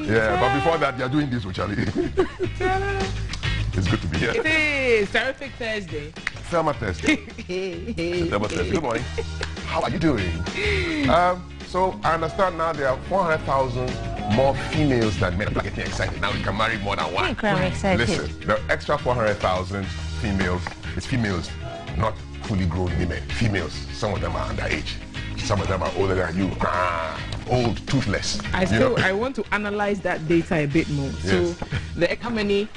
Yeah, but before that, you're doing this with Charlie. It's good to be here. It is Terrific Thursday. Thelma Thursday. Thelma Thursday. Good morning. How are you doing? So I understand now there are 400,000 more females than men. I'm getting excited. Now we can marry more than one. I'm excited. Listen, the extra 400,000 females, it's females, not fully grown women. Females. Some of them are underage. Some of them are older than you. Old, toothless. I want to analyze that data a bit more. Yes. So, how many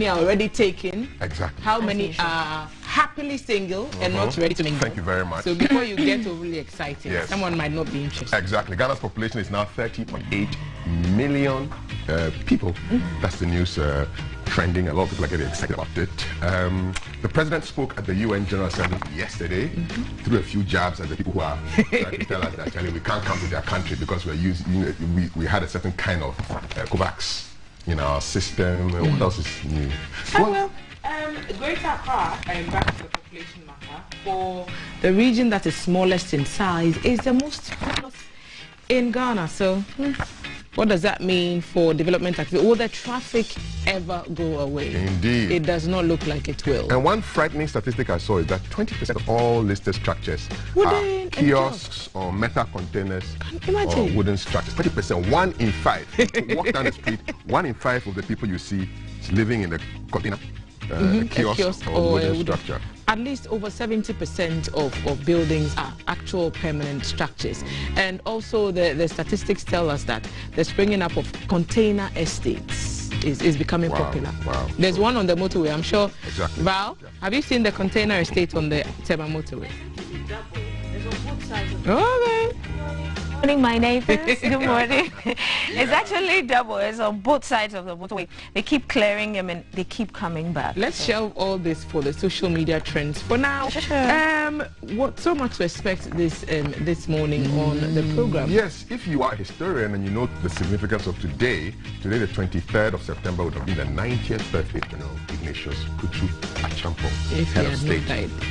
are already taken? Exactly. How many are happily single and not ready to mingle? Thank you very much. So before you get overly excited, yes, someone might not be interested. Exactly. Ghana's population is now 30.8 million people. That's the news trending. A lot of people are getting excited about it. The president spoke at the UN General Assembly yesterday, threw a few jabs at the people who are trying to tell us that actually we can't come to their country because we had a certain kind of COVAX in our system. What else is new? Greater Accra, back to the population matter, for the region that is smallest in size, is the most populous in Ghana. So, what does that mean for development activity? Will the traffic ever go away? Indeed. It does not look like it will. And one frightening statistic I saw is that 20% of all listed structures are kiosks or metal containers or wooden structures. 20%, 1 in 5. You walk down the street, 1 in 5 of the people you see is living in a container, kiosk or wooden structure. At least over 70% of buildings are actual permanent structures. And also the statistics tell us that the springing up of container estates is becoming popular. Wow. There's one on the motorway, I'm sure. Exactly. Val, have you seen the container estate on the Tema motorway? There's on both sides of Okay. Good morning, my neighbors. Good morning. It's actually double. It's on both sides of the motorway. They keep clearing them and they keep coming back. Let's shelve all this for the social media trends for now. What so much to expect this morning on the program? Yes, if you are a historian and you know the significance of today the 23rd of September would have been the 90th birthday of Ignatius Kutu Achampo, head of state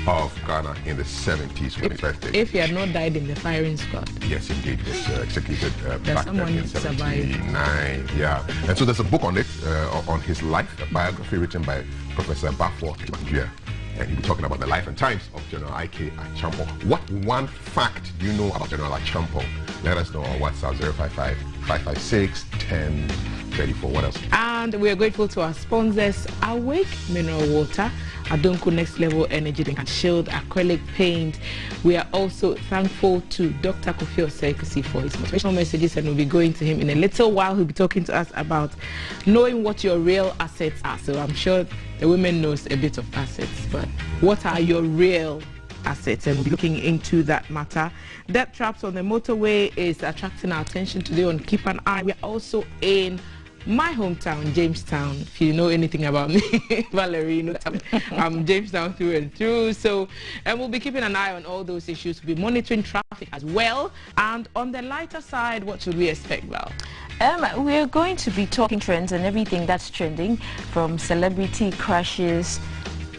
of Ghana in the 70s when his birthday. If he had not died in the firing squad. Yes, indeed. Was executed back then in 79. Yeah, and so there's a book on it, on his life, a biography written by Professor Bafo Kimanjia, and he'll be talking about the life and times of General I.K. Achampo. What one fact do you know about General Achampo? Let us know on WhatsApp 055-556-1034. What else? And we are grateful to our sponsors: Awake Mineral Water, Adonko Next Level Energy Drink, and Shield Acrylic Paint. We are also thankful to Dr. Kofi Osei for his motivational messages, and we'll be going to him in a little while. He'll be talking to us about knowing what your real assets are. So I'm sure the women knows a bit of assets, but what are your real assets? And we'll be looking into that matter. Death traps on the motorway is attracting our attention today on Keep an Eye. We're also in my hometown, Jamestown. If you know anything about me, Valerie, I'm Jamestown through and through. So, and we'll be keeping an eye on all those issues. We'll be monitoring traffic as well. And on the lighter side, what should we expect, Val? We're going to be talking trends and everything that's trending, from celebrity crushes,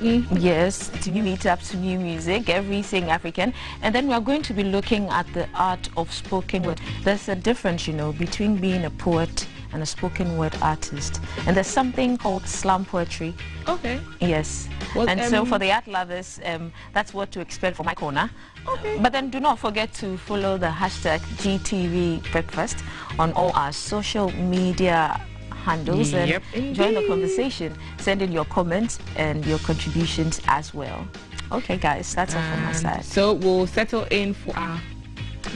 yes, to new meetups, to new music, everything African. And then we are going to be looking at the art of spoken word. There's a difference, you know, between being a poet and a spoken word artist. And there's something called slam poetry. Okay. Yes. Well, and so for the art lovers, that's what to expect from my corner. Okay. But then do not forget to follow the hashtag GTV Breakfast on all our social media handles and join the conversation. Send in your comments and your contributions as well. Okay, guys, that's all from my side. So we'll settle in for our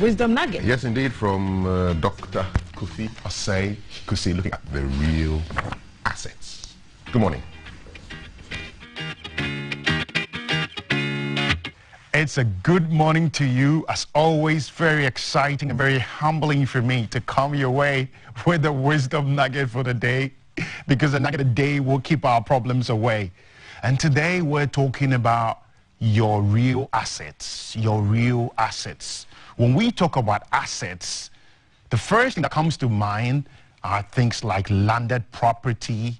wisdom nugget. Yes, indeed, from Dr. Kofi Osei, looking at the real assets. Good morning. It's a good morning to you. As always, very exciting and very humbling for me to come your way with the wisdom nugget for the day, because the nugget of the day will keep our problems away. And today we're talking about your real assets, your real assets. When we talk about assets, the first thing that comes to mind are things like landed property,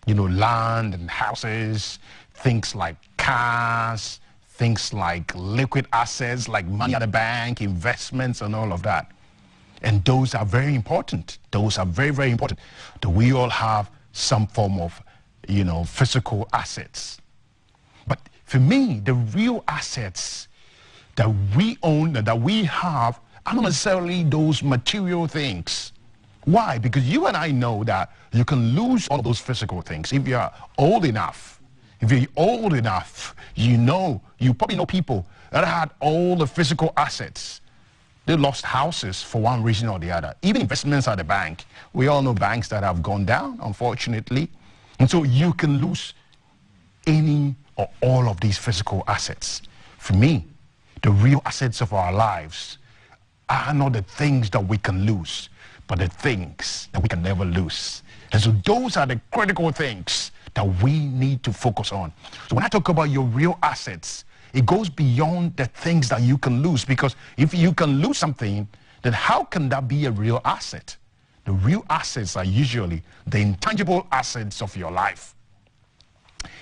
you know, land and houses, things like cars, things like liquid assets like money at the bank, investments and all of that. And those are very important. Those are very, very important. That we all have some form of, physical assets. But for me, the real assets that we own and that we have are not necessarily those material things. Why? Because you and I know that you can lose all those physical things if you're old enough. If you're old enough, you probably know people that had all the physical assets. They lost houses for one reason or the other. Even investments at the bank. We all know banks that have gone down, unfortunately. And so you can lose any or all of these physical assets. For me, the real assets of our lives are not the things that we can lose, but the things that we can never lose. And so those are the critical things that we need to focus on. So when I talk about your real assets, it goes beyond the things that you can lose, because if you can lose something, then how can that be a real asset? The real assets are usually the intangible assets of your life.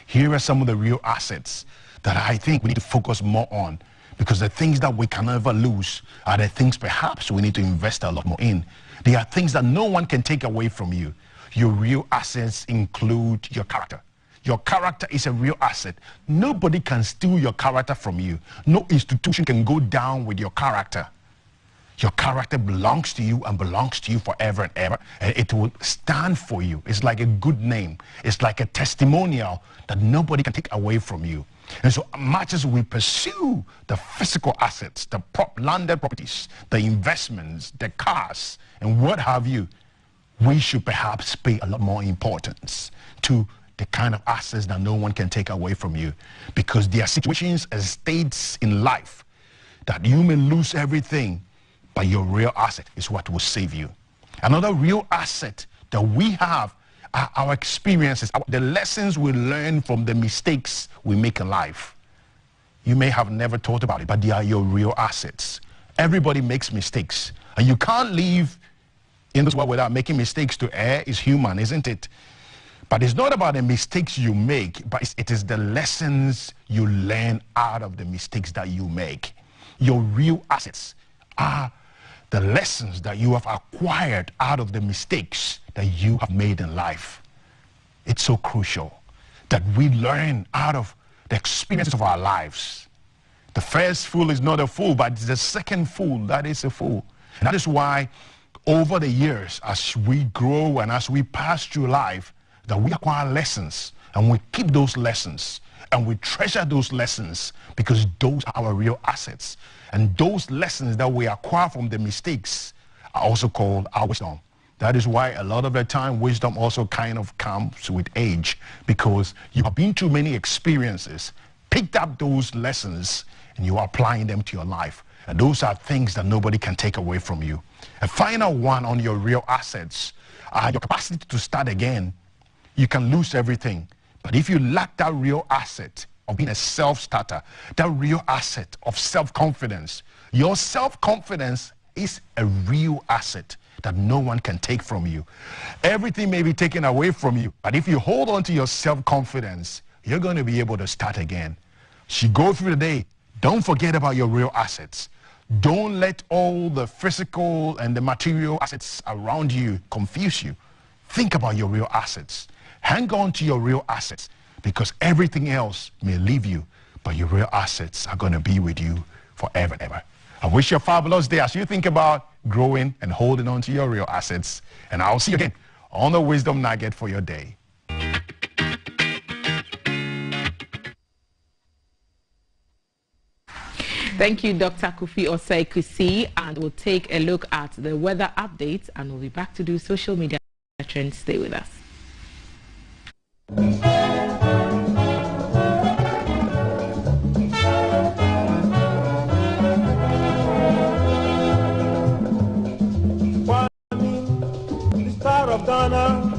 Here are some of the real assets that I think we need to focus more on, because the things that we can never lose are the things perhaps we need to invest a lot more in. They are things that no one can take away from you. Your real assets include your character. Your character is a real asset. Nobody can steal your character from you. No institution can go down with your character. Your character belongs to you and belongs to you forever and ever. And it will stand for you. It's like a good name. It's like a testimonial that nobody can take away from you. And so much as we pursue the physical assets, the landed properties, the investments, the cars, and what have you, we should perhaps pay a lot more importance to the kind of assets that no one can take away from you. Because there are situations and states in life that you may lose everything, but your real asset is what will save you. Another real asset that we have are our experiences, the lessons we learn from the mistakes we make in life. You may have never thought about it, but they are your real assets. Everybody makes mistakes, and you can't live in this world without making mistakes. To err is human, isn't it? But it's not about the mistakes you make, but it is the lessons you learn out of the mistakes that you make. Your real assets are the lessons that you have acquired out of the mistakes that you have made in life. It's so crucial that we learn out of the experiences of our lives. The first fool is not a fool, but it's the second fool that is a fool. And that is why over the years, as we grow and as we pass through life, that we acquire lessons, and we keep those lessons, and we treasure those lessons, because those are our real assets. And those lessons that we acquire from the mistakes are also called our wisdom. That is why a lot of the time wisdom also kind of comes with age, because you have been through many experiences, picked up those lessons, and you are applying them to your life. And those are things that nobody can take away from you. A final one on your real assets are your capacity to start again. You can lose everything, but if you lack that real asset of being a self-starter, that real asset of self-confidence, your self-confidence is a real asset that no one can take from you. Everything may be taken away from you, but if you hold on to your self-confidence, you're going to be able to start again. As you go through the day, don't forget about your real assets. Don't let all the physical and the material assets around you confuse you. Think about your real assets. Hang on to your real assets, because everything else may leave you, but your real assets are going to be with you forever and ever. I wish you a fabulous day as you think about growing and holding on to your real assets. And I'll see you again on the Wisdom Nugget for your day. Thank you, Dr. Kofi Osei-Kwesi, and we'll take a look at the weather updates, and we'll be back to do social media trends. Stay with us. The star of Ghana.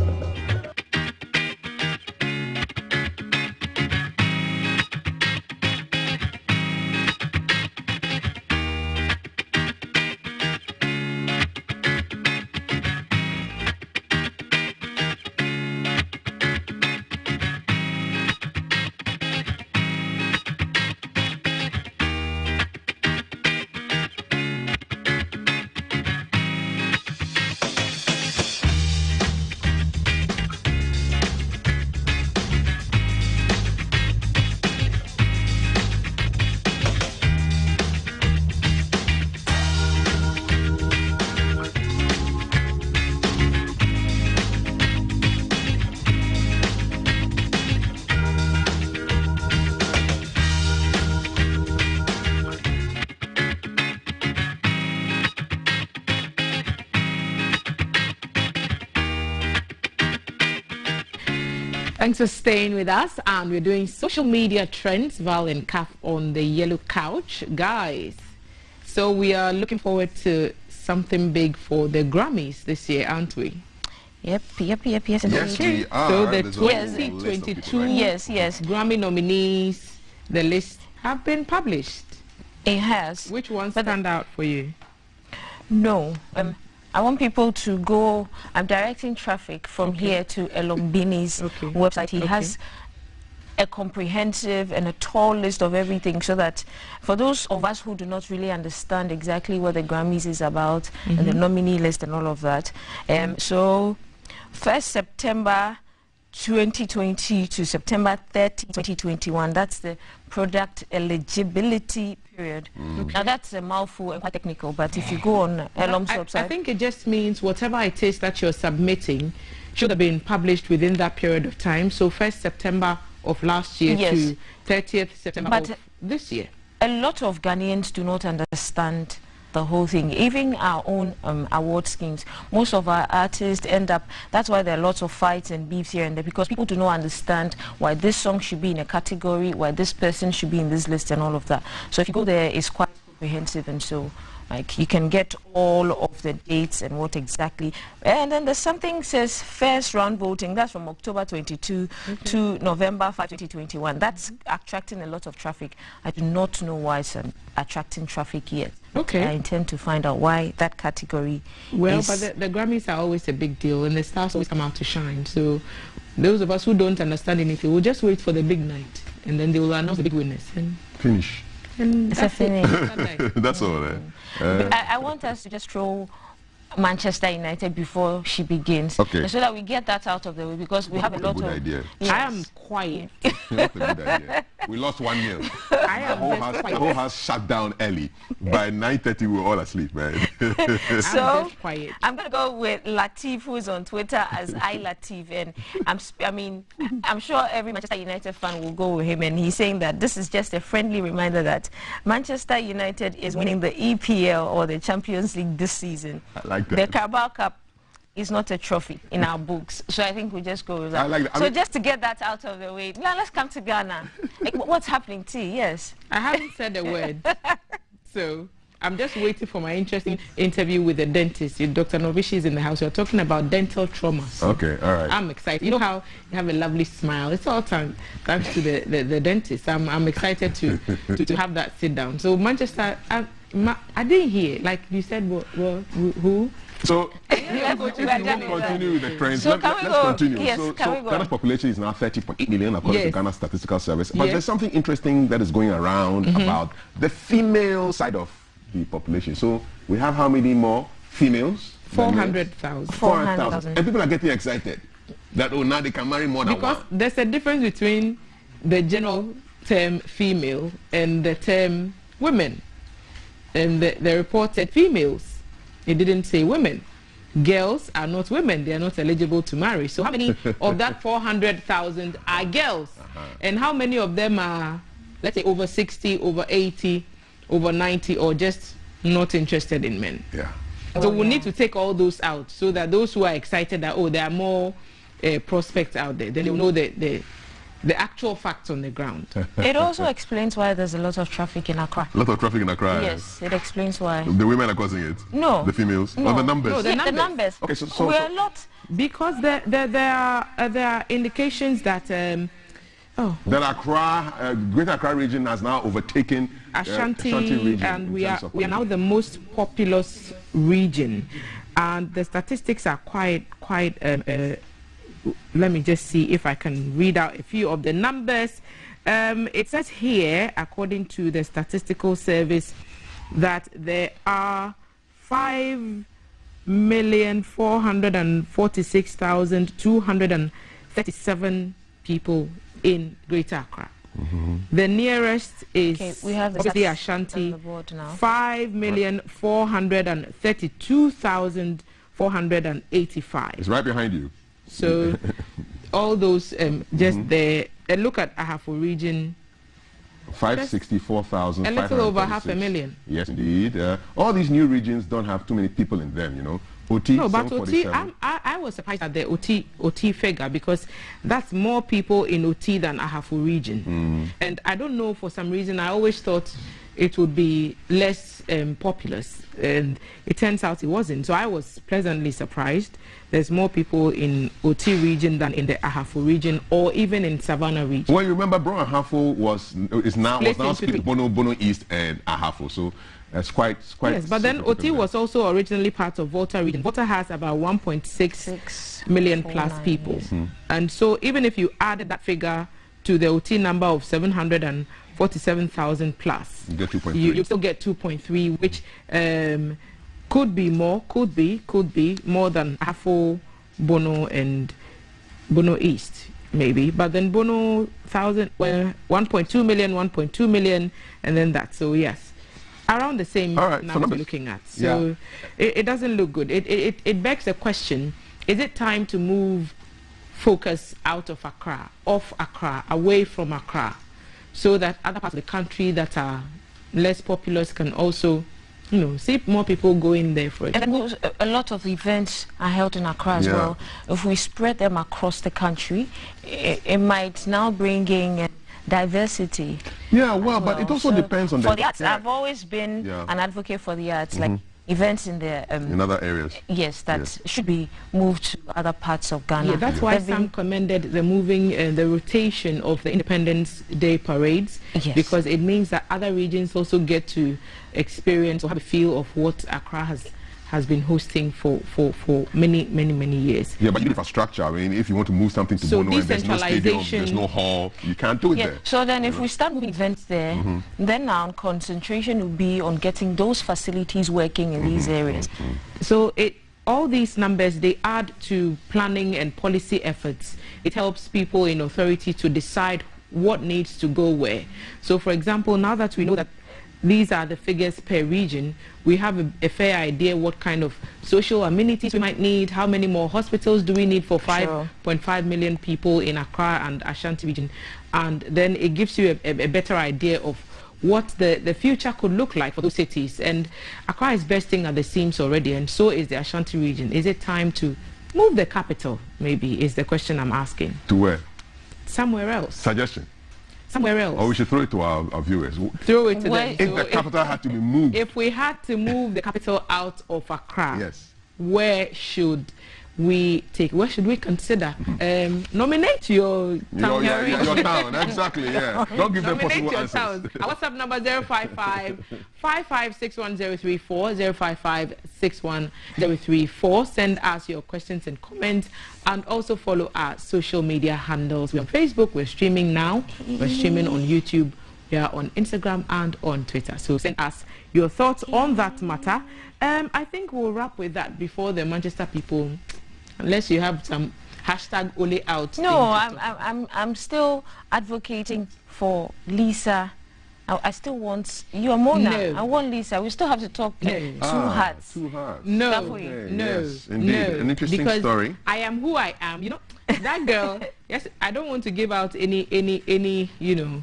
Thanks for staying with us. And we're doing social media trends, Val and Kaf on the yellow couch. Guys, so we are looking forward to something big for the Grammys this year, aren't we? Yes. Yes, we are. So the There's a whole list of 2022 people, right? Yes. Grammy nominees, the list have been published. It has. Which ones stand out for you? No. I want people to go. I'm directing traffic from here to Elombini's website. He has a comprehensive and a tall list of everything, so that for those of us who do not really understand exactly what the Grammys is about and the nominee list and all of that. So 1st September 2020 to September 30, 2021, that's the product eligibility period. Now that's a mouthful and quite technical, but if you go on Elom's website, I think it just means whatever it is that you're submitting should have been published within that period of time. So 1st September of last year to 30th September of this year. A lot of Ghanaians do not understand the whole thing. Even our own award schemes, most of our artists end up, that's why there are lots of fights and beefs here and there, because people do not understand why this song should be in a category, why this person should be in this list and all of that. So if you go there, it's quite comprehensive, and so like you can get all of the dates and what exactly. And then there's something says first round voting. That's from October 22 to November 5, 2021. That's attracting a lot of traffic. I do not know why it's attracting traffic yet. I intend to find out why that category is. But the Grammys are always a big deal, and the stars always come out to shine. So those of us who don't understand anything will just wait for the big night, and then they will announce the big winners. And finish. And it's a finish. That's all. I want us to just throw Manchester United before she begins, so that we get that out of the way, because we have a lot of idea. Yes. I am quiet. That's a good idea. We lost 1-0. I am the whole house shut down early. By 9:30 we were all asleep, man. So I'm gonna go with Latif, who's on Twitter as iLatif, and I'm sure every Manchester United fan will go with him, and he's saying that this is just a friendly reminder that Manchester United is winning the EPL or the Champions League this season. I like that. The Carabao Cup is not a trophy in our books, so I think we just go with that. I like that. So just to get that out of the way, now let's come to Ghana. Like, what's happening, T? Yes. I haven't said a word, so I'm just waiting for my interesting interview with the dentist. Dr. Novishi is in the house. We're talking about dental traumas. Okay, all right. I'm excited. You know how you have a lovely smile. It's all thanks to the dentist. I'm excited to have that sit down. So Manchester, I didn't hear. Like you said, who? So let's continue with the trends. So let's continue. Yes, so go? Ghana's population is now 30.8 million according to Ghana Statistical Service. But there's something interesting that is going around about the female side of the population. So we have how many more females? 400,000. 400,000. And people are getting excited that now they can marry more than one. Because there's a difference between the general term female and the term women. And the report said females. It didn't say women. Girls are not women. They are not eligible to marry. So how many of that 400,000 are girls? And how many of them are, let's say, over 60, over 80, over 90, or just not interested in men? Yeah. So we need to take all those out, so that those who are excited that, there are more prospects out there, then they will know the actual facts on the ground. It also explains why there's a lot of traffic in Accra. A lot of traffic in Accra. Yes, it explains why. The women are causing it? No. The females? No. Or the numbers? No, the numbers. Okay, so we're a lot. Because there are indications that that Accra, Greater Accra region has now overtaken Ashanti region, and we are now the most populous region, and the statistics are quite let me just see if I can read out a few of the numbers. It says here, according to the statistical service, that there are 5,446,237 people in Greater Accra. The nearest is we have obviously Ashanti, 5,432,485. It's right behind you. So all those just there. And look at Ahafo region. 564,000. A little over 500,000. Yes, indeed. All these new regions don't have too many people in them, OT, no, but OT, I was surprised at the OT figure because that's more people in OT than Ahafo region. And I don't know, for some reason, I always thought it would be less populous, and it turns out it wasn't. So I was pleasantly surprised. There's more people in OT region than in the Ahafo region, or even in Savannah region. Well, you remember, Bro Ahafo was now split Bono East and Ahafo, so it's quite. Yes, but then OT was also originally part of Volta region. Volta has about 1.6 million plus people, and so even if you added that figure to the OT number of 747,000 plus, you still get 2.3, which could be more than Ahafo, Bono, and Bono East, maybe. But then Bono 1.2 million, and then that. So yes, around the same numbers we're looking at. So it doesn't look good. It begs the question: is it time to move focus out of Accra, off Accra, away from Accra, so that other parts of the country that are less populous can also, see more people going there for it? And a lot of events are held in Accra as well. If we spread them across the country, it might now bring in diversity. Yeah, well, but it also depends on the arts. I've always been an advocate for the arts, like events in the in other areas. Yes, that should be moved to other parts of Ghana. Yeah, that's why Sam commended the moving and the rotation of the Independence Day parades, because it means that other regions also get to experience or have a feel of what Accra has been hosting for many years. Yeah, but you need infrastructure. I mean, if you want to move something to Bono and there's no stadium, there's no hall, you can't do it there. So then if we start moving events there, then our concentration will be on getting those facilities working in these areas. So all these numbers, they add to planning and policy efforts. It helps people in authority to decide what needs to go where. So for example, now that we know that these are the figures per region, we have a fair idea what kind of social amenities we might need, how many more hospitals do we need for 5.5 million people in Accra and Ashanti region, and then it gives you a better idea of what the future could look like for those cities. And Accra is bursting at the seams already, and so is the Ashanti region. Is it time to move the capital, maybe, is the question I'm asking? To where? Somewhere else. Suggestion? Somewhere else. Or we should throw it to our viewers. Throw it to them. If the capital had to be moved. If we had to move the capital out of Accra, where should we take? Where should we consider? Nominate your town. Your town, exactly, yeah. Don't give them possible answers. Town. Our WhatsApp number 055-5561034, 055-61034. Send us your questions and comments, and also follow our social media handles. We're on Facebook, we're streaming now, we're streaming on YouTube, we are on Instagram and on Twitter. So send us your thoughts on that matter. I think we'll wrap with that before the Manchester people, unless you have some hashtag Ole out. No, I'm still advocating for Lisa. I still want you are Mona. No. I want Lisa. We still have to talk two hearts. Two hearts. No, Okay. no, Yes, indeed. no. An interesting because story. I am who I am. You know, that girl. Yes, I don't want to give out any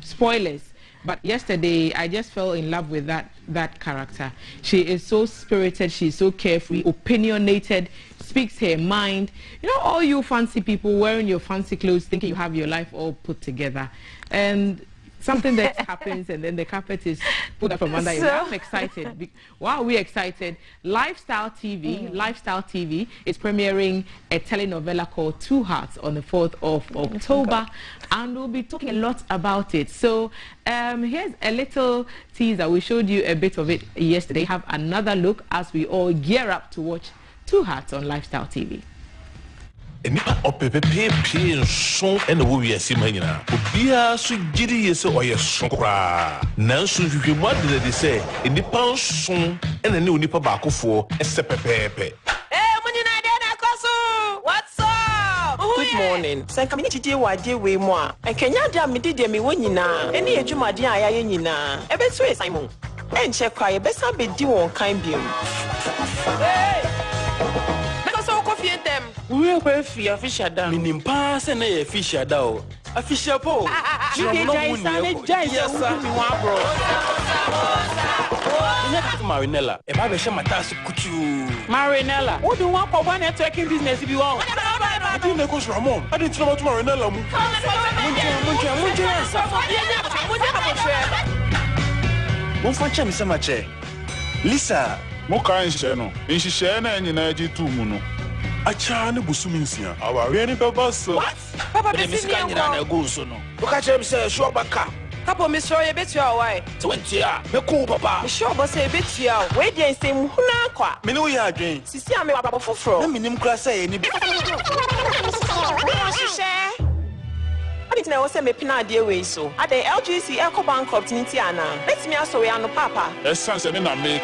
spoilers. But yesterday, I just fell in love with that character. She is so spirited. She's so carefree, opinionated, speaks her mind. You know, all you fancy people wearing your fancy clothes, thinking you have your life all put together, and something that happens, and then the carpet is put up from under you. I'm excited. Why are we excited? Lifestyle TV is premiering a telenovela called Two Hearts on the 4th of October, and we'll be talking a lot about it. So here's a little teaser. We showed you a bit of it yesterday. Have another look as we all gear up to watch Two Hearts on Lifestyle TV. Nipa opepepe nson ena wo wiase manyina obia so giri yese oyeso kra nanso hwehwemu adede de se nipa nson ena ne onipa baakofo esepepepe munyina de na koso what's up good morning say come titi wade we mu a enkenya de amede de me wonyina ene adwumade a yaye nyina ebeso Simon enche kwa ye besa bedi won kan biem we are fear fish ada. Minim pa se na ye fish ada o. A fish po. You dey say na jai say we wan bro. Marinella. If I be share my task kuchu. Marinella. What do you want for one networking business if you want? I didn't know coach Ramon. I didn't know about Marinella. Muncha me sama che. Lisa, Mo kan hye no. Nhye na nyina ji tu mu no. Acha ne busumi nsia. Aware ni baba so. What? Papa the Bessie miscan na go so no. Look at him say sure baka. Papa me sure you bet you why. 20 a. Me cool papa. Me sure boss say bet you. We dey say mu na kwa. Me no ya adwen. Sisi ame papa foforo. Na minim kra say ni bi. I didn't know say me pina dey way so. At the LGC Eco Bankrupt niti ana. Let me ask we ano papa. Essence ni na make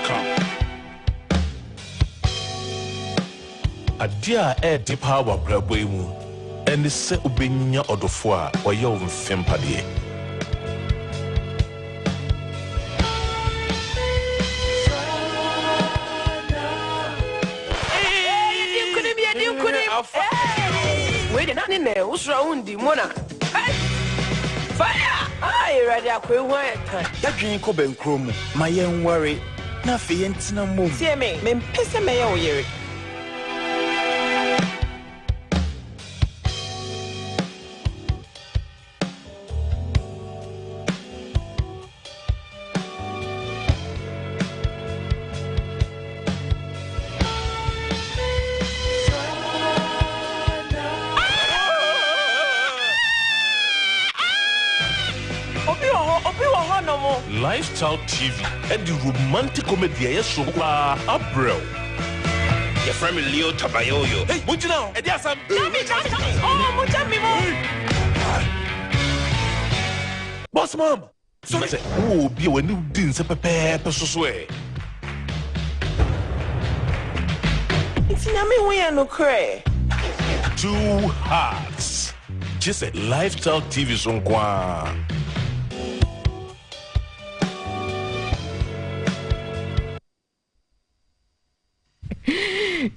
Adia di power brabo mu. Eni se ubenya odofo a oye wo mfempade. We dey nani ne usura undi mona. Fire! Ai ready akwe wan kan. Ya dwen ko benkro mu. Ma yen worry. Na fe yentina mom. See me mpese me ye oyere. Lifestyle TV and the romantic comedy so Abrel. Your friend Leo Tabayoyo. Hey, what you know? Oh, mujami mo. Boss mom. So say, oh, be when you didn't say pepe so swear. It's nyame we no cray. 2 Hearts. Just a Lifestyle TV so kwa.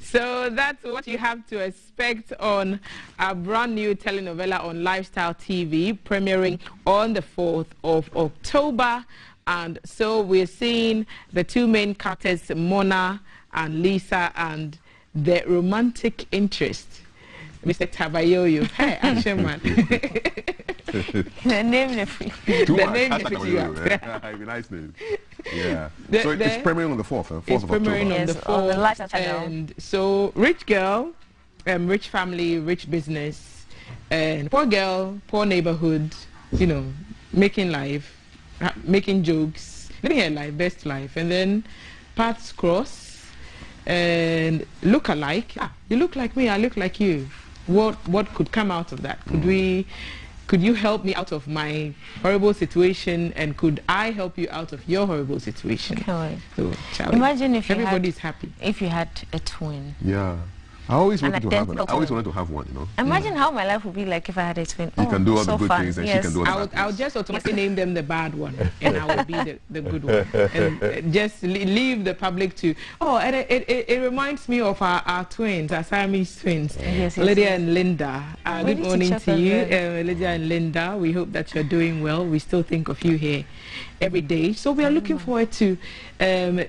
So that's what you have to expect on a brand new telenovela on Lifestyle TV, premiering on the 4th of October. And so we're seeing the two main characters, Mona and Lisa, and their romantic interest. Mr. Tabayoyo. Hey, action man. The name the free. The name the free. Nice name. Yeah. The, so it's premiering on the 4th of it's October. Premiering on the 4th. Lifestyle channel. And so, rich girl, rich family, rich business, and poor girl, poor neighborhood, you know, making life, making jokes, living her life, best life, and then paths cross and look alike. Ah, you look like me, I look like you. What could come out of that? Could you help me out of my horrible situation, and could I help you out of your horrible situation? Okay. So, imagine if everybody's happy. If you had a twin. Yeah. I always wanted to have one. identical I always wanted to have one, you know. Imagine how my life would be like if I had a twin. You can do all the good fun. things and she can do all the bad I'll things. just automatically name them the bad one, and I will be the good one. And just leave the public to, oh, and it reminds me of our twins, our Siamese twins, Yes, Lydia yes. and Linda. Good morning to you, Lydia and Linda. We hope that you're doing well. We still think of you here every day. So we are looking forward to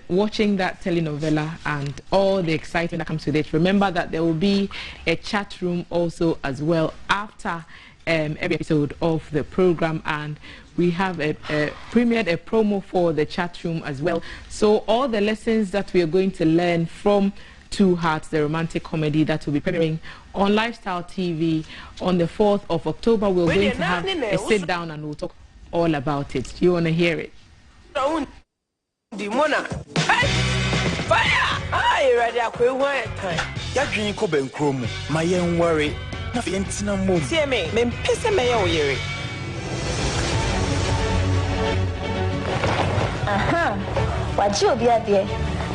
watching that telenovela and all the excitement that comes with it. Remember that there will be a chat room also as well after every episode of the program, and we have premiered a promo for the chat room as well. So all the lessons that we are going to learn from 2 Hearts, the romantic comedy that will be premiering on Lifestyle TV on the 4th of October, we're going to have a sit down and we'll talk all about it. Do you want to hear it? Fire! Ai ready akwe wan kan. Ya dwen ko benkro mu. Ma yen worry. Na fe yentina mom. See me mpese me ye oyere. Aha. Waji obi ade.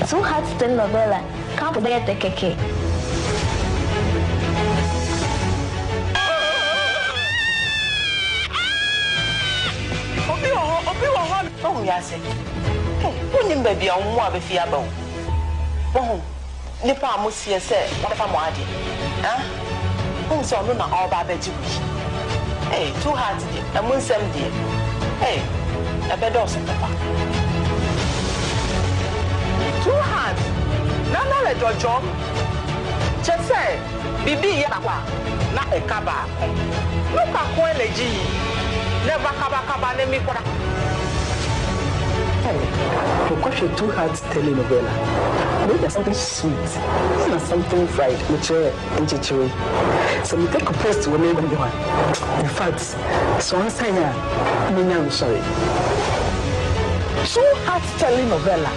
2 Hearts telenovela. Can't forget the keke. Obi wo ho. Oh ya se. Unim ba bia wo a be fi aba wo. Wo nipa amosie se wo fa mo ade. Ha? Wo so no na oba ba jibu. Hey, 2 Hearts de. Amunsem de. Hey, abedo so papa. Two hands. Nana le Jojo. Chese, Bibi Yakwa, na Ekaba. Look at Kweleji. Never Kaba Nemikora. Hey, because you're two hearts telenovela. Maybe there's something sweet, not something fried, which so we take a post to women when you want. In fact, so I'm saying, I'm sorry. Two hearts telenovela.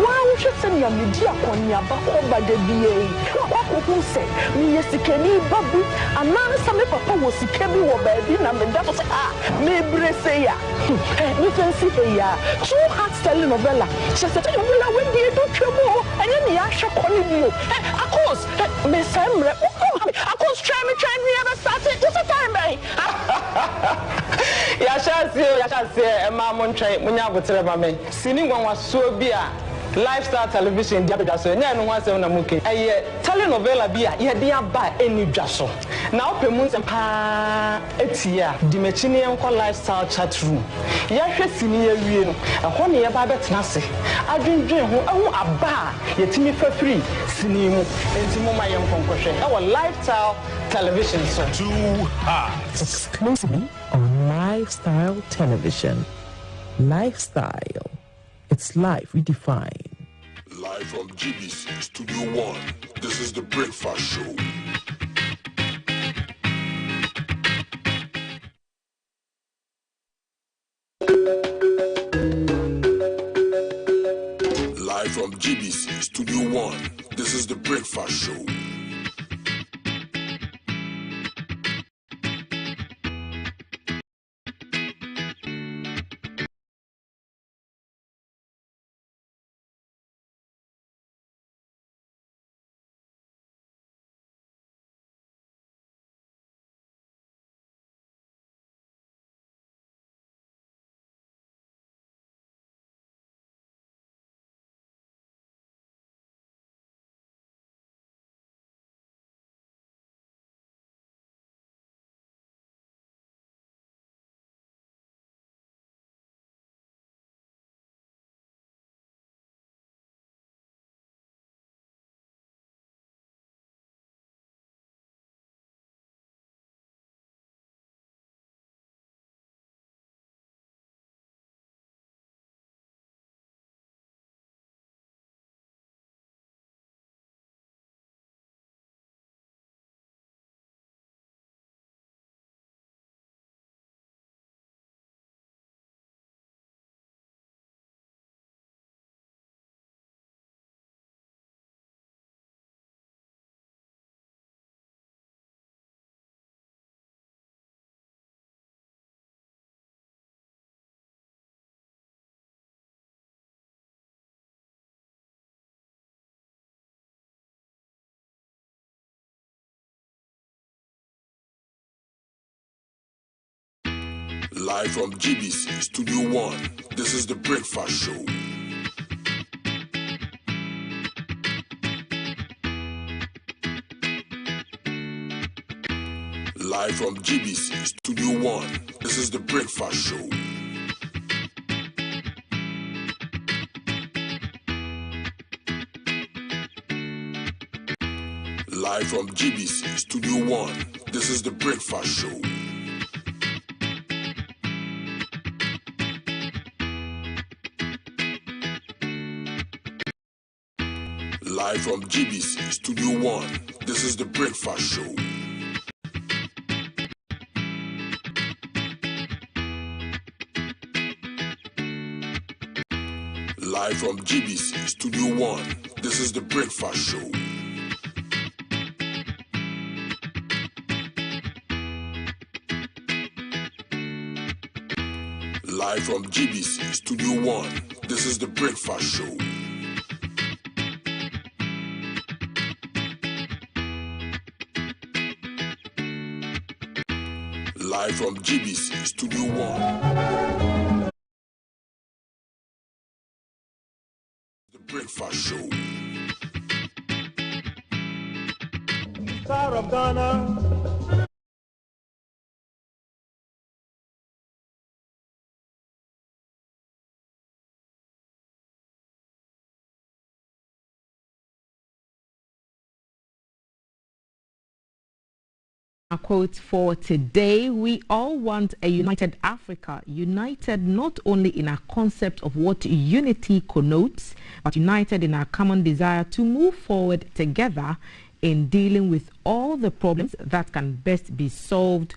Why should send your media on your back over the BA? What would say? Me, yes, Kenny Babu, and now some papa was Kemi or baby, and that was maybe say ya. We can see here. Two hearts telenovela. She said, when do you do trouble? And then the Asha calling you. Of course, Miss Emre, of course, try me ever started just a time, eh? Yasha, Mamma, try, when you have to me. Sini was so beer. Lifestyle television, Diabita, so no one's on a mookie. A telenovela beer, ye dear buy any jasso. Now, Pemuns and Pa Etia, Dimachinian lifestyle chat room. Yasha senior real, a honey about Nasi. I drink who own a bar, yet me for free. Sinimu, and Timo my young concussion. Our lifestyle television, sir. Two hearts. Exclusively on lifestyle television. Lifestyle. It's life redefined. Live from GBC Studio 1, this is the Breakfast Show. Live from GBC Studio 1, this is the Breakfast Show. Live from GBC Studio 1, this is the Breakfast Show. Live from GBC Studio 1, this is the Breakfast Show. Live from GBC Studio 1, this is the Breakfast Show. Live from GBC Studio 1, this is the Breakfast Show. Live from GBC Studio 1, this is the Breakfast Show. Live from GBC Studio 1, this is the Breakfast Show. Live from GBC Studio 1. The Breakfast Show. Star of Ghana. A quote for today: we all want a united Africa, united not only in our concept of what unity connotes, but united in our common desire to move forward together in dealing with all the problems that can best be solved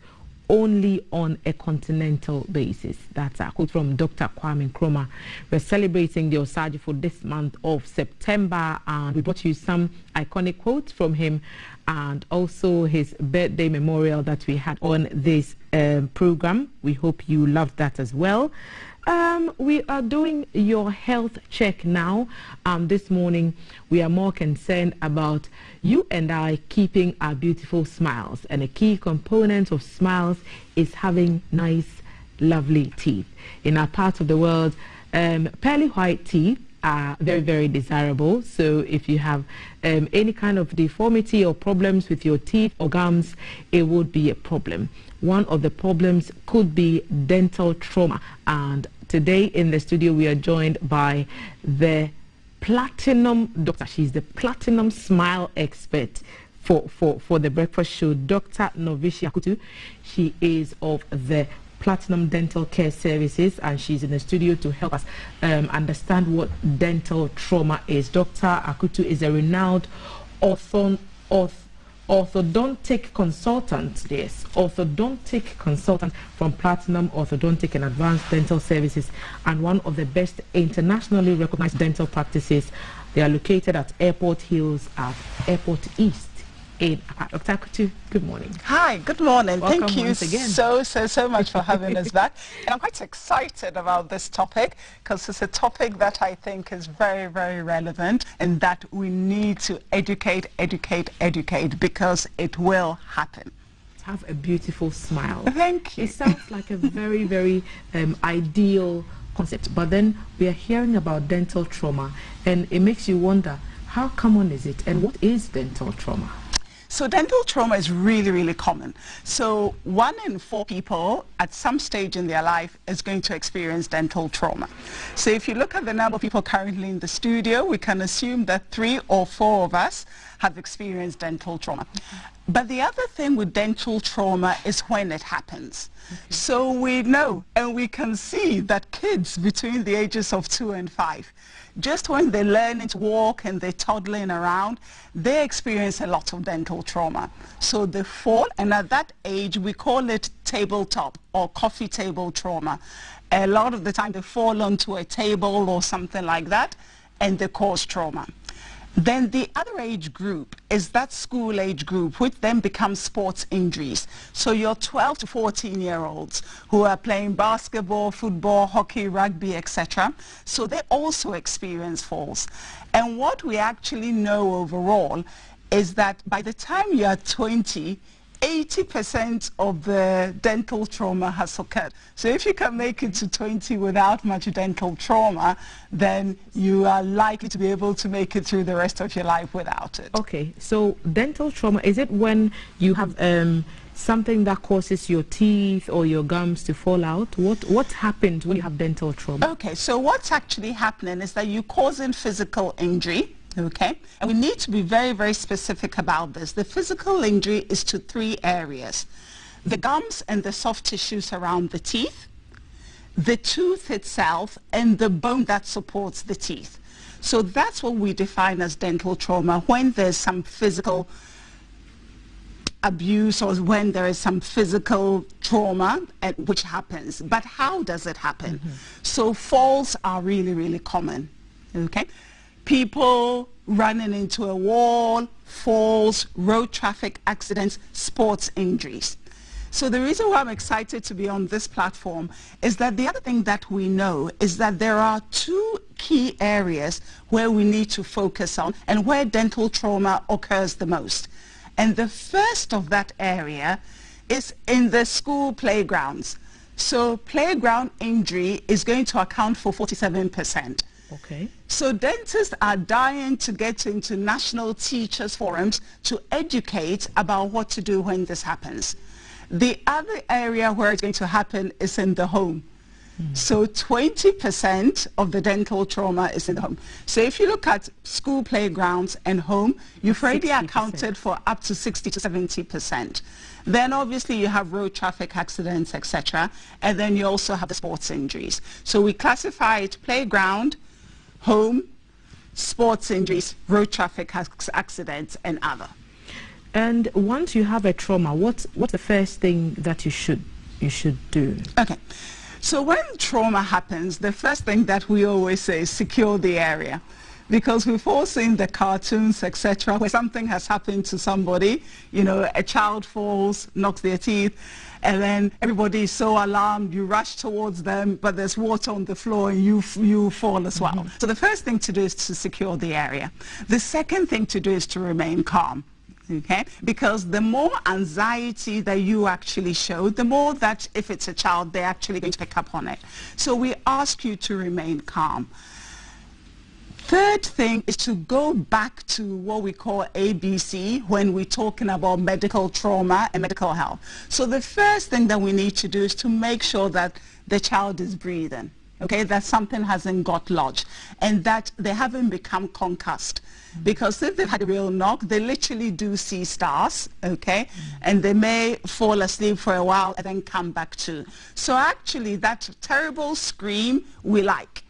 only on a continental basis. That's a quote from Dr. Kwame Nkrumah. We're celebrating the Osagyefo for this month of September, and we brought you some iconic quotes from him and also his birthday memorial that we had on this program. We hope you loved that as well. We are doing your health check now. This morning we are more concerned about you and I keeping our beautiful smiles, and a key component of smiles is having nice, lovely teeth. In our part of the world, pearly white teeth are very, very desirable. So if you have any kind of deformity or problems with your teeth or gums, it would be a problem. One of the problems could be dental trauma, and today in the studio we are joined by the platinum doctor. She's the platinum smile expert for the breakfast show, Dr. Novicia Akutu. She is of the Platinum Dental Care Services, and she's in the studio to help us understand what dental trauma is. Dr. Akutu is a renowned orthodontic consultant, orthodontic consultant from Platinum Orthodontic and Advanced Dental Services, and one of the best internationally recognized dental practices. They are located at Airport Hills at Airport East in Dr. Akutu, good morning. Hi, good morning. Welcome. Thank you so much for having us back. And I'm quite excited about this topic because it's a topic that I think is very, very relevant, and that we need to educate because it will happen. Have a beautiful smile. Thank you. It sounds like a very, very ideal concept, but then we are hearing about dental trauma, and it makes you wonder, how common is it, and what is dental trauma? So dental trauma is really, really common. So 1 in 4 people at some stage in their life is going to experience dental trauma. So if you look at the number of people currently in the studio, we can assume that 3 or 4 of us have experienced dental trauma. But the other thing with dental trauma is when it happens. So we know and we can see that kids between the ages of 2 and 5, just when they're learning to walk and they're toddling around, they experience a lot of dental trauma. So they fall, and at that age we call it tabletop or coffee table trauma. A lot of the time they fall onto a table or something like that, and they cause trauma. Then the other age group is that school age group, which then becomes sports injuries. So your 12 to 14-year-olds who are playing basketball, football, hockey, rugby, etc. So they also experience falls. And what we actually know overall is that by the time you are 20, 80% of the dental trauma has occurred. So if you can make it to 20 without much dental trauma, then you are likely to be able to make it through the rest of your life without it. Okay, so dental trauma, is it when you have something that causes your teeth or your gums to fall out? What happens when you have dental trauma? Okay, so what's actually happening is that you're causing physical injury. Okay, and we need to be very, very specific about this. The physical injury is to 3 areas: the gums and the soft tissues around the teeth, the tooth itself, and the bone that supports the teeth. So that's what we define as dental trauma, when there's some physical abuse or when there is some physical trauma which happens. But how does it happen? So falls are really, really common. Okay. People running into a wall, falls, road traffic accidents, sports injuries. So the reason why I'm excited to be on this platform is that the other thing that we know is that there are 2 key areas where we need to focus on and where dental trauma occurs the most. And the first of that area is in the school playgrounds. So playground injury is going to account for 47%. Okay. So dentists are dying to get into national teachers forums to educate about what to do when this happens. The other area where it's going to happen is in the home. So 20% of the dental trauma is in the home. So if you look at school playgrounds and home, you've already 60%. accounted for up to 60 to 70%. Then obviously you have road traffic accidents, etc. And then you also have the sports injuries. So we classify it playground, home, sports injuries, road traffic accidents, and other. And once you have a trauma, what's the first thing that you should do? Okay. So when trauma happens, the first thing that we always say is secure the area. Because we've all seen the cartoons, etc., where something has happened to somebody, you know, a child falls, knocks their teeth, and then everybody is so alarmed, you rush towards them, but there's water on the floor and you fall as well. So the first thing to do is to secure the area. The second thing to do is to remain calm. Okay, because the more anxiety that you actually show, the more that if it's a child, they're actually going to pick up on it. So we ask you to remain calm. Third thing is to go back to what we call ABC when we're talking about medical trauma and medical health. So the first thing that we need to do is to make sure that the child is breathing, okay, that something hasn't got lodged and that they haven't become concussed. Because if they've had a real knock, they literally do see stars, okay, and they may fall asleep for a while and then come back to. So actually that terrible scream we like.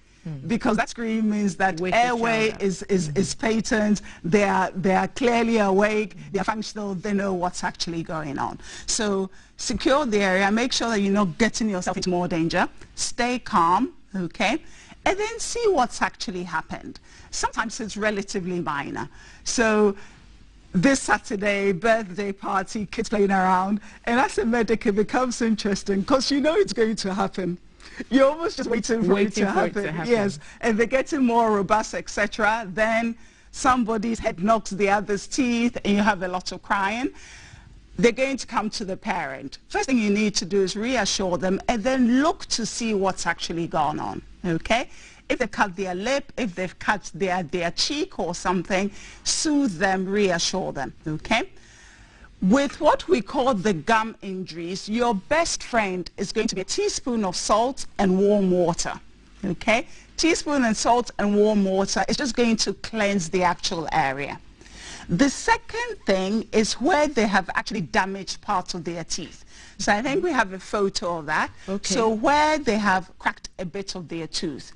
Because that scream means that airway is patent, they are clearly awake, they are functional, they know what's actually going on. So secure the area, make sure that you're not getting yourself into more danger, stay calm, okay, and then see what's actually happened. Sometimes it's relatively minor. So this Saturday, birthday party, kids playing around, and as a medic it becomes interesting because you know it's going to happen. You're almost just waiting for it to happen. Yes, and they're getting more robust, etc. Then somebody's head knocks the other's teeth and you have a lot of crying. They're going to come to the parent. First thing you need to do is reassure them and then look to see what's actually gone on, okay? If they cut their lip, if they've cut their cheek or something, soothe them, reassure them, okay? With what we call the gum injuries, your best friend is going to be a teaspoon of salt and warm water, okay? Teaspoon and salt and warm water is just going to cleanse the actual area. The second thing is where they have actually damaged parts of their teeth. So I think we have a photo of that. Okay. So where they have cracked a bit of their tooth.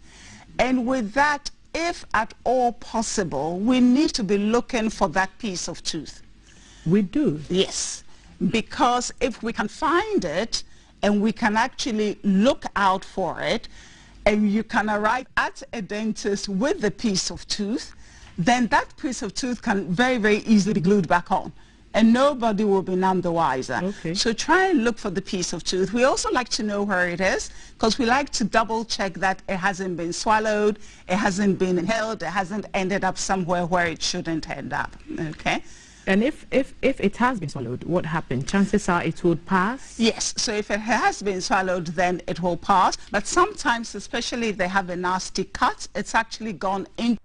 And with that, if at all possible, we need to be looking for that piece of tooth. We do? Yes, because if we can find it and we can actually look out for it and you can arrive at a dentist with the piece of tooth, then that piece of tooth can very, very easily be glued back on and nobody will be none the wiser. Okay. So try and look for the piece of tooth. We also like to know where it is because we like to double check that it hasn't been swallowed, it hasn't been inhaled, it hasn't ended up somewhere where it shouldn't end up, okay? And if it has been swallowed, what happened? Chances are it would pass? Yes, so if it has been swallowed, then it will pass. But sometimes, especially if they have a nasty cut, it's actually gone into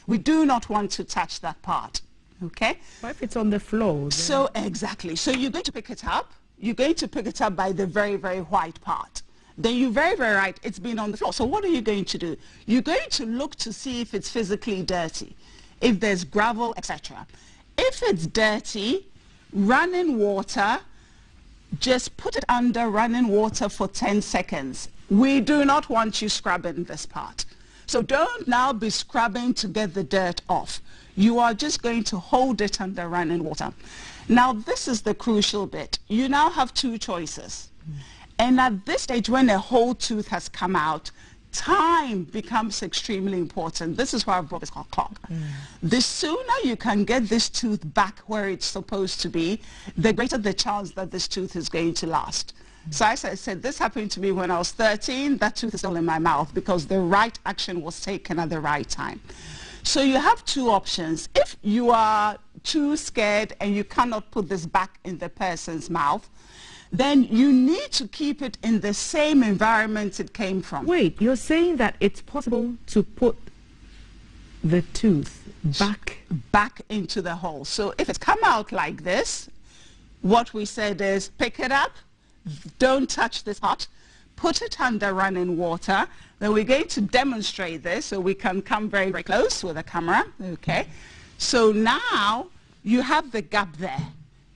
we do not want to touch that part, okay? What if it's on the floor? Then? So exactly. So you're going to pick it up. You're going to pick it up by the very, very white part, then you're very, very right, it's been on the floor. So what are you going to do? You're going to look to see if it's physically dirty, if there's gravel, etc. If it's dirty, running water, just put it under running water for 10 seconds. We do not want you scrubbing this part. So don't now be scrubbing to get the dirt off. You are just going to hold it under running water. Now this is the crucial bit. You now have two choices. And at this stage, when a whole tooth has come out, time becomes extremely important. This is why I brought this clock. The sooner you can get this tooth back where it's supposed to be, the greater the chance that this tooth is going to last. So as I said, this happened to me when I was 13. That tooth is still in my mouth because the right action was taken at the right time. So you have two options. If you are too scared and you cannot put this back in the person's mouth, then you need to keep it in the same environment it came from. Wait, you're saying that it's possible to put the tooth back into the hole. So if it's come out like this, what we said is pick it up, don't touch this part, put it under running water. Then we're going to demonstrate this so we can come very, very close with the camera. Okay. So now you have the gap there.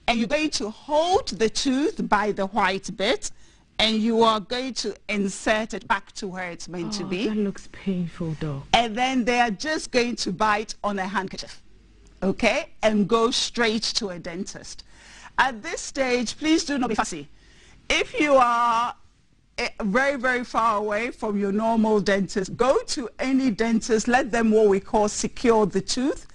And you're going to hold the tooth by the white bit, and you are going to insert it back to where it's meant to be. That looks painful, though. And then they are just going to bite on a handkerchief, okay, and go straight to a dentist. At this stage, please do not be fussy. If you are very, very far away from your normal dentist, go to any dentist, let them what we call secure the tooth,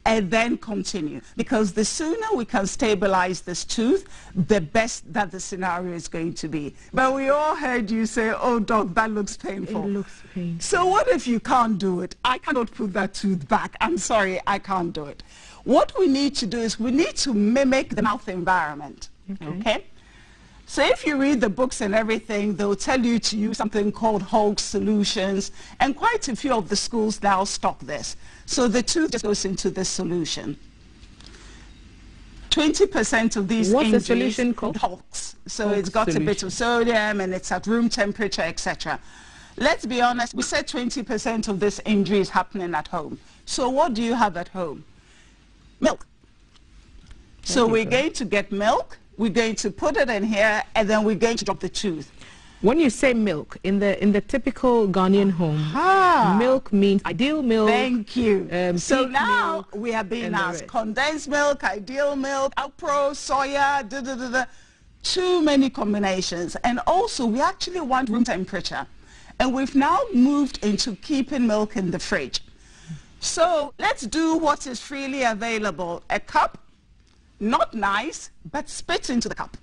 and then continue. Because the sooner we can stabilize this tooth, the best that the scenario is going to be. But we all heard you say, oh, doc, that looks painful. It looks painful. So what if you can't do it? I cannot put that tooth back. I'm sorry, I can't do it. What we need to do is we need to mimic the mouth environment. Okay? So if you read the books and everything, they'll tell you to use something called Hulk solutions, and quite a few of the schools now stock this. So the tooth just goes into this solution. 20% of these What's injuries, the solution called? Hulks. So Hulk it's got solution. a bit of sodium and it's at room temperature, etc. Let's be honest, we said 20% of this injury is happening at home. So what do you have at home? Milk. So we're going to get milk. We're going to put it in here, and then we're going to drop the tooth. When you say milk, in the typical Ghanaian home, milk means ideal milk. Thank you. So peak now milk, we are being and the asked rest. condensed milk, ideal milk, Alpro, soya, too many combinations. And also we actually want room temperature. And we've now moved into keeping milk in the fridge. So let's do what is freely available. A cup, not nice, but spit into the cup.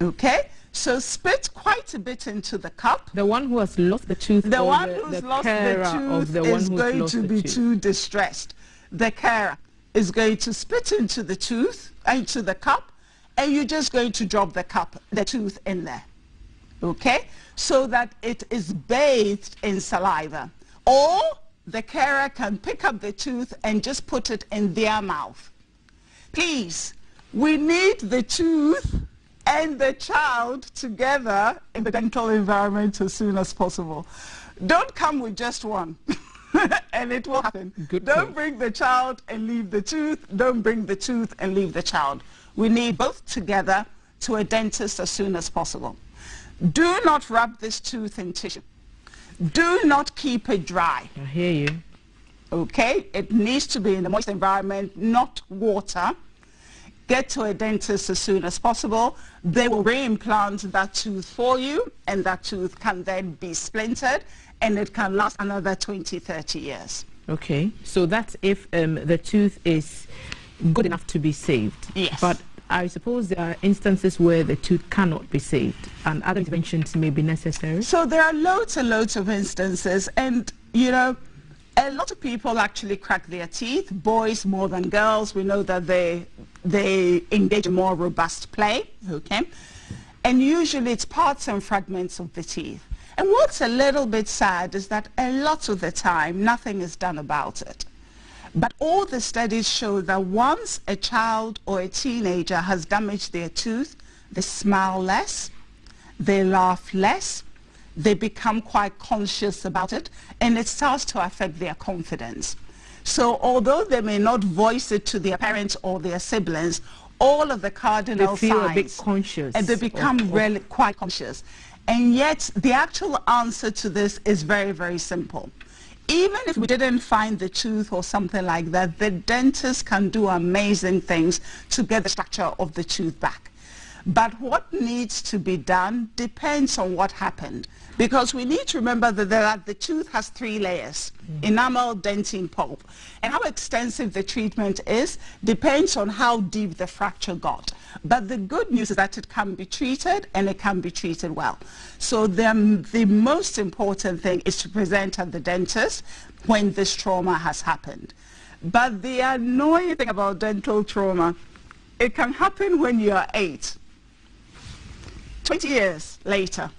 Okay? So spit quite a bit into the cup. The one who has lost the tooth, The or one who's lost the tooth is going to be too distressed. The carer is going to spit into the tooth, into the cup, and you're just going to drop the tooth in there. Okay? So that it is bathed in saliva. Or the carer can pick up the tooth and just put it in their mouth. Please, we need the tooth and the child together in the dental environment as soon as possible. Don't come with just one, and it will happen. Don't bring the child and leave the tooth. Don't bring the tooth and leave the child. We need both together to a dentist as soon as possible. Do not wrap this tooth in tissue. Do not keep it dry. I hear you. Okay? It needs to be in a moist environment, not water. Get to a dentist as soon as possible. They will reimplant that tooth for you, and that tooth can then be splintered, and it can last another 20, 30 years. Okay, so that's if the tooth is good enough to be saved. Yes. But I suppose there are instances where the tooth cannot be saved, and other interventions may be necessary. So there are loads and loads of instances, and, you know, a lot of people actually crack their teeth, boys more than girls. We know that they engage in more robust play, okay? And usually it's parts and fragments of the teeth. And what's a little bit sad is that a lot of the time, nothing is done about it. But all the studies show that once a child or a teenager has damaged their tooth, they smile less, they laugh less, they become quite conscious about it, and it starts to affect their confidence. So although they may not voice it to their parents or their siblings, all of the cardinal signs, they feel a bit conscious, and they become really quite conscious. And yet the actual answer to this is very, very simple. Even if we didn't find the tooth or something like that, the dentist can do amazing things to get the structure of the tooth back. But what needs to be done depends on what happened. Because we need to remember that the tooth has 3 layers, enamel, dentine, pulp. And how extensive the treatment is depends on how deep the fracture got. But the good news is that it can be treated, and it can be treated well. So the most important thing is to present at the dentist when this trauma has happened. But the annoying thing about dental trauma, it can happen when you are 8. 20 years later,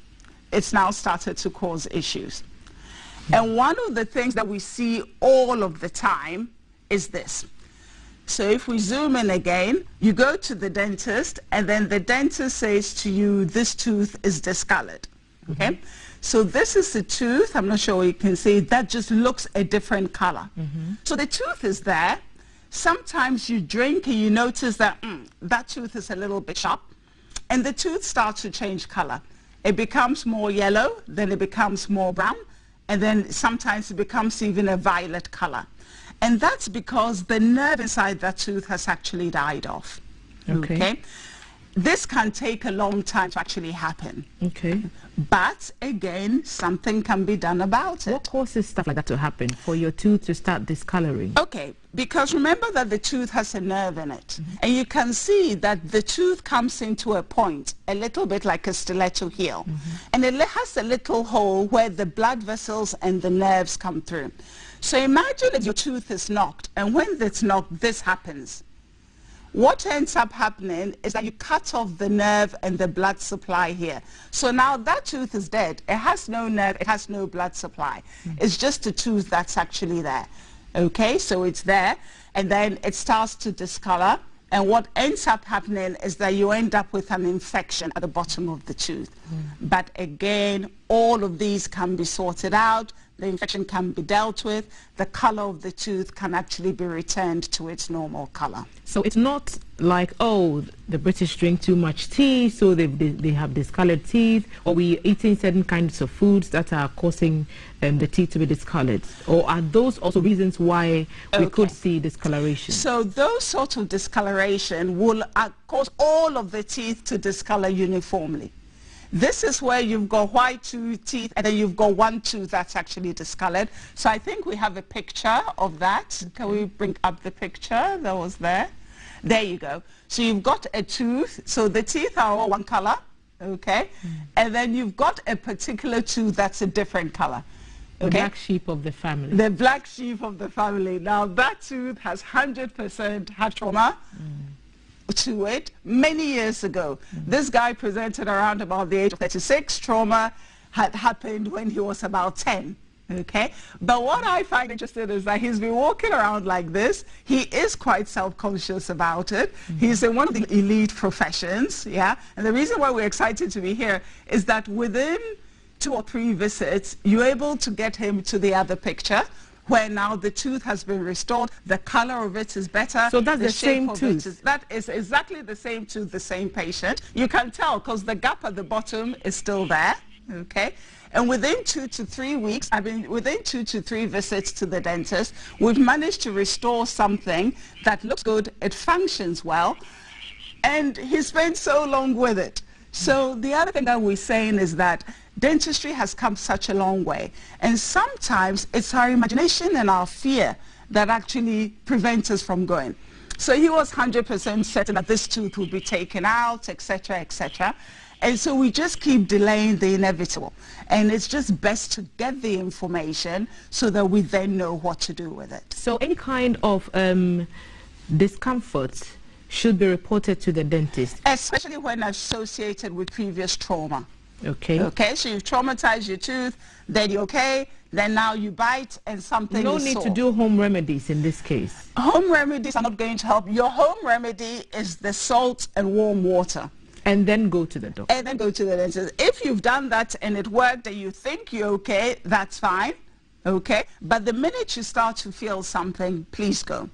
it's now started to cause issues. And one of the things that we see all of the time is this. So if we zoom in again, you go to the dentist, and then the dentist says to you, this tooth is discolored. Okay? So this is the tooth, I'm not sure you can see, that just looks a different color. So the tooth is there. Sometimes you drink and you notice that that tooth is a little bit sharp, and the tooth starts to change color. It becomes more yellow, then it becomes more brown, and then sometimes it becomes even a violet color. And that's because the nerve inside that tooth has actually died off. Okay? This can take a long time to actually happen. Okay. But again, something can be done about it. What causes stuff like that to happen, for your tooth to start discoloring? Okay, because remember that the tooth has a nerve in it. And you can see that the tooth comes into a point, a little bit like a stiletto heel. And it has a little hole where the blood vessels and the nerves come through. So imagine if your tooth is knocked, and when it's knocked, this happens. What ends up happening is that you cut off the nerve and the blood supply here. So now that tooth is dead. It has no nerve, it has no blood supply. It's just a tooth that's actually there. Okay, so it's there, and then it starts to discolor. And what ends up happening is that you end up with an infection at the bottom of the tooth. But again, all of these can be sorted out. The infection can be dealt with. The color of the tooth can actually be returned to its normal color. So it's not like, oh, the British drink too much tea, so they have discolored teeth, or we eating certain kinds of foods that are causing the teeth to be discolored. Or are those also reasons why we could see discoloration? So those sorts of discoloration will cause all of the teeth to discolor uniformly. This is where you've got white teeth, and then you've got one tooth that's actually discolored. So I think we have a picture of that. Can we bring up the picture that was there? There you go. So you've got a tooth. So the teeth are all one color, okay? And then you've got a particular tooth that's a different color. Okay? The black sheep of the family. The black sheep of the family. Now that tooth has 100% had trauma to it many years ago. This guy presented around about the age of 36. Trauma had happened when he was about 10. Okay, but what I find interesting is that he's been walking around like this. He is quite self-conscious about it. He's in one of the elite professions, yeah. And the reason why we're excited to be here is that within 2 or 3 visits, you're able to get him to the other picture, where now the tooth has been restored, the color of it is better. So that's the same tooth? That is exactly the same tooth, the same patient. You can tell because the gap at the bottom is still there, okay? And within 2 to 3 weeks, within 2 to 3 visits to the dentist, we've managed to restore something that looks good, it functions well, and he spent so long with it. So the other thing that we're saying is that dentistry has come such a long way, and sometimes it's our imagination and our fear that actually prevents us from going. So he was 100% certain that this tooth would be taken out, etc., etc. And so we just keep delaying the inevitable. And it's just best to get the information so that we then know what to do with it. So any kind of discomfort should be reported to the dentist? Especially when associated with previous trauma. Okay. Okay, so you've traumatized your tooth, then you're okay, then now you bite and something No is need sore. to do home remedies in this case. Home remedies are not going to help. Your home remedy is the salt and warm water. And then go to the doctor. And then go to the dentist. If you've done that and it worked and you think you're okay, that's fine. Okay? But the minute you start to feel something, please go.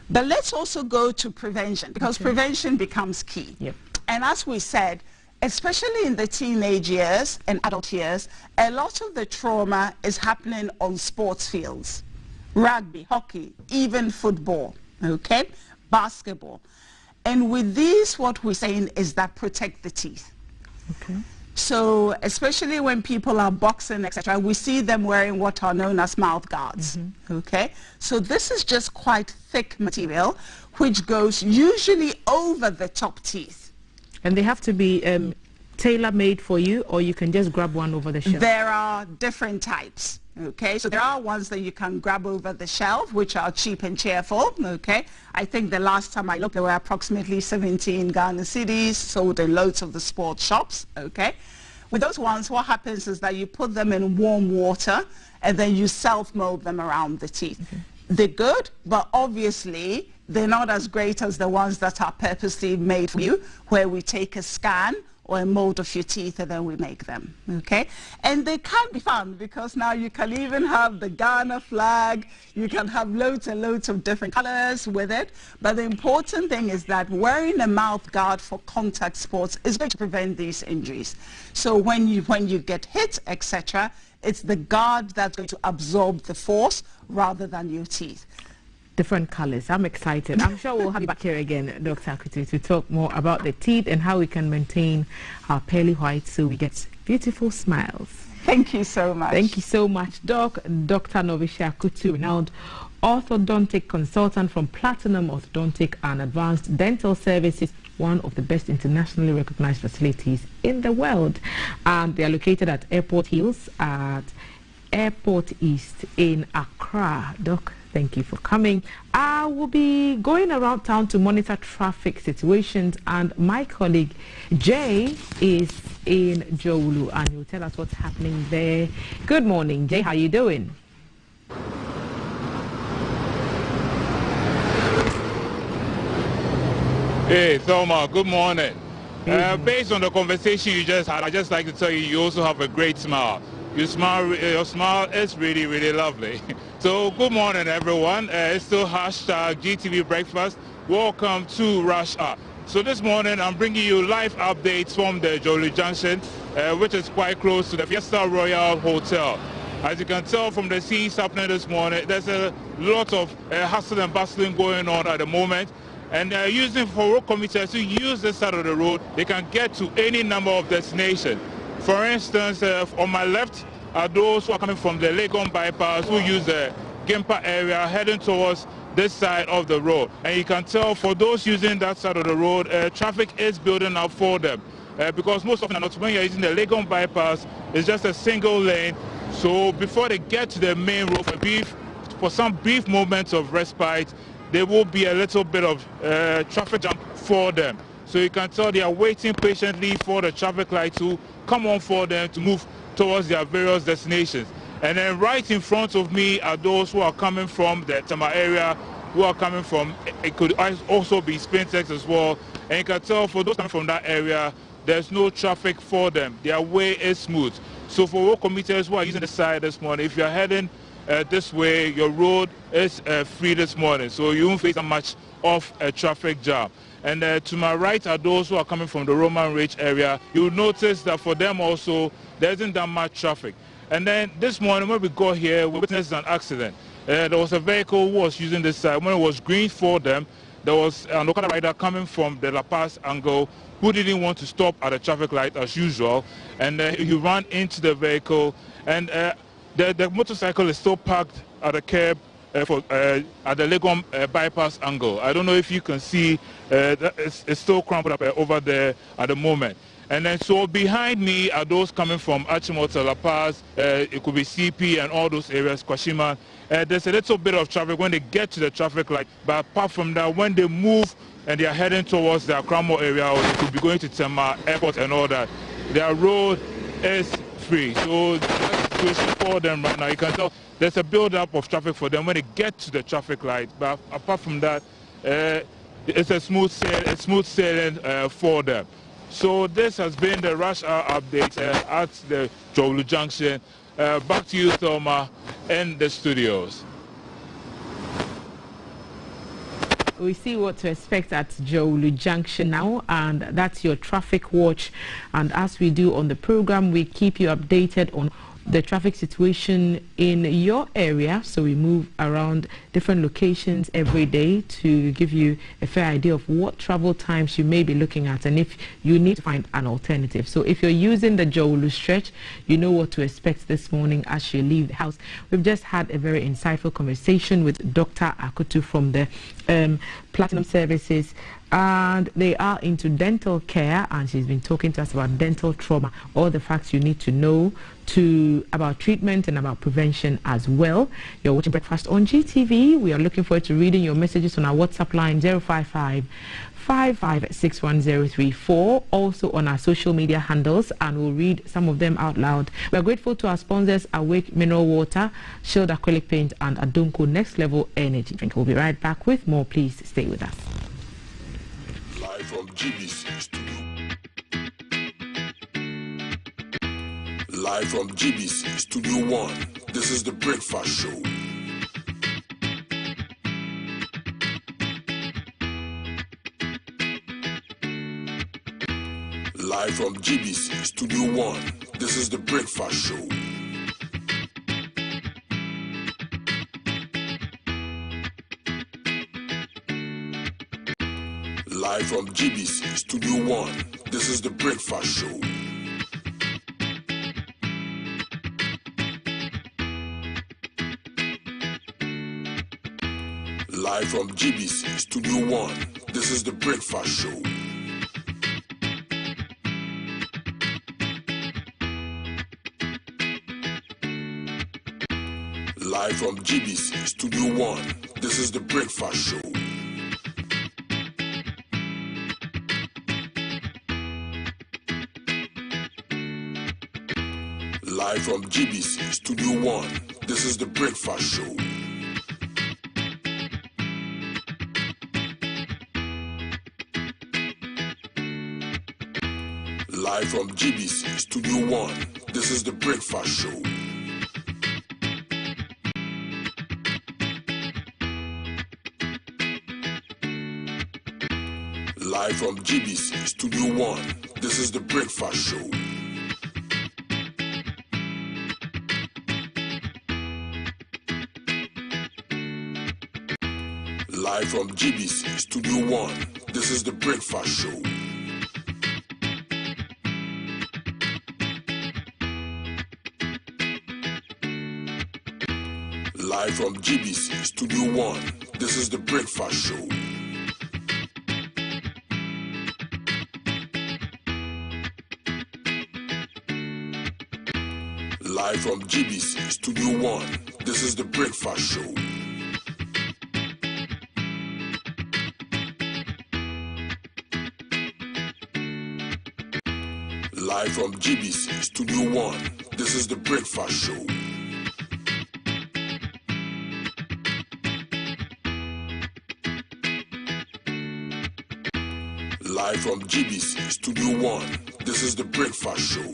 But let's also go to prevention, because prevention becomes key. Yep. And as we said, especially in the teenage years and adult years, a lot of the trauma is happening on sports fields. Rugby, hockey, even football, okay? Basketball. And with these, what we're saying is that protect the teeth. Okay. So especially when people are boxing, etc., we see them wearing what are known as mouth guards, okay? So this is just quite thick material, which goes usually over the top teeth. And they have to be tailor-made for you, or you can just grab one over the shelf? There are different types. Okay, so there are ones that you can grab over the shelf, which are cheap and cheerful, okay? I think the last time I looked, there were approximately 17 Ghana cedis sold in loads of the sports shops, okay? With those ones, what happens is that you put them in warm water and then you self-mold them around the teeth. They're good, but obviously they're not as great as the ones that are purposely made for you, where we take a scan or a mold of your teeth and then we make them, okay? And they can be fun, because now you can even have the Ghana flag, you can have loads and loads of different colors with it, but the important thing is that wearing a mouth guard for contact sports is going to prevent these injuries. So when you get hit, etc., it's the guard that's going to absorb the force rather than your teeth. Different colors. I'm excited. I'm sure we'll have you back here again, Dr. Akutu, to talk more about the teeth and how we can maintain our pearly white so we get beautiful smiles. Thank you so much. Thank you so much, Dr. Novisha Akutu, renowned orthodontic consultant from Platinum Orthodontic and Advanced Dental Services, one of the best internationally recognized facilities in the world. And they are located at Airport Hills at Airport East in Accra. Doc, thank you for coming. I will be going around town to monitor traffic situations, and my colleague Jay is in Jolu and he'll tell us what's happening there. Good morning, Jay. How are you doing? Hey, Thelma, good morning. Based on the conversation you just had, I'd just like to tell you, you also have a great smile. Your smile is really, really lovely. So good morning, everyone. It's still hashtag GTV Breakfast. Welcome to Rush Hour. So this morning, I'm bringing you live updates from the Jolu Junction, which is quite close to the Fiesta Royal Hotel. As you can tell from the scenes happening this morning, there's a lot of hustle and bustling going on at the moment. And using for road commuters to use this side of the road, they can get to any number of destinations. For instance, on my left are those who are coming from the Legon bypass, who use the Gimpa area heading towards this side of the road. And you can tell for those using that side of the road, traffic is building up for them. Because most often, when you're using the Legon bypass, it's just a single lane. So before they get to the main road for some brief moments of respite, there will be a little bit of traffic jam for them. So you can tell they are waiting patiently for the traffic light to come on for them to move towards their various destinations. And then right in front of me are those who are coming from the Tama area, who are coming from, it could also be Spintex as well. And you can tell for those coming from that area, there's no traffic for them. Their way is smooth. So for road commuters who are using the side this morning, if you're heading this way, your road is free this morning, so you won't face that much of a traffic jam. And to my right are those who are coming from the Roman Ridge area. You'll notice that for them also, there isn't that much traffic. And then this morning when we got here, we witnessed an accident. There was a vehicle who was using this side. When it was green for them, there was an Okada rider coming from the La Paz angle who didn't want to stop at the traffic light as usual. And he ran into the vehicle, and the motorcycle is still parked at the curb at the Legon bypass angle. I don't know if you can see, it's still crumpled up over there at the moment. And then so behind me are those coming from Achimota, La Paz, it could be CP and all those areas, Kwashima. There's a little bit of traffic when they get to the traffic light, but apart from that, when they move and they are heading towards the Akramo area, or they could be going to Tema Airport and all that, their road is free. So that's the situation for them right now. You can tell there's a build-up of traffic for them when they get to the traffic light, but apart from that, it's a smooth sailing for them. So this has been the rush hour update at the Jolu Junction. Back to you, Thelma, in the studios. We see what to expect at Jolu Junction now, and that's your traffic watch. And as we do on the program, we keep you updated on the traffic situation in your area. So we move around different locations every day to give you a fair idea of what travel times you may be looking at and if you need to find an alternative. So if you're using the Jolu stretch, you know what to expect this morning as you leave the house. We've just had a very insightful conversation with Dr. Akutu from the Platinum Services, and they are into dental care, and she's been talking to us about dental trauma, all the facts you need to know about treatment and about prevention as well. You're watching Breakfast on GTV. We are looking forward to reading your messages on our WhatsApp line 055 5561034, also on our social media handles, and we'll read some of them out loud. We're grateful to our sponsors, Awake Mineral Water, Shield Acrylic Paint, and Adonko Next Level Energy Drink. We'll be right back with more. Please stay with us. Live from GBC Studio. Live from GBC Studio 1. This is the Breakfast Show. Live from GBC Studio 1. This is the Breakfast Show. Live from GBC Studio 1. This is the Breakfast Show. Live from GBC Studio 1. This is the Breakfast Show. Live from GBC Studio 1. This is the Breakfast Show. Live from GBC Studio 1. This is the Breakfast Show. Live from GBC Studio 1. This is the Breakfast Show. Live from GBC Studio 1. This is the Breakfast Show. Live from GBC Studio 1. This is the Breakfast Show. Live from GBC Studio 1. This is the Breakfast Show. Live from GBC Studio 1. This is the Breakfast Show. Live from GBC Studio 1. This is the Breakfast Show. Live from GBC Studio 1. This is the Breakfast Show.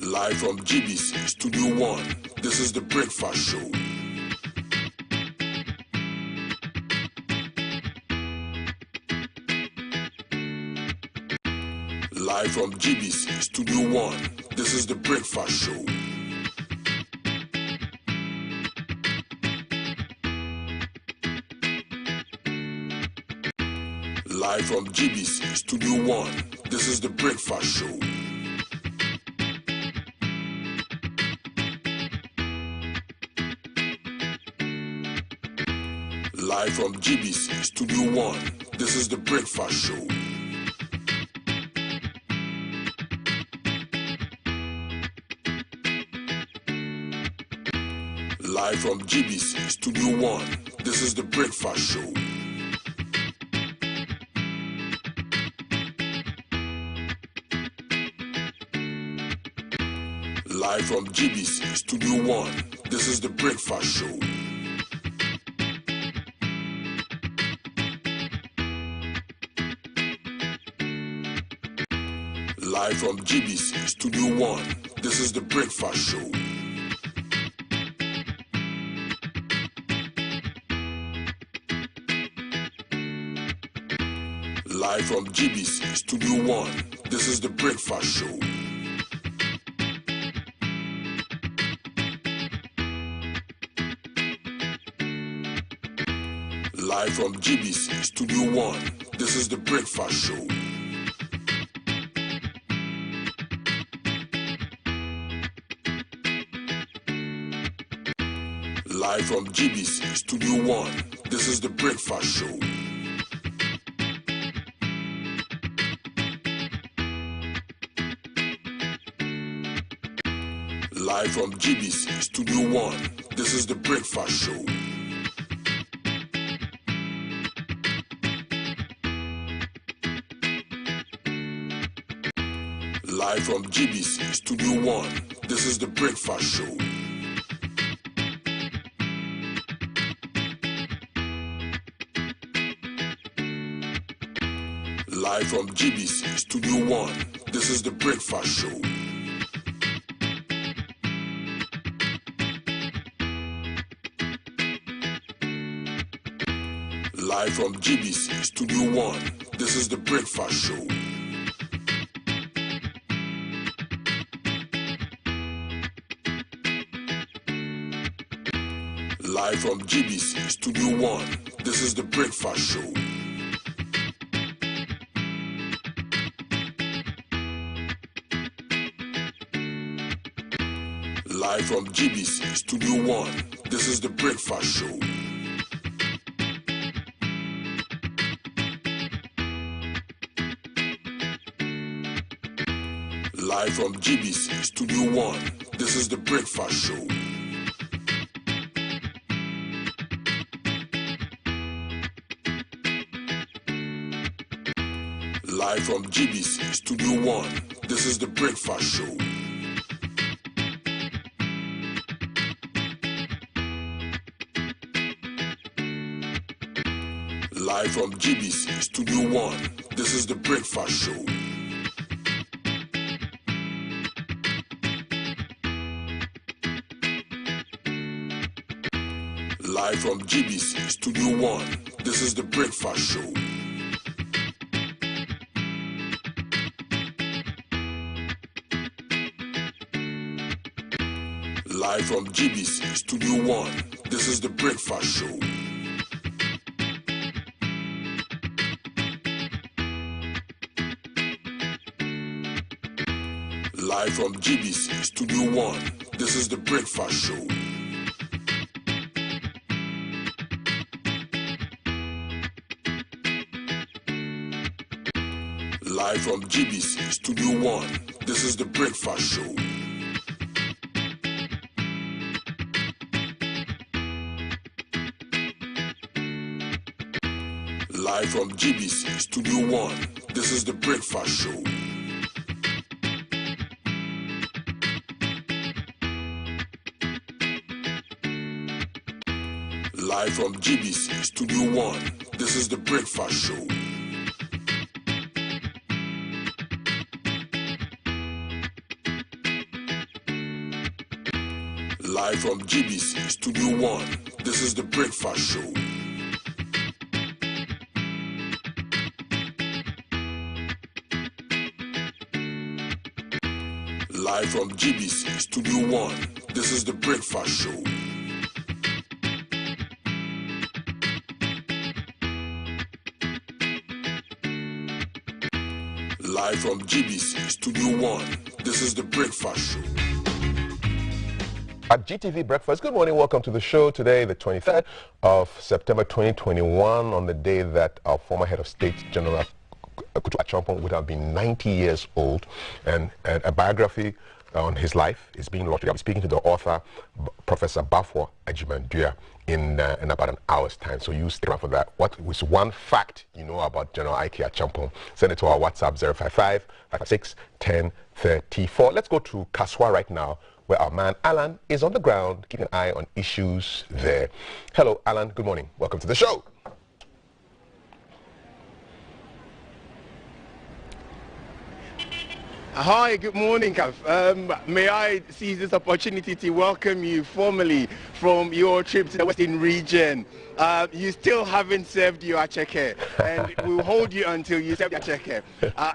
Live from GBC Studio 1. This is the Breakfast Show. Live from GBC Studio 1. This is the Breakfast Show. Live from GBC Studio 1. This is the Breakfast Show. Live from GBC Studio 1. This is the Breakfast Show. Live from GBC Studio 1. This is the Breakfast Show. Live from GBC Studio 1. This is the Breakfast Show. Live from GBC Studio 1, this is the Breakfast Show. Live from GBC Studio 1, this is the Breakfast Show. Live from GBC Studio 1, this is the Breakfast Show. Live from GBC Studio 1, this is the Breakfast Show. Live from GBC Studio 1, this is the Breakfast Show. Live from GBC Studio 1, this is the Breakfast Show. Live from GBC Studio 1, this is the Breakfast Show. Live from GBC Studio 1, this is the Breakfast Show. Live from GBC Studio 1, this is the Breakfast Show. Live from GBC Studio 1, this is the Breakfast Show. Live from GBC Studio 1, this is the Breakfast Show. Live from GBC Studio 1, this is the Breakfast Show. Live from GBC Studio 1, this is the Breakfast Show. Live from GBC Studio 1, this is the Breakfast Show. Live from GBC Studio 1, this is the Breakfast Show. Live from GBC Studio 1, this is the Breakfast Show. Live from GBC Studio 1, this is the Breakfast Show. Live from GBC Studio 1, this is the Breakfast Show. Live from GBC Studio 1, this is the Breakfast Show. Live from GBC Studio 1, this is the Breakfast Show. Live from GBC Studio 1, this is the Breakfast Show. Live from GBC Studio 1, this is the Breakfast Show. At GTV Breakfast, good morning, welcome to the show today, the 23rd of September 2021, on the day that our former head of state, General Kutu Achampong, would have been 90 years old, and a biography on his life is being launched. I'll be speaking to the author, Professor Bafo Ajimandua, in about an hour's time, so you stick around for that. What was one fact you know about General Ike Achampong? Send it to our WhatsApp 055-556-1034. Let's go to Kaswa right now, where our man Alan is on the ground, keeping an eye on issues there. Hello, Alan. Good morning. Welcome to the show. Hi, good morning, Kav. May I seize this opportunity to welcome you formally from your trip to the Western region. You still haven't served your acheke, and we'll hold you until you serve your acheke.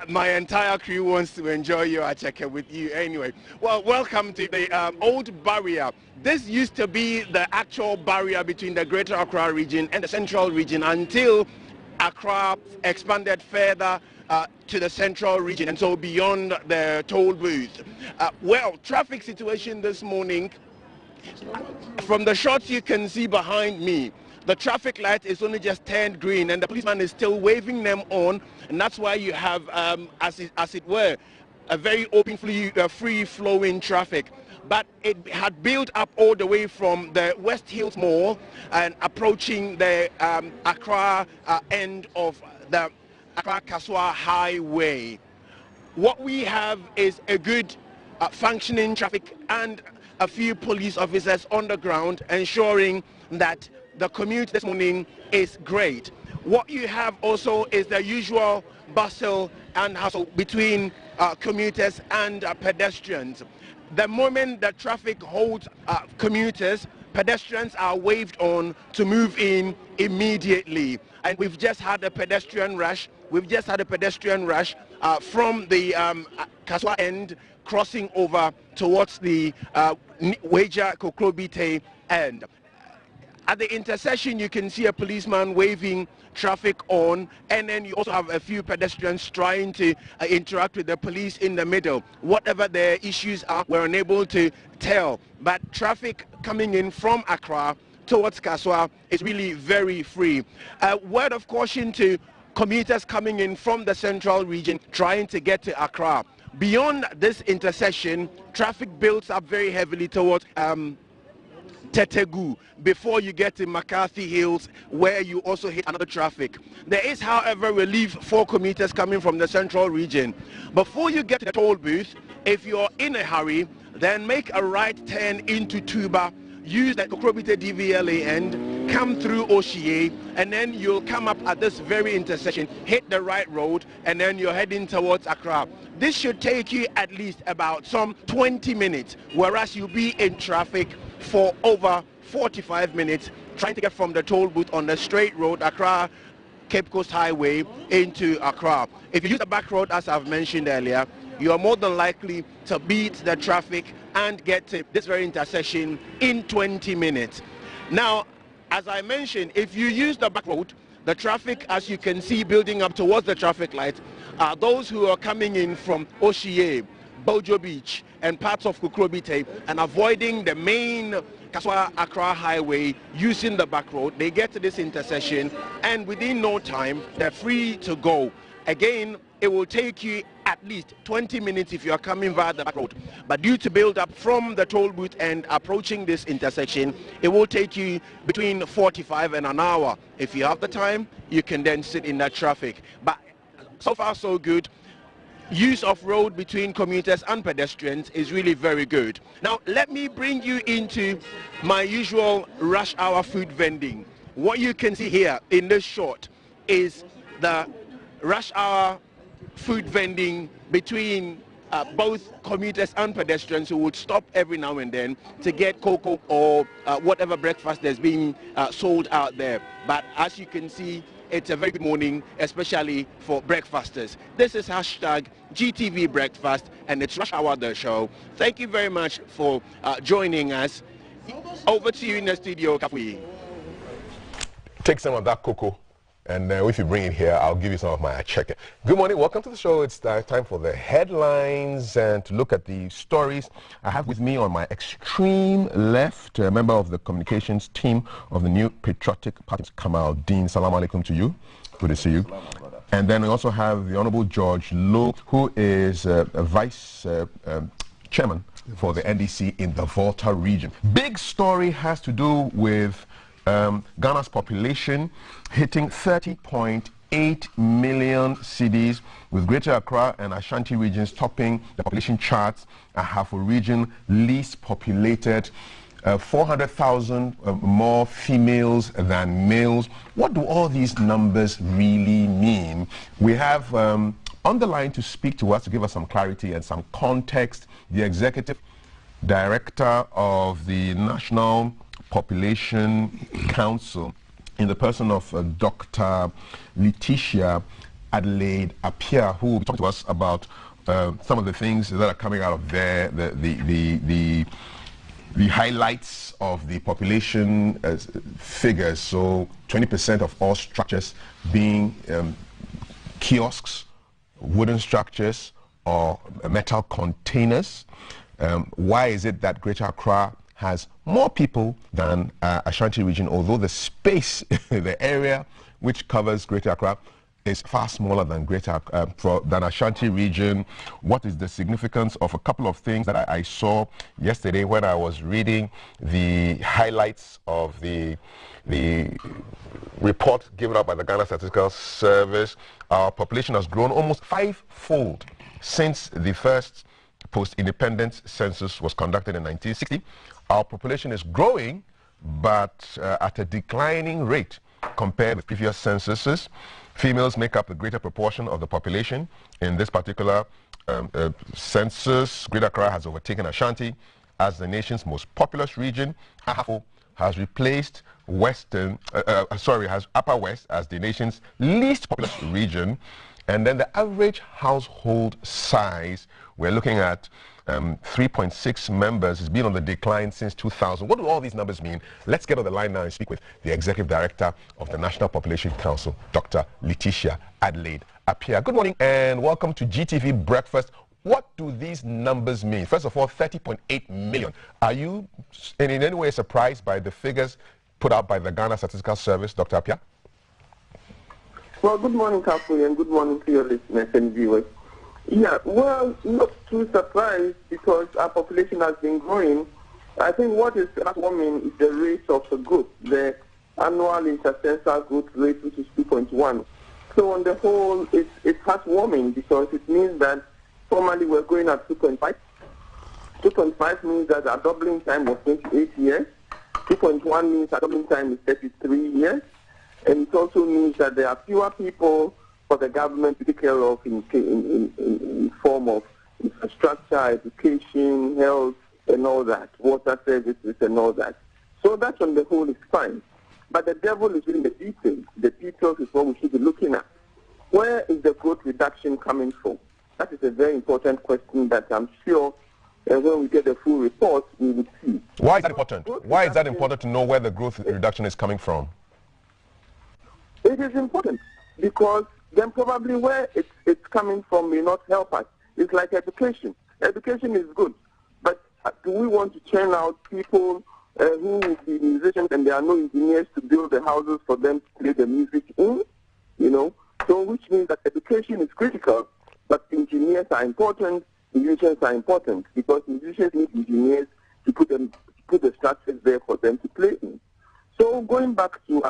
My entire crew wants to enjoy your acheke with you anyway. Well, welcome to the old barrier. This used to be the actual barrier between the Greater Accra region and the Central region until Accra expanded further to the Central region and so beyond the toll booth. Well, traffic situation this morning, from the shots you can see behind me, the traffic light is only just turned green and the policeman is still waving them on, and that's why you have, as it were, a very open, free-flowing traffic. But it had built up all the way from the West Hills Mall and approaching the Accra end of the Accra-Kaswa Highway. What we have is a good functioning traffic and a few police officers on the ground ensuring that the commute this morning is great. What you have also is the usual bustle and hustle between commuters and pedestrians. The moment the traffic holds commuters, pedestrians are waved on to move in immediately. And we've just had a pedestrian rush. We've just had a pedestrian rush from the Kaswa end crossing over towards the Weja Kokrobite end. At the intersection, you can see a policeman waving traffic on, and then you also have a few pedestrians trying to interact with the police in the middle. Whatever their issues are, we're unable to tell. But traffic coming in from Accra towards Kaswa is really very free. A word of caution to commuters coming in from the Central region trying to get to Accra. Beyond this intersection, traffic builds up very heavily towards Tetegu before you get to McCarthy Hills, where you also hit another traffic. There is, however, relief for commuters coming from the Central region. Before you get to the toll booth, if you're in a hurry, then make a right turn into Tuba, use the Kokrobite DVLA end, come through Oshie, and then you'll come up at this very intersection, hit the right road, and then you're heading towards Accra. This should take you at least about some 20 minutes, whereas you'll be in traffic for over 45 minutes trying to get from the toll booth on the straight road, Accra Cape Coast Highway, into Accra. If you use the back road, as I've mentioned earlier, you are more than likely to beat the traffic and get to this very intersection in 20 minutes. Now, as I mentioned, if you use the back road, the traffic, as you can see, building up towards the traffic light, are those who are coming in from Oshie, Bojo Beach, and parts of Kokrobite, and avoiding the main Kaswa-Accra highway using the back road. They get to this intersection, and within no time, they're free to go. Again, it will take you at least 20 minutes if you are coming via the back road. But due to build up from the toll booth and approaching this intersection, it will take you between 45 and an hour. If you have the time, you can then sit in that traffic. But so far, so good. Use of road between commuters and pedestrians is really very good. Now, let me bring you into my usual rush hour food vending. What you can see here in this shot is the rush hour food vending between both commuters and pedestrians who would stop every now and then to get cocoa or whatever breakfast that's being sold out there. But as you can see, it's a very good morning, especially for breakfasters. This is hashtag GTV Breakfast, and it's Rush Hour the show. Thank you very much for joining us. Over to you in the studio, Kafuyi. Take some of that cocoa, and if you bring it here, I'll give you some of my check. Good morning, welcome to the show. It's time for the headlines and to look at the stories. I have with me on my extreme left a member of the communications team of the new Patriotic Party, Kamal Dean. Salam alaikum to you. Good to see you. And then we also have the Honorable George Lowe, who is a vice chairman for the NDC in the Volta region. Big story has to do with Ghana's population hitting 30.8 million cities, with Greater Accra and Ashanti regions topping the population charts and have a region least populated, 400,000 more females than males. What do all these numbers really mean? We have On the line to speak to us, to give us some clarity and some context, the Executive Director of the National Population Council, in the person of Dr. Letitia Adelaide Appiah, who will talk to us about some of the things that are coming out of there, the highlights of the population figures. So 20% of all structures being kiosks, wooden structures, or metal containers. Why is it that Greater Accra has more people than Ashanti region, although the space, the area which covers Greater Accra is far smaller than than Ashanti region? What is the significance of a couple of things that I saw yesterday when I was reading the highlights of the report given out by the Ghana Statistical Service? Our population has grown almost 5-fold since the first post-independence census was conducted in 1960. Our population is growing, but at a declining rate compared with previous censuses. Females make up the greater proportion of the population. In this particular census, Greater Accra has overtaken Ashanti as the nation's most populous region. Ahafo has replaced has Upper West as the nation's least populous region. And then the average household size, we're looking at 3.6 members. Has been on the decline since 2000. What do all these numbers mean? Let's get on the line now and speak with the Executive Director of the National Population Council, Dr. Letitia Adelaide Appiah. Good morning and welcome to GTV Breakfast. What do these numbers mean? First of all, 30.8 million. Are you in any way surprised by the figures put out by the Ghana Statistical Service, Dr. Appiah? Well, good morning, Kafu, and good morning to your listeners and viewers. Yeah, well, not too surprised because our population has been growing. I think what is heartwarming is the rate of the growth, the annual intercensal growth rate, which is 2.1. So on the whole, it's heartwarming because it means that formerly we're going at 2.5. 2.5 means that our doubling time was 28 years. 2.1 means our doubling time is 33 years. And it also means that there are fewer people for the government to take care of in form of infrastructure, education, health, and all that, water services and all that. So that on the whole is fine. But the devil is in the details. The details is what we should be looking at. Where is the growth reduction coming from? That is a very important question that I'm sure when we get the full report, we will see. Why is that important? Why is that important to know where the growth reduction is coming from? It is important because then probably where it's coming from may not help us. It's like education. Education is good, but do we want to churn out people who will be musicians and there are no engineers to build the houses for them to play the music in? You know, so which means that education is critical, but engineers are important, musicians are important because musicians need engineers to put the structures there for them to play in. So going back to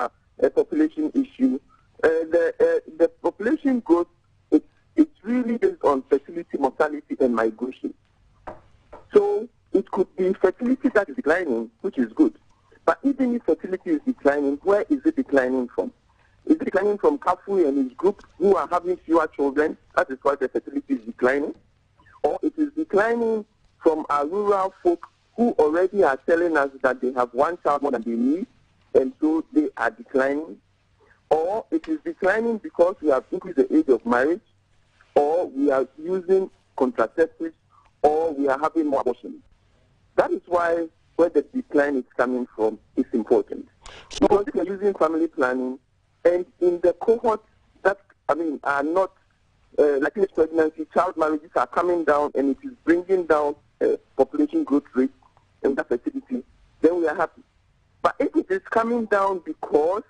a population issue, the population growth, it's really based on fertility, mortality, and migration. So it could be fertility that is declining, which is good. But even if fertility is declining, where is it declining from? Is it declining from Kafui and his group who are having fewer children? That is why the fertility is declining. Or it is declining from our rural folk who already are telling us that they have one child more than they need, and so they are declining. Or it is declining because we have increased the age of marriage, or we are using contraceptives, or we are having more abortions. That is why where the decline is coming from is important. Because we are using family planning, and in the cohorts that, are not like teenage pregnancy, child marriages are coming down, and it is bringing down population growth rate and that fertility, then we are happy. But if it is coming down because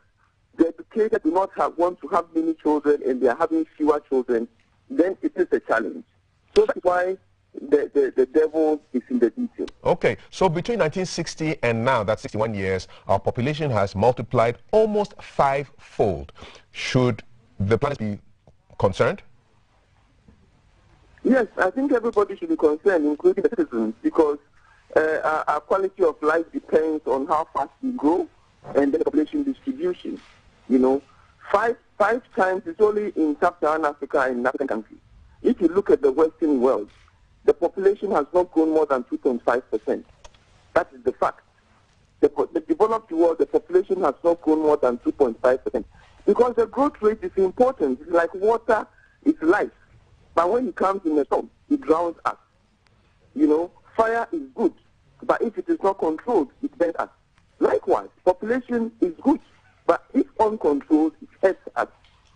the educated do not want to have many children and they are having fewer children, then it is a challenge. So that's why the devil is in the detail. Okay, so between 1960 and now, that's 61 years, our population has multiplied almost 5-fold. Should the planet be concerned? Yes, I think everybody should be concerned, including the citizens, because our quality of life depends on how fast we grow and the population distribution. You know, five times is only in Sub-Saharan Africa and in African countries. if you look at the Western world, the population has not grown more than 2.5%. That is the fact. The developed world, the population has not grown more than 2.5%. Because the growth rate is important. It's like water is life. But when it comes in a storm, it drowns us. You know, fire is good. But if it is not controlled, it burns us. Likewise, population is good. But if uncontrolled, it hurts us.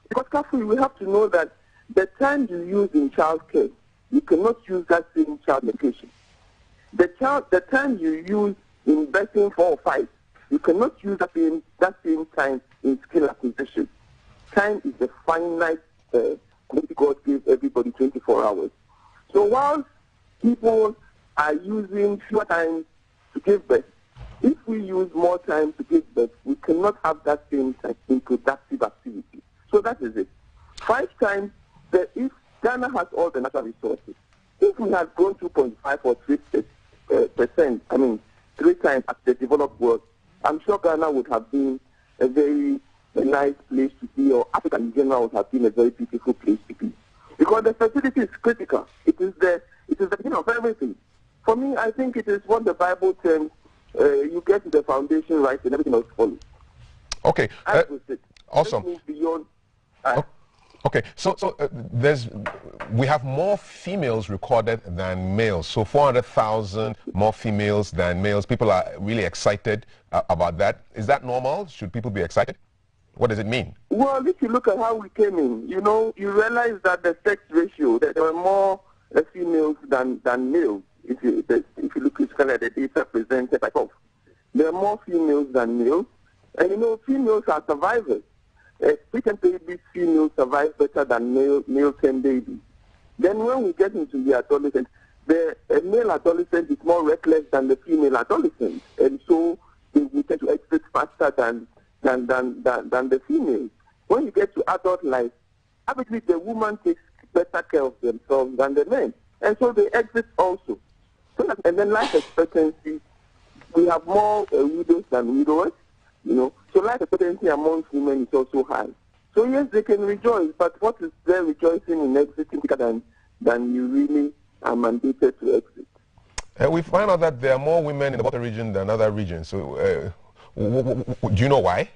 Because carefully, we have to know that the time you use in childcare, you cannot use that same child medication. The time you use in birthing 4 or 5, you cannot use that same time in skill acquisition. Time is a finite quantity God gave everybody 24 hours. So while people are using fewer time to give birth, if we use more time to give birth, we cannot have that same time in productive activity. So that is it. 5 times, if Ghana has all the natural resources, if we had grown 2.5 or 3%, 3 times at the developed world, I'm sure Ghana would have been a very nice place to be, or Africa in general would have been a very beautiful place to be. Because the fertility is critical. It is the beginning of everything. For me, I think it is what the Bible terms, you get the foundation right and everything else follows. Okay. Awesome. Let's move beyond. Okay, so we have more females recorded than males. So 400,000 more females than males. People are really excited about that. Is that normal? Should people be excited? What does it mean? Well, if you look at how we came in, you realize that the sex ratio, that there were more females than males. If you look critically at the data presented by both, there are more females than males. And females are survivors. Preterm babies, females survive better than male term babies. Then when we get into the adolescent, the male adolescent is more reckless than the female adolescent, and so we tend to exit faster than the female. When you get to adult life, obviously the woman takes better care of themselves than the men, and so they exit also. And then life expectancy, we have more widows than widowers. So life expectancy amongst women is also high. So yes, they can rejoice, but what is their rejoicing in exiting quicker than you really are mandated to exit? We find out that there are more women in the Volta region than other regions. So do you know why?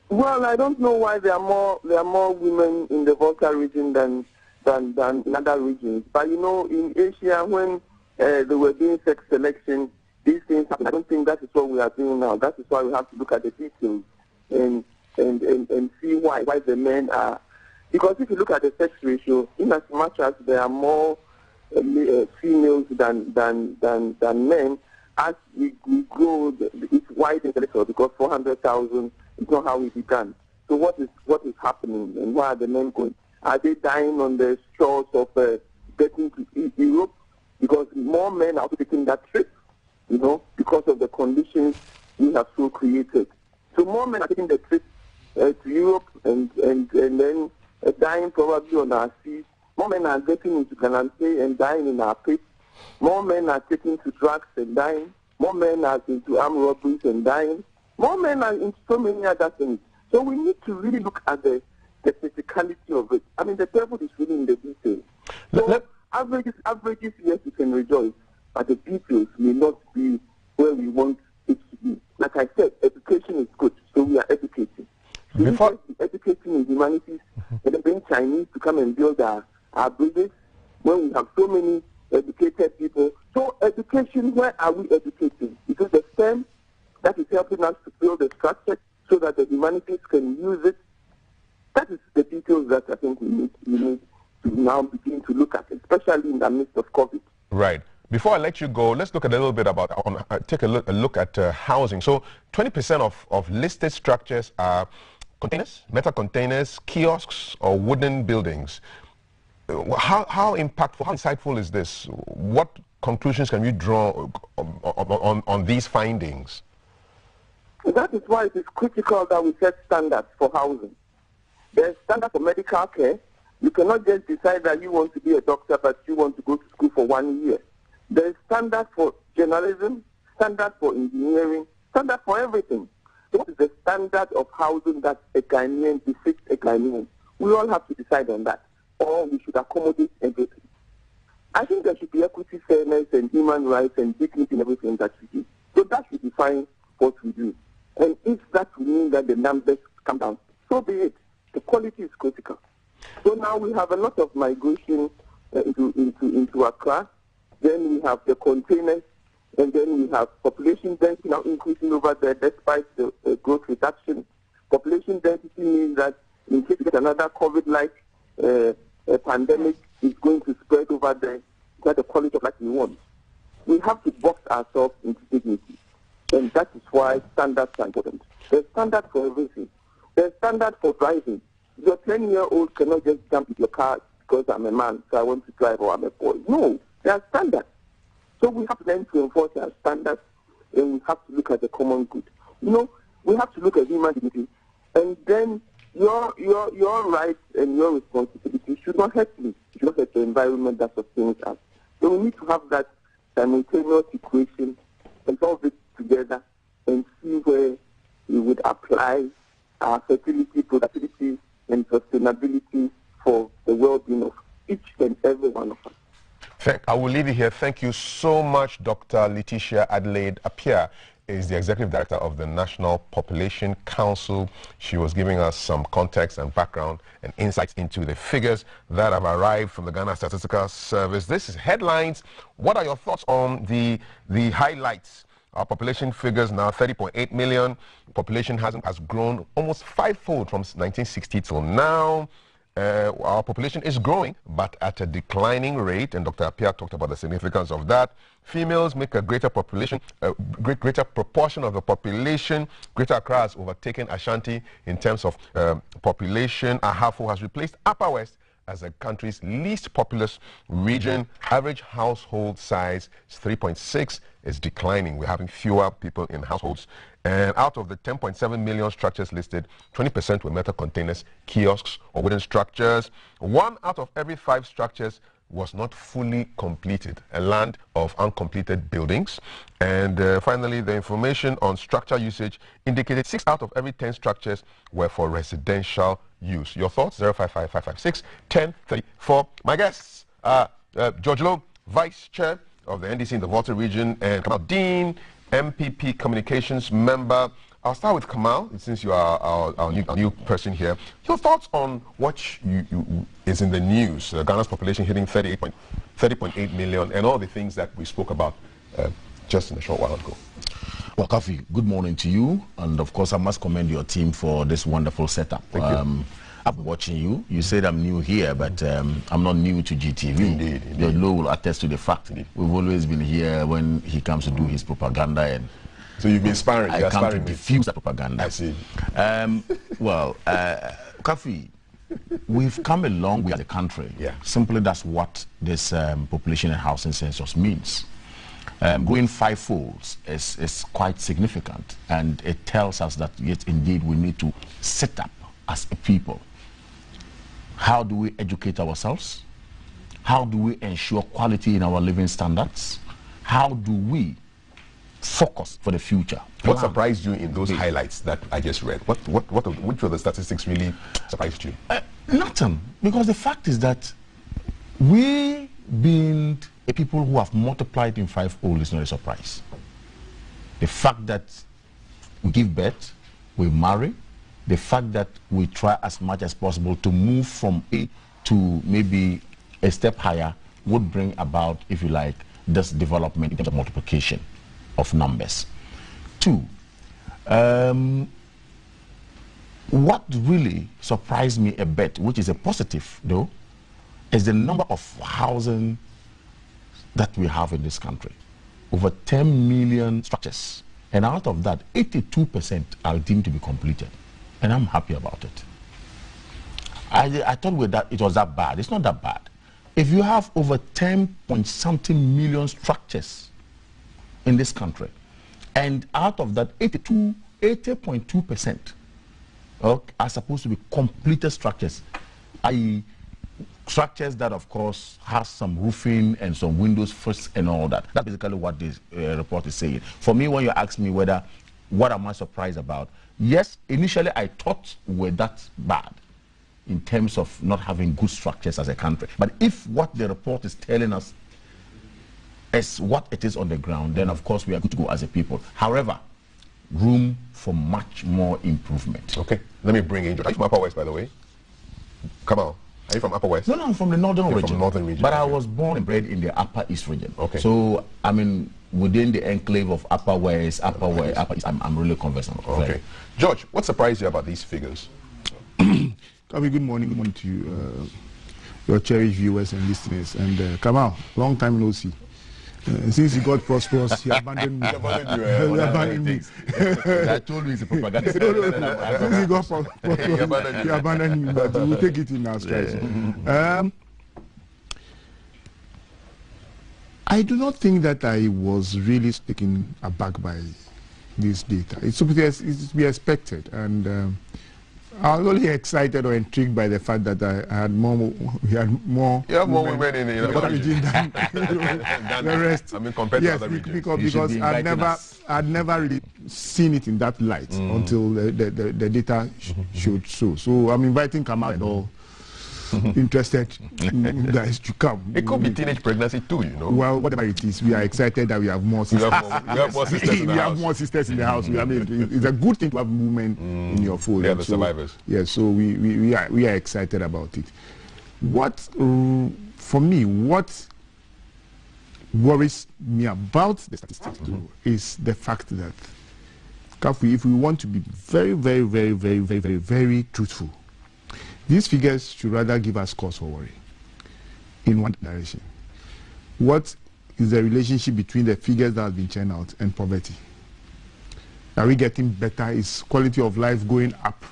Well, I don't know why there are more women in the Volta region than in other regions. But in Asia, when they were doing sex selection, these things happen. I don't think that is what we are doing now. That is why we have to look at the details and see why the men are. Because if you look at the sex ratio, in as much as there are more females than men, as we grow, it's wide intellectual, because 400,000 is not how we began. So what is happening, and why are the men going? Are they dying on the shores of getting to Europe? Because more men are also taking that trip. Because of the conditions we have so created. So more men are taking the trip to Europe and then dying probably on our seas. More men are getting into Galante and dying in our pits. More men are taking to drugs and dying. More men are into armed robberies and dying. More men are into so many other things. So we need to really look at the physicality of it. I mean, the devil is really in the details. So averages, yes, you can rejoice. But the details may not be where we want it to be. Like I said, education is good, so we are educating. So we are educating in humanities, and then bring Chinese to come and build our bridges when we have so many educated people. So education, where are we educating? Is it the STEM that is helping us to build a structure so that the humanities can use it? That is the details that I think we need to now begin to look at, especially in the midst of COVID. Right. Before I let you go, let's look a little bit about, take a look at housing. So 20% of listed structures are containers, metal containers, kiosks, or wooden buildings. How impactful, how insightful is this? What conclusions can you draw on these findings? That is why it is critical that we set standards for housing. There's standards for medical care. You cannot just decide that you want to be a doctor, but you want to go to school for 1 year. There's standard for journalism, standard for engineering, standard for everything. So what is the standard of housing that a Ghanaian befits a Ghanaian? We all have to decide on that. or we should accommodate everything. I think there should be equity, fairness, and human rights and dignity in everything that we do. So that should define what we do. And if that will mean that the numbers come down, so be it. The quality is critical. So now we have a lot of migration into Accra. Then we have the containers, and then we have population density now increasing over there despite the growth reduction. Population density means that in case we get another COVID-like pandemic, is going to spread over there. That's the quality of life we want. We have to box ourselves into dignity, and that is why standards are important. There's standard for everything. There's standard for driving. Your 10-year-old cannot just jump in your car because I'm a man, so I want to drive, or I'm a boy. No, there are standards. So we have to learn to enforce our standards, and we have to look at the common good. You know, we have to look at human dignity, and then your rights and your responsibility should not hurt me. It should not hurt the environment that sustains us. So we need to have that simultaneous equation and solve it together and see where we would apply our fertility, productivity, and sustainability for the well-being of each and every one of us. I will leave you here. Thank you so much, Dr. Letitia Adelaide Appiah is the Executive Director of the National Population Council. She was giving us some context and background and insights into the figures that have arrived from the Ghana Statistical Service. This is Headlines. What are your thoughts on the highlights? Our population figures now 30.8 million. Population has grown almost fivefold from 1960 till now. Our population is growing, but at a declining rate, and Dr. Appiah talked about the significance of that. Females make a greater proportion of the population. Greater Accra has overtaken Ashanti in terms of population. Ahafo has replaced Upper West as the country's least populous region. Average household size is 3.6, is declining. We're having fewer people in households. And out of the 10.7 million structures listed, 20% were metal containers, kiosks, or wooden structures. 1 out of every 5 structures was not fully completed, a land of uncompleted buildings. And finally, the information on structure usage indicated 6 out of every 10 structures were for residential use. Your thoughts? 055-556-1034. My guests are George Lowe, Vice Chair of the NDC in the Volta region, and Kamal Dean, MPP Communications Member. I'll start with Kamal, since you are our new person here. Your thoughts on what is in the news, Ghana's population hitting 30.8 million, and all the things that we spoke about just in a short while ago. Well, Kofi, good morning to you, and of course I must commend your team for this wonderful setup. Thank you. I've been watching you. You said I'm new here, but I'm not new to GTV. Indeed. George Lowe will attest to the fact. We've always been here when he comes to do his propaganda, and so you've been inspiring. I come to diffuse that propaganda. I see. Kofi, we've come a long way as a country. Yeah. Simply that's what this population and housing census means. Going fivefold is quite significant, and it tells us that yes, indeed, we need to sit up as a people. How do we educate ourselves? How do we ensure quality in our living standards? How do we focus for the future? What surprised you in those highlights that I just read? Which of the statistics really surprised you? Nothing, because the fact is that we being a people who have multiplied in fivefold is not a surprise. The fact that we give birth, we marry, the fact that we try as much as possible to move from A to maybe a step higher would bring about, if you like, this development in terms of multiplication of numbers. 2, what really surprised me a bit, which is a positive though, is the number of housing that we have in this country. Over 10 million structures, and out of that, 82% are deemed to be completed. And I'm happy about it. I thought it was that bad. It's not that bad. If you have over 10-point-something million structures in this country, and out of that, 80.2% are supposed to be completed structures, i.e. structures that, of course, has some roofing and some windows first and all that. That's basically what this report is saying. For me, when you ask me what am I surprised about, yes, initially I thought were that bad. in terms of not having good structures as a country. But if what the report is telling us is what it is on the ground, then of course we are good to go as a people. However, room for much more improvement. Okay, let me bring in. Are you from Upper West, by the way? Come on. Are you from Upper West? No, I'm from the northern region. From northern region. But I was born and bred in the Upper East region. Okay. So, I mean, within the enclave of Upper West, Upper East, I'm really conversant. Okay. Right. George, what surprised you about these figures? Kabi, good morning to you, your cherished viewers and listeners. And Kamal, long time no see. Since he got prosperous, he abandoned me. He abandoned me. I told you it's a propaganda. Since he got prosperous, he abandoned me. But we'll take it in our stride. I do not think that I was really taken aback by this data. It's to be expected, and I was only excited or intrigued by the fact that we had more women in the region than the rest. I mean, compared to other regions. Because I'd never really seen it in that light until the data showed so. So I'm inviting Kamal and all interested guys to come. It could be teenage pregnancy too, you know. Well, whatever it is, we are excited that we have more sisters. We have more sisters in the house. We have more sisters in the house. I mean, it's a good thing to have women in your fold. They are the survivors. Yeah, so we are excited about it. What, for me, what worries me about the statistics is the fact that if we want to be very, very, very, very, very, very, very truthful, these figures should rather give us cause for worry in one direction. What is the relationship between the figures that have been churned out and poverty? Are we getting better? Is quality of life going up?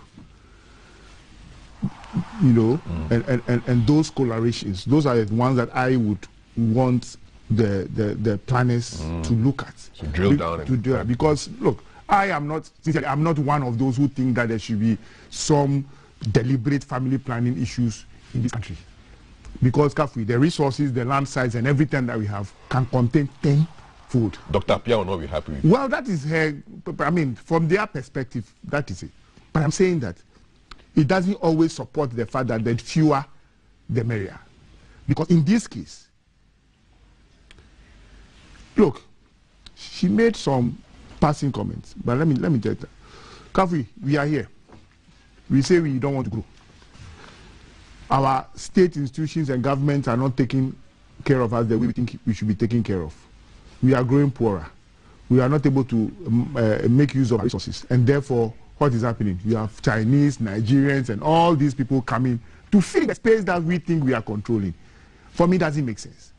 You know, and those correlations, those are the ones that I would want the planners to look at. So drill down. Because, look, I'm not one of those who think that there should be some deliberate family planning issues in this country, because the resources, the land size, and everything that we have can contain 10 food. Dr. Pia will not be happy with. Well, that is her. I mean, from their perspective, that is it. But I'm saying that it doesn't always support the fact that the fewer, the merrier, because in this case, look, she made some passing comments, but let me tell you, Kafi, we are here. We say we don't want to grow. Our state institutions and governments are not taking care of us the way we think we should be taken care of. We are growing poorer. We are not able to make use of our resources. And therefore, what is happening? You have Chinese, Nigerians, and all these people coming to fill the space that we think we are controlling. For me, it doesn't make sense.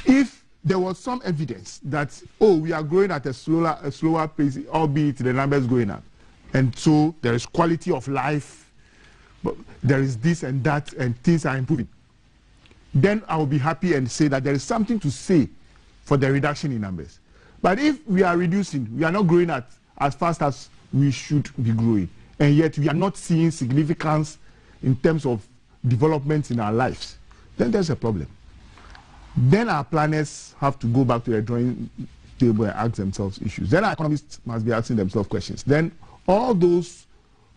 If there was some evidence that, we are growing at a slower pace, albeit the numbers going up, and so there is quality of life, but there is this and that, and things are improving, then I will be happy and say that there is something to say for the reduction in numbers. But if we are reducing, we are not growing at as fast as we should be growing, and yet we are not seeing significance in terms of developments in our lives, then there's a problem. Then our planners have to go back to the drawing table and ask themselves issues. Then our economists must be asking themselves questions. Then all those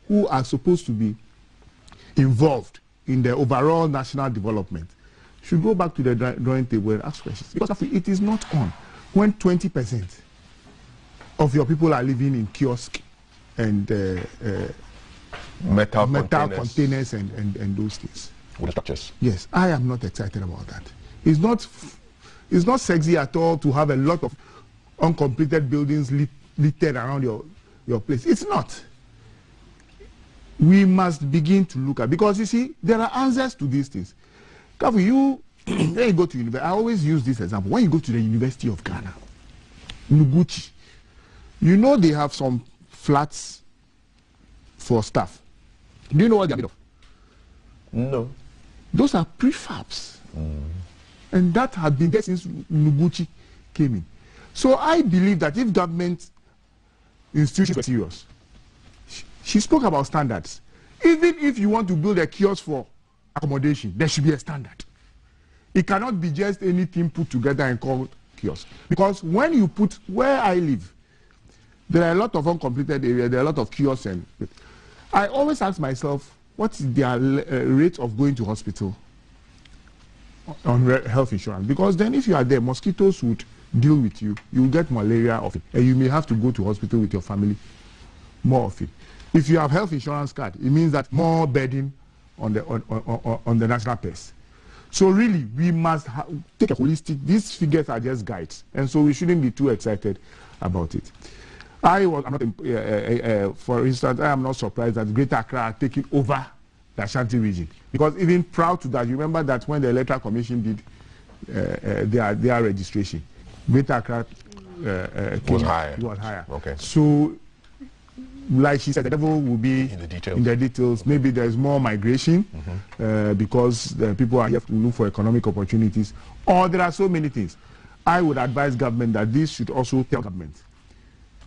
who are supposed to be involved in the overall national development should go back to the drawing table and ask questions. Because it is not on when 20% of your people are living in kiosk and metal containers and those things. With structures. Yes, I am not excited about that. It's not sexy at all to have a lot of uncompleted buildings littered around your place. It's not. We must begin to look at, because you see, there are answers to these things. When you go to university, I always use this example. When you go to the University of Ghana, Nuguchi, you know they have some flats for staff. Do you know what they're made of? No. Those are prefabs. And that had been there since Nuguchi came in. So I believe that if government institutions were serious, she spoke about standards. Even if you want to build a kiosk for accommodation, there should be a standard. It cannot be just anything put together and called kiosk. Because when you put, where I live, there are a lot of uncompleted areas, there are a lot of kiosks. And I always ask myself, what is their rate of going to hospital on health insurance? Because then if you are there, mosquitoes would deal with you. You will get malaria of it, and you may have to go to hospital with your family more often. If you have health insurance card, it means that more burden on the national purse. So really, we must take a holistic. These figures are just guides, and so we shouldn't be too excited about it. For instance, I am not surprised that Greater Accra are taking over the Ashanti region, because even proud to that, you remember that when the Electoral Commission did their registration, Greater Accra was higher. Okay. So, like she said, the devil will be in the details. Maybe there's more migration because the people are here to look for economic opportunities. Or there are so many things. I would advise government that this should also tell government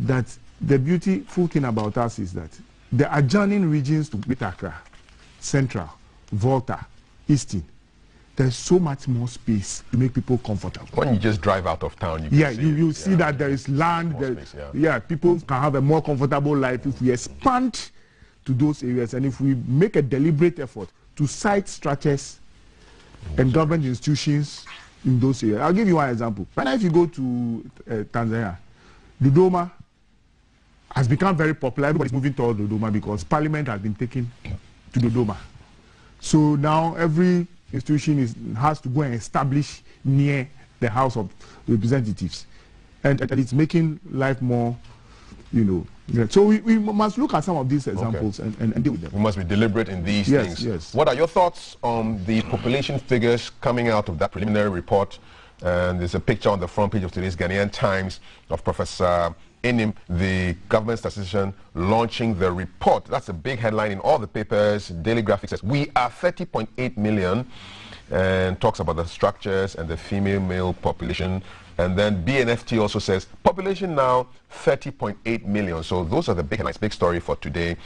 that the beautiful thing about us is that the adjoining regions to Greater Accra, Central, Volta, Eastern, there's so much more space to make people comfortable. When you just drive out of town, you see that there is land. People can have a more comfortable life if we expand to those areas, and if we make a deliberate effort to site structures and government institutions in those areas. I'll give you one example. Right now, if you go to Tanzania, Dodoma has become very popular. Everybody's moving toward Dodoma because Parliament has been taken to Dodoma. So now every institution has to go and establish near the House of Representatives, and it's making life more, So we must look at some of these examples and deal with them. We must be deliberate in these things. Yes. What are your thoughts on the population figures coming out of that preliminary report? And there's a picture on the front page of today's Ghanaian Times of Professor Enim, the government statistician, launching the report. That's a big headline in all the papers. Daily Graphic says, we are 30.8 million, and talks about the structures and the female-male population. And then BNFT also says, population now 30.8 million. So those are the big headlines, big story for today.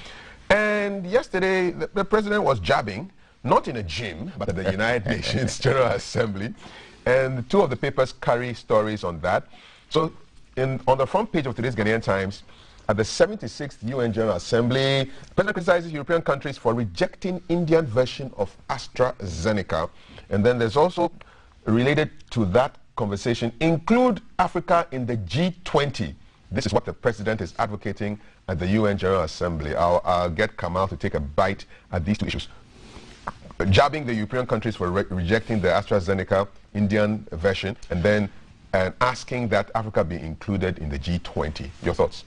And yesterday, the president was jabbing, not in a gym, but at the United Nations General Assembly. And two of the papers carry stories on that. So on the front page of today's Ghanaian Times, at the 76th UN General Assembly, the President criticizes European countries for rejecting Indian version of AstraZeneca. And then there's also, related to that conversation, include Africa in the G20. This is what the President is advocating at the UN General Assembly. I'll get Kamal to take a bite at these two issues. Jabbing the European countries for rejecting the AstraZeneca Indian version, and then asking that Africa be included in the G20. Your thoughts?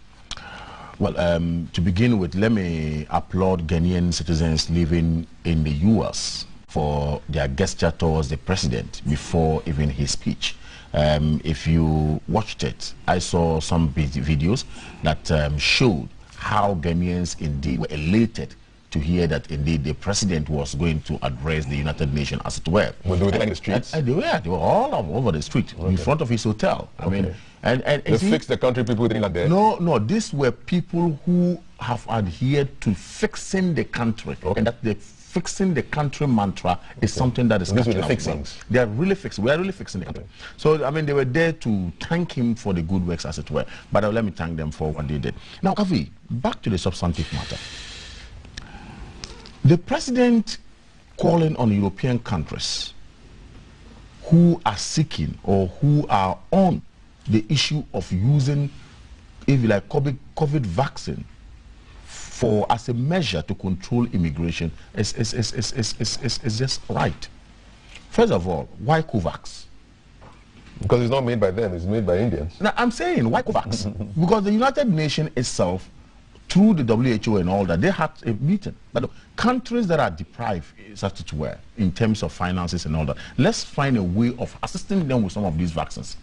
Well, to begin with, let me applaud Ghanaian citizens living in the U.S. for their gesture towards the president before even his speech. If you watched it, I saw some videos that showed how Ghanaians indeed were elated to hear that indeed the president was going to address the United Nations, as it were. Were they in the streets? They were all over the street, in front of his hotel. I mean, and they fixed the country, people didn't like that. No, these were people who have adhered to fixing the country, and that the fixing the country mantra is something that is catching up. They are really fixing. We are really fixing the country. So I mean, they were there to thank him for the good works, as it were. But let me thank them for what they did. Now, Kavi, back to the substantive matter. The president calling on European countries who are seeking or who are on the issue of using, if you like, COVID vaccine as a measure to control immigration is just right. First of all, why COVAX? Because it's not made by them, it's made by Indians. Now, I'm saying, why COVAX? Because the United Nations itself, through the WHO and all that, they had a meeting. But countries that are deprived, such as were, in terms of finances and all that, let's find a way of assisting them with some of these vaccines.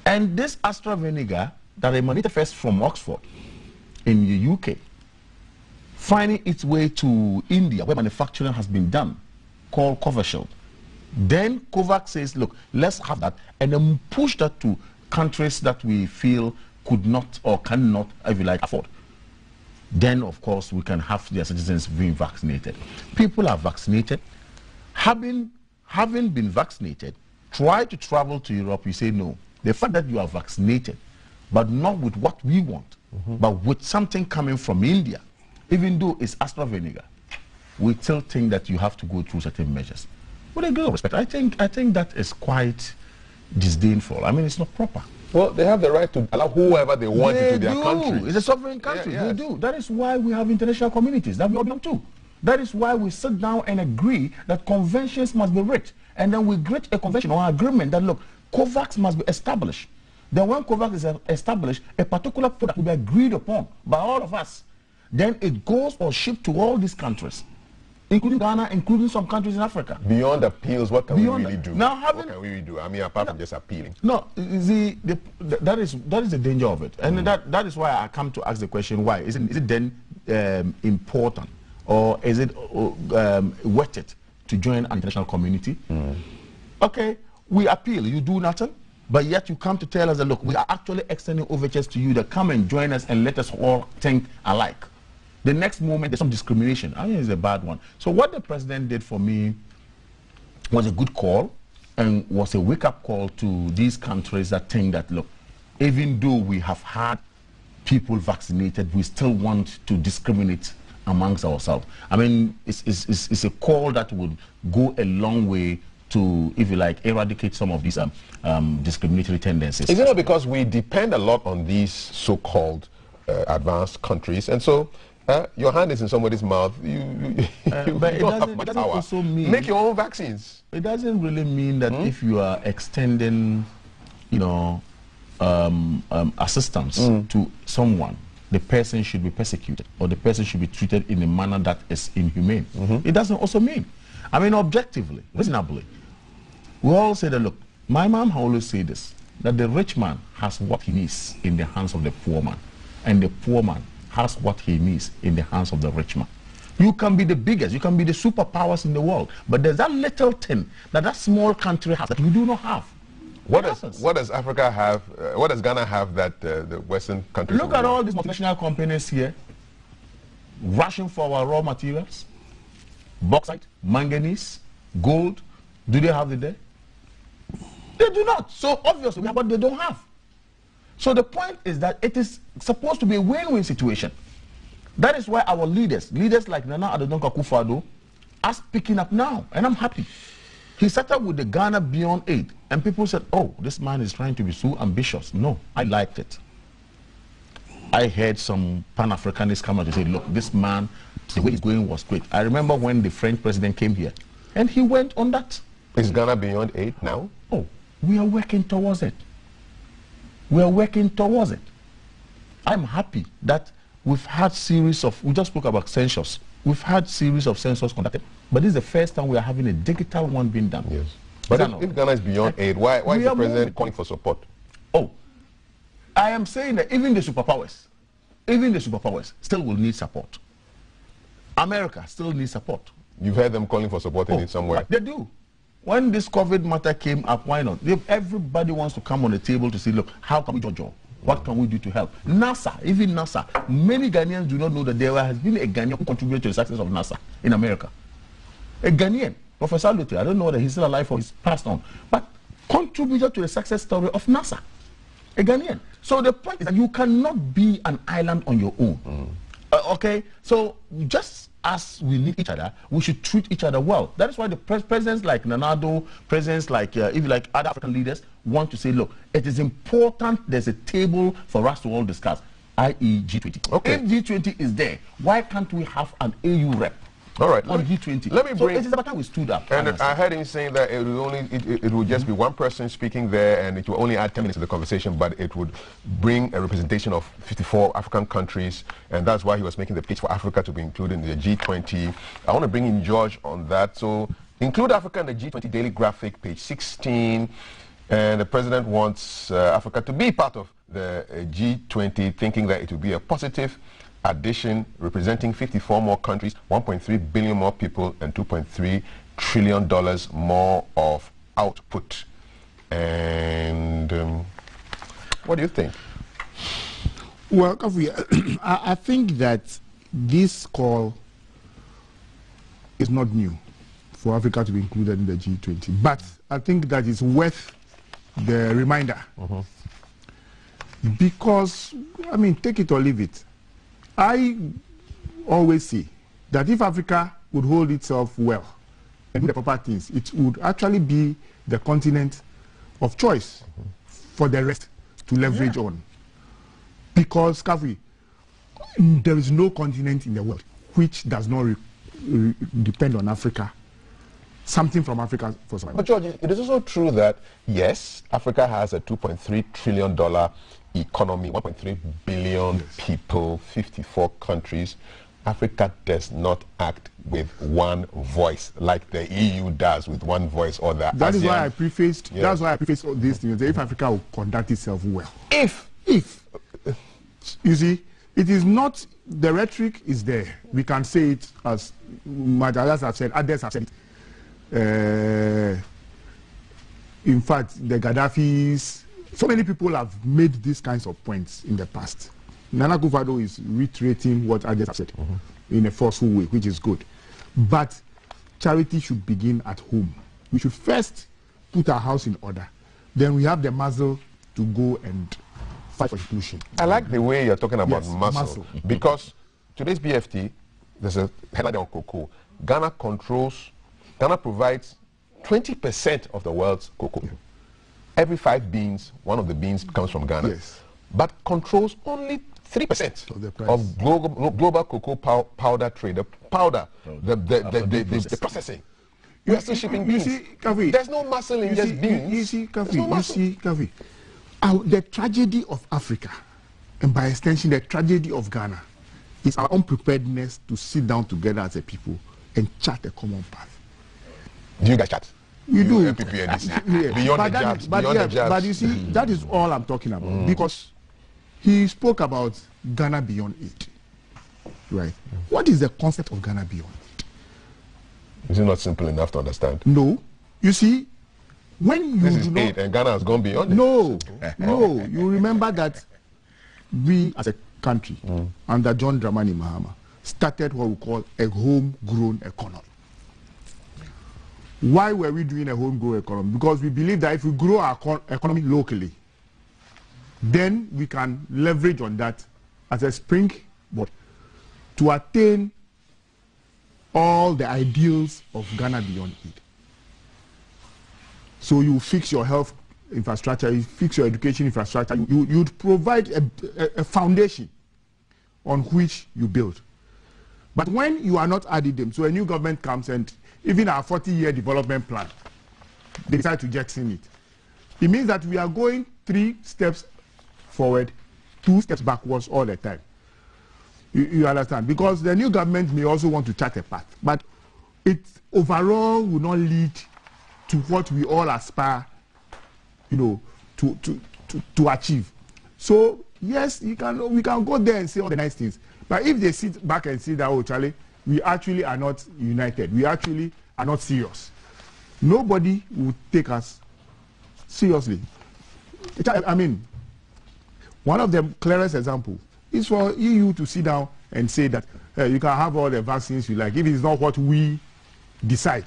And this AstraZeneca that emanated first from Oxford in the UK, finding its way to India, where manufacturing has been done, called Covishield. Then COVAX says, look, let's have that, and then push that to countries that we feel could not or cannot, if you like, afford. Then, of course, we can have their citizens being vaccinated. People are vaccinated. Having been vaccinated, try to travel to Europe, you say no. The fact that you are vaccinated, but not with what we want, but with something coming from India, even though it's Astra vinegar, we still think that you have to go through certain measures. With a great respect, I think that is quite disdainful. I mean, it's not proper. Well, they have the right to allow whoever they want into their country. It's a sovereign country. Yeah, yes. They do. That is why we have international communities that we all belong to. That is why we sit down and agree that conventions must be written. And then we create a convention or agreement that, look, COVAX must be established. Then when COVAX is established, a particular product will be agreed upon by all of us. Then it goes or shipped to all these countries, including Ghana, including some countries in Africa. Beyond appeals, what can we really do? Now, what can we really do? I mean, apart from just appealing. No, that is the danger of it. And that is why I come to ask the question, why? Is it then important, or is it worth it to join an international community? Okay, we appeal, you do nothing, but yet you come to tell us that, look, we are actually extending overtures to you that come and join us and let us all think alike. The next moment, there's some discrimination. I mean, it's a bad one. So what the president did for me was a good call and was a wake-up call to these countries that think that, look, even though we have had people vaccinated, we still want to discriminate amongst ourselves. I mean, it's a call that would go a long way to, if you like, eradicate some of these discriminatory tendencies. Is it not because we depend a lot on these so-called advanced countries, and so your hand is in somebody's mouth, but it doesn't also mean, make your own vaccines. It doesn't really mean that if you are extending, you know, assistance to someone, the person should be persecuted or the person should be treated in a manner that is inhumane. It doesn't also mean, I mean, objectively, reasonably, we all say that, look, my mom always say this, that the rich man has what he needs in the hands of the poor man, and the poor man has what he needs in the hands of the rich man. You can be the biggest, you can be the superpowers in the world, but there's that little thing that that small country has that we do not have. What does Africa have, what does Ghana have that the Western countries Look at all these multinational companies here, rushing for our raw materials, bauxite, manganese, gold. Do they have it there? They do not. So obviously we have what they don't have. So the point is that it is supposed to be a win-win situation. That is why our leaders like Nana Addo Akufo-Addo, are speaking up now, and I'm happy. He started with the Ghana Beyond Aid, and people said, oh, this man is trying to be so ambitious. No, I liked it. I heard some Pan-Africanists come out and say, look, this man, the way he's going was great. I remember when the French president came here, and he went on that. Is Ghana Beyond Aid now? Oh, we are working towards it. We are working towards it. I'm happy that we've had series of, we just spoke about census. We've had series of census conducted, but this is the first time we are having a digital one being done. Yes. But if Ghana is beyond aid, why is the president calling for support? Oh, I am saying that even the superpowers still will need support. America still needs support. You've heard them calling for support in somewhere? They do. When this COVID matter came up, why not? Everybody wants to come on the table to say, look, how can we judge? What can we do to help? NASA, even NASA, many Ghanaians do not know that there has been a Ghanaian who contributed to the success of NASA in America. A Ghanaian, Professor Lute, I don't know whether he's still alive or he's passed on, but contributed to the success story of NASA. A Ghanaian. So the point is that you cannot be an island on your own. Okay? So just as we need each other, we should treat each other well. That is why the presidents like Nanado, presidents like, if you like, other African leaders want to say, look, it is important there's a table for us to all discuss, i.e. G20. Okay. If G20 is there, why can't we have an AU rep? All right. On G20. Let me bring. So it is about time we stood up. And I heard him saying that it would only it would just be one person speaking there, and it will only add 10 minutes to the conversation, but it would bring a representation of 54 African countries, and that's why he was making the pitch for Africa to be included in the G20. I want to bring in George on that. So include Africa in the G20 daily graphic, page 16, and the president wants Africa to be part of the G20, thinking that it will be a positive addition, representing 54 more countries, 1.3 billion more people, and $2.3 trillion more of output. And what do you think? Well, Kofi, I think that this call is not new for Africa to be included in the G20, but I think that it's worth the reminder. Because, I mean, take it or leave it. I always say that if Africa would hold itself well and do the proper things, it would actually be the continent of choice for the rest to leverage on. Because, Kafi, there is no continent in the world which does not depend on Africa. Something from Africa for survival. But George, it is also true that, yes, Africa has a $2.3 trillion economy, 1.3 billion people, 54 countries. Africa does not act with one voice like the EU does with one voice or the That ASEAN. is why I prefaced. Yes. That's why I prefaced all these things. If Africa will conduct itself well, if you see, it is not the rhetoric is there. We can say it as others have said. Others have said it. In fact, the Gaddafis. So many people have made these kinds of points in the past. Nana Akufo-Addo is reiterating what others have said in a forceful way, which is good. But charity should begin at home. We should first put our house in order. Then we have the muscle to go and fight for inclusion. I like the way you're talking about Yes, muscle. Because today's BFT, there's a headline on cocoa. Ghana provides 20% of the world's cocoa. Yeah. Every 5 beans, one of the beans comes from Ghana. Yes. But controls only 3% of global cocoa powder trade, the powder, the processing. You are still shipping beans. You see, Kavi, there's no muscle in just beans. You see, Kavi, the tragedy of Africa, and by extension, the tragedy of Ghana, is our unpreparedness to sit down together as a people and chart a common path. Do you guys chat? You do. MPP, beyond the jabs. But you see, that is all I'm talking about. Because he spoke about Ghana beyond aid. Right? What is the concept of Ghana beyond aid? Is it not simple enough to understand? No. You see, when you this is aid and Ghana has gone beyond no, no. You remember that we as a country, under John Dramani Mahama, started what we call a homegrown economy. Why were we doing a homegrown economy? Because we believe that if we grow our economy locally, then we can leverage on that as a springboard to attain all the ideals of Ghana beyond aid. So you fix your health infrastructure, you fix your education infrastructure, you'd provide a foundation on which you build. But when you are not adding them, so a new government comes and even our 40-year development plan, they decide to jettison it. It means that we are going 3 steps forward, 2 steps backwards all the time. You understand? Because the new government may also want to chart a path, but it overall will not lead to what we all aspire, to achieve. So yes, we can go there and say all the nice things, but if they sit back and see that, oh Charlie, we actually are not united, we actually are not serious, nobody would take us seriously. I mean, one of the clearest examples is for EU to sit down and say that you can have all the vaccines you like. If it's not what we decide,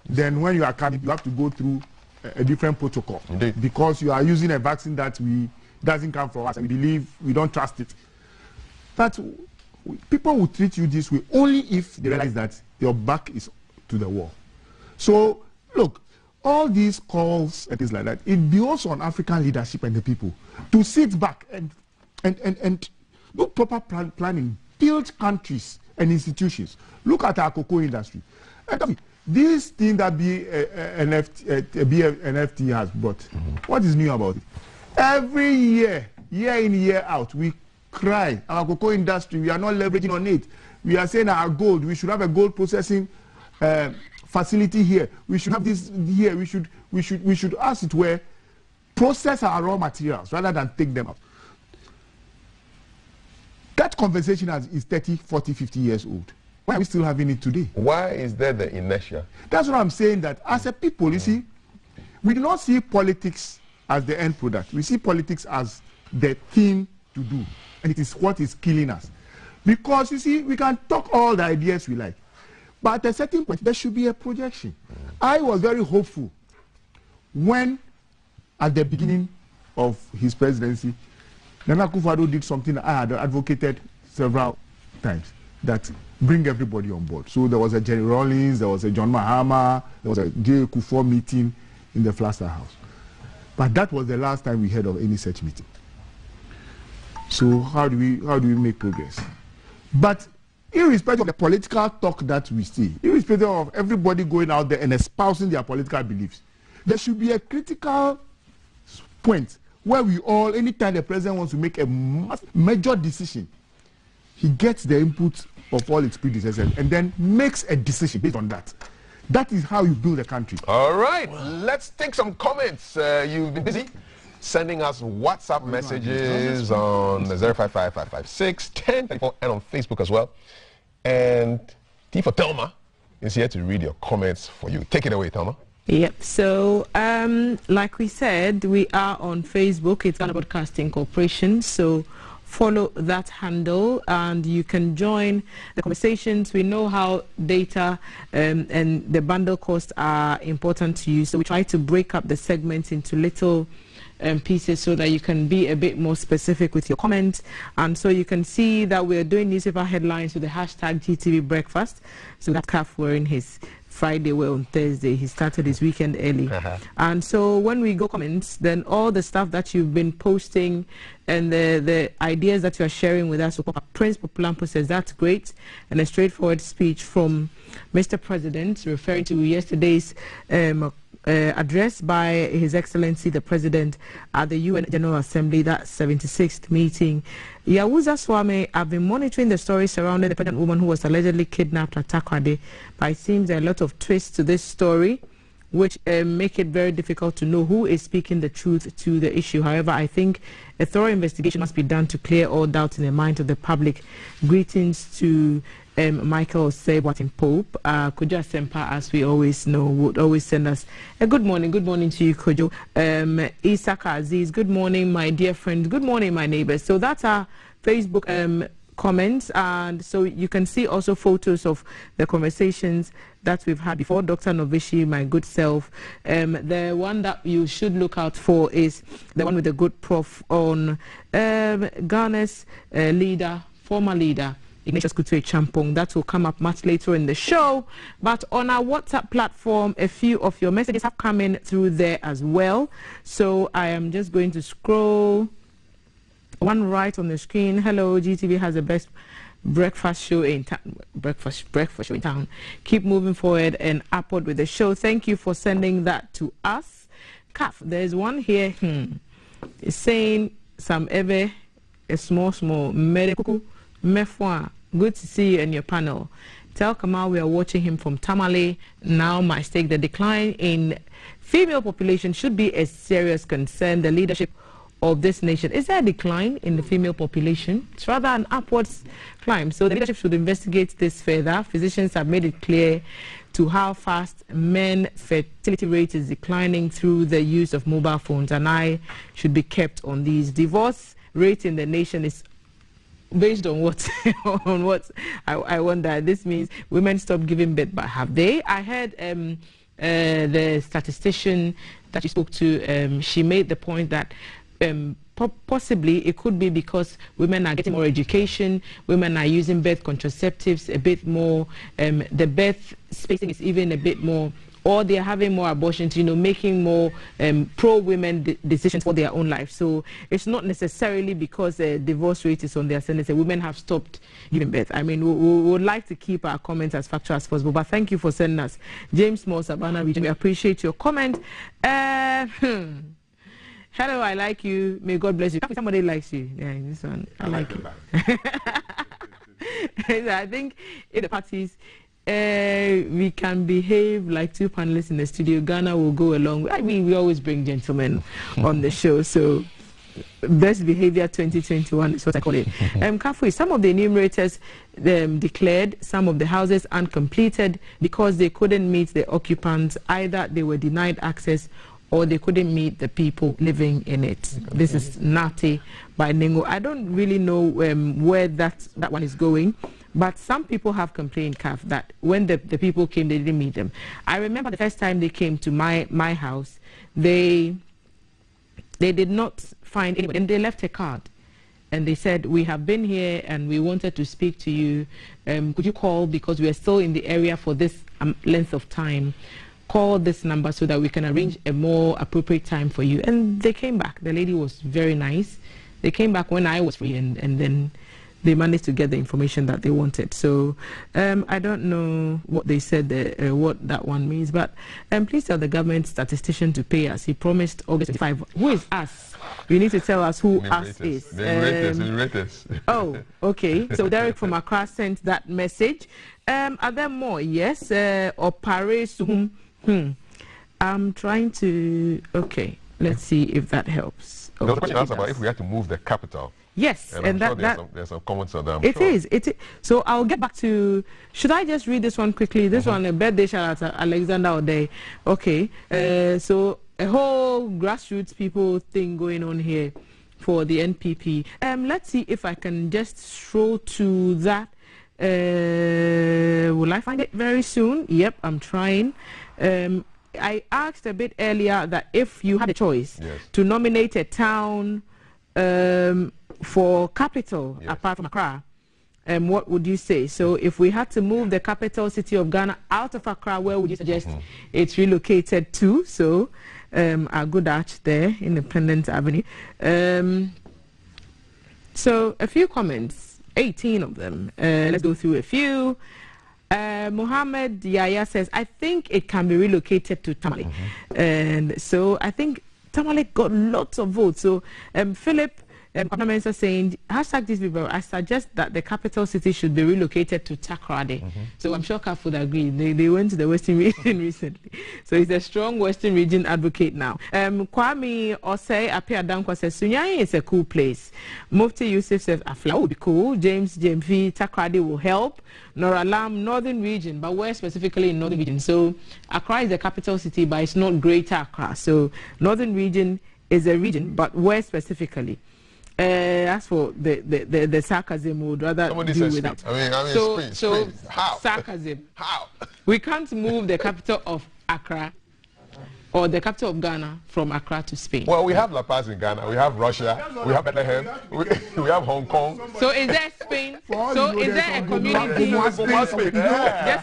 then when you are coming, you have to go through a different protocol. Indeed. Because you are using a vaccine that doesn't come from us and we believe we don't trust it. But people will treat you this way only if they realize that your back is to the wall. So look, all these calls and things like that, it builds on African leadership and the people to sit back and do proper planning, build countries and institutions. Look at our cocoa industry. And this thing that BNFT has brought, what is new about it? Every year, year in, year out, we cry, our cocoa industry, we are not leveraging on it. We are saying our gold, we should have a gold processing facility here. We should have this here. We should, as it were, process our raw materials rather than take them out. That conversation is 30, 40, 50 years old. Why are we still having it today? Why is there the inertia? That's what I'm saying, that as a people, you see, we do not see politics as the end product. We see politics as the thing to do. And it is what is killing us. Because, you see, we can talk all the ideas we like. But at a certain point, there should be a projection. I was very hopeful when, at the beginning of his presidency, Nana Akufo-Addo did something I had advocated several times. that bring everybody on board. So there was a Jerry Rawlings, there was a John Mahama, there was a J. Kufuor meeting in the Flaster House. But that was the last time we heard of any such meeting. So how do we make progress? But irrespective of the political talk that we see, irrespective of everybody going out there and espousing their political beliefs, there should be a critical point where we all, anytime the president wants to make a major decision, he gets the input of all its predecessors and then makes a decision based on that. That is how you build a country. All right, let's take some comments. You've been busy sending us WhatsApp messages on 055-556-1034 and on Facebook as well. And T for Thelma is here to read your comments for you. Take it away, Thelma. Yep. So, like we said, we are on Facebook. It's Ghana Broadcasting Corporation. So follow that handle and you can join the conversations. We know how data and the bundle costs are important to you. So we try to break up the segments into little pieces so that you can be a bit more specific with your comments. And so you can see that we're doing newspaper headlines with the hashtag GTV Breakfast. So that's Kaf wearing his Friday wear on Thursday. He started his weekend early. And so when we go comments, then all the stuff that you've been posting and the ideas that you are sharing with us, so Prince Populampo says that's great, and a straightforward speech from Mr. President referring to yesterday's address by His Excellency the President at the UN General Assembly, that 76th meeting. Yawuza Swame, I've been monitoring the story surrounding the pregnant woman who was allegedly kidnapped at Takoradi, but it seems there are a lot of twists to this story which make it very difficult to know who is speaking the truth to the issue. However, I think a thorough investigation must be done to clear all doubts in the mind of the public. Greetings to Michael Sebwatin Pope. Kojo Sempa, as we always know, would always send us a good morning. Good morning to you, Kojo. Isaka Aziz, good morning, my dear friends. Good morning, my neighbors. So that's our Facebook comments, and so you can see also photos of the conversations that we've had before. Dr. Novishi, my good self. The one that you should look out for is the one with the good prof on Ghana's leader, former leader, Ignatius Kutu Champong. That will come up much later in the show. But on our WhatsApp platform, a few of your messages have come in through there as well. So I am just going to scroll one right on the screen. Hello, GTV has the best breakfast show in town. Breakfast show in town. Keep moving forward and upward with the show. Thank you for sending that to us. Kaf, there's one here. It's saying some a small medical mefwa. Good to see you in your panel. Tell Kamal we are watching him from Tamale. Now my stake, the decline in female population should be a serious concern. The leadership of this nation. Is there a decline in the female population? It's rather an upwards climb. So the leadership should investigate this further. Physicians have made it clear to how fast men fertility rate is declining through the use of mobile phones, and eye should be kept on these. Divorce rate in the nation is based on what? On what? I wonder. This means women stop giving birth, but have they? I heard the statistician that you spoke to. She made the point that possibly it could be because women are getting more education, women are using birth contraceptives a bit more, the birth spacing is even a bit more, or they're having more abortions, making more pro-women decisions for their own life. So it's not necessarily because the divorce rate is on the ascendant. Women have stopped giving birth. I mean, we would like to keep our comments as factual as possible, but thank you for sending us. James Moore, Savannah Region, we appreciate your comment. Hello, I like you. May God bless you. Somebody likes you. Yeah, this one. I like it. I think in the parties, we can behave like two panelists in the studio. Ghana will go along. I mean, we always bring gentlemen on the show. So, best behavior 2021 is what I call it. Kafui, some of the enumerators declared some of the houses uncompleted because they couldn't meet the occupants. Either they were denied access or they couldn't meet the people living in it. Okay. This is Nati by Ningo. I don't really know where that one is going, but some people have complained, Kaf, that when the people came, they didn't meet them. I remember the first time they came to my house, they did not find anybody, and they left a card. and they said, we have been here and we wanted to speak to you. Could you call, because we are still in the area for this length of time, call this number so that we can arrange a more appropriate time for you. And they came back. The lady was very nice. They came back when I was free, and then they managed to get the information that they wanted. So I don't know what they said, what that one means, but please tell the government statistician to pay us. He promised August 25. Who is us? You need to tell us who us is. Oh, okay. So Derek from Accra sent that message. Are there more? Yes. Or Paris. I'm trying to. Okay. Let's see if that helps. There was a question asked about if we had to move the capital. Yes, and there's some comments on that. It is. So I'll get back to. Should I just read this one quickly? This one, a birthday shout out to Alexander O'Day. Okay. So a whole grassroots people thing going on here for the NPP. Let's see if I can just stroll to that. Will I find it very soon? Yep, I'm trying. I asked a bit earlier that if you had a choice to nominate a town for capital apart from Accra, what would you say? So if we had to move the capital city of Ghana out of Accra, where would you suggest it's relocated to? So our good arch there, Independence Avenue. So a few comments, 18 of them. Let's go through a few. Mohammed Yaya says, I think it can be relocated to Tamale. And so I think Tamale got lots of votes. So Philip Parliaments are saying, hashtag these people, I suggest that the capital city should be relocated to Takoradi. So I'm sure CAF would agree. They went to the Western region recently. So he's a strong Western region advocate now. Kwame Osei Apia Dankwa says, Sunyani is a cool place. Mufti Yusuf says, Afla would be cool. James JMV, Takoradi will help. Noralam, Northern region, but where specifically in Northern region? So Accra is the capital city, but it's not Greater Accra. So Northern region is a region, but where specifically? As for the sarcasm, we would rather deal with that. So how? Sarcasm. How? We can't move the capital of Accra or the capital of Ghana from Accra to Spain. Well, we have La Paz in Ghana, we have Russia, we have Bethlehem, we have Hong Kong. So is there Spain? So is there a community? Just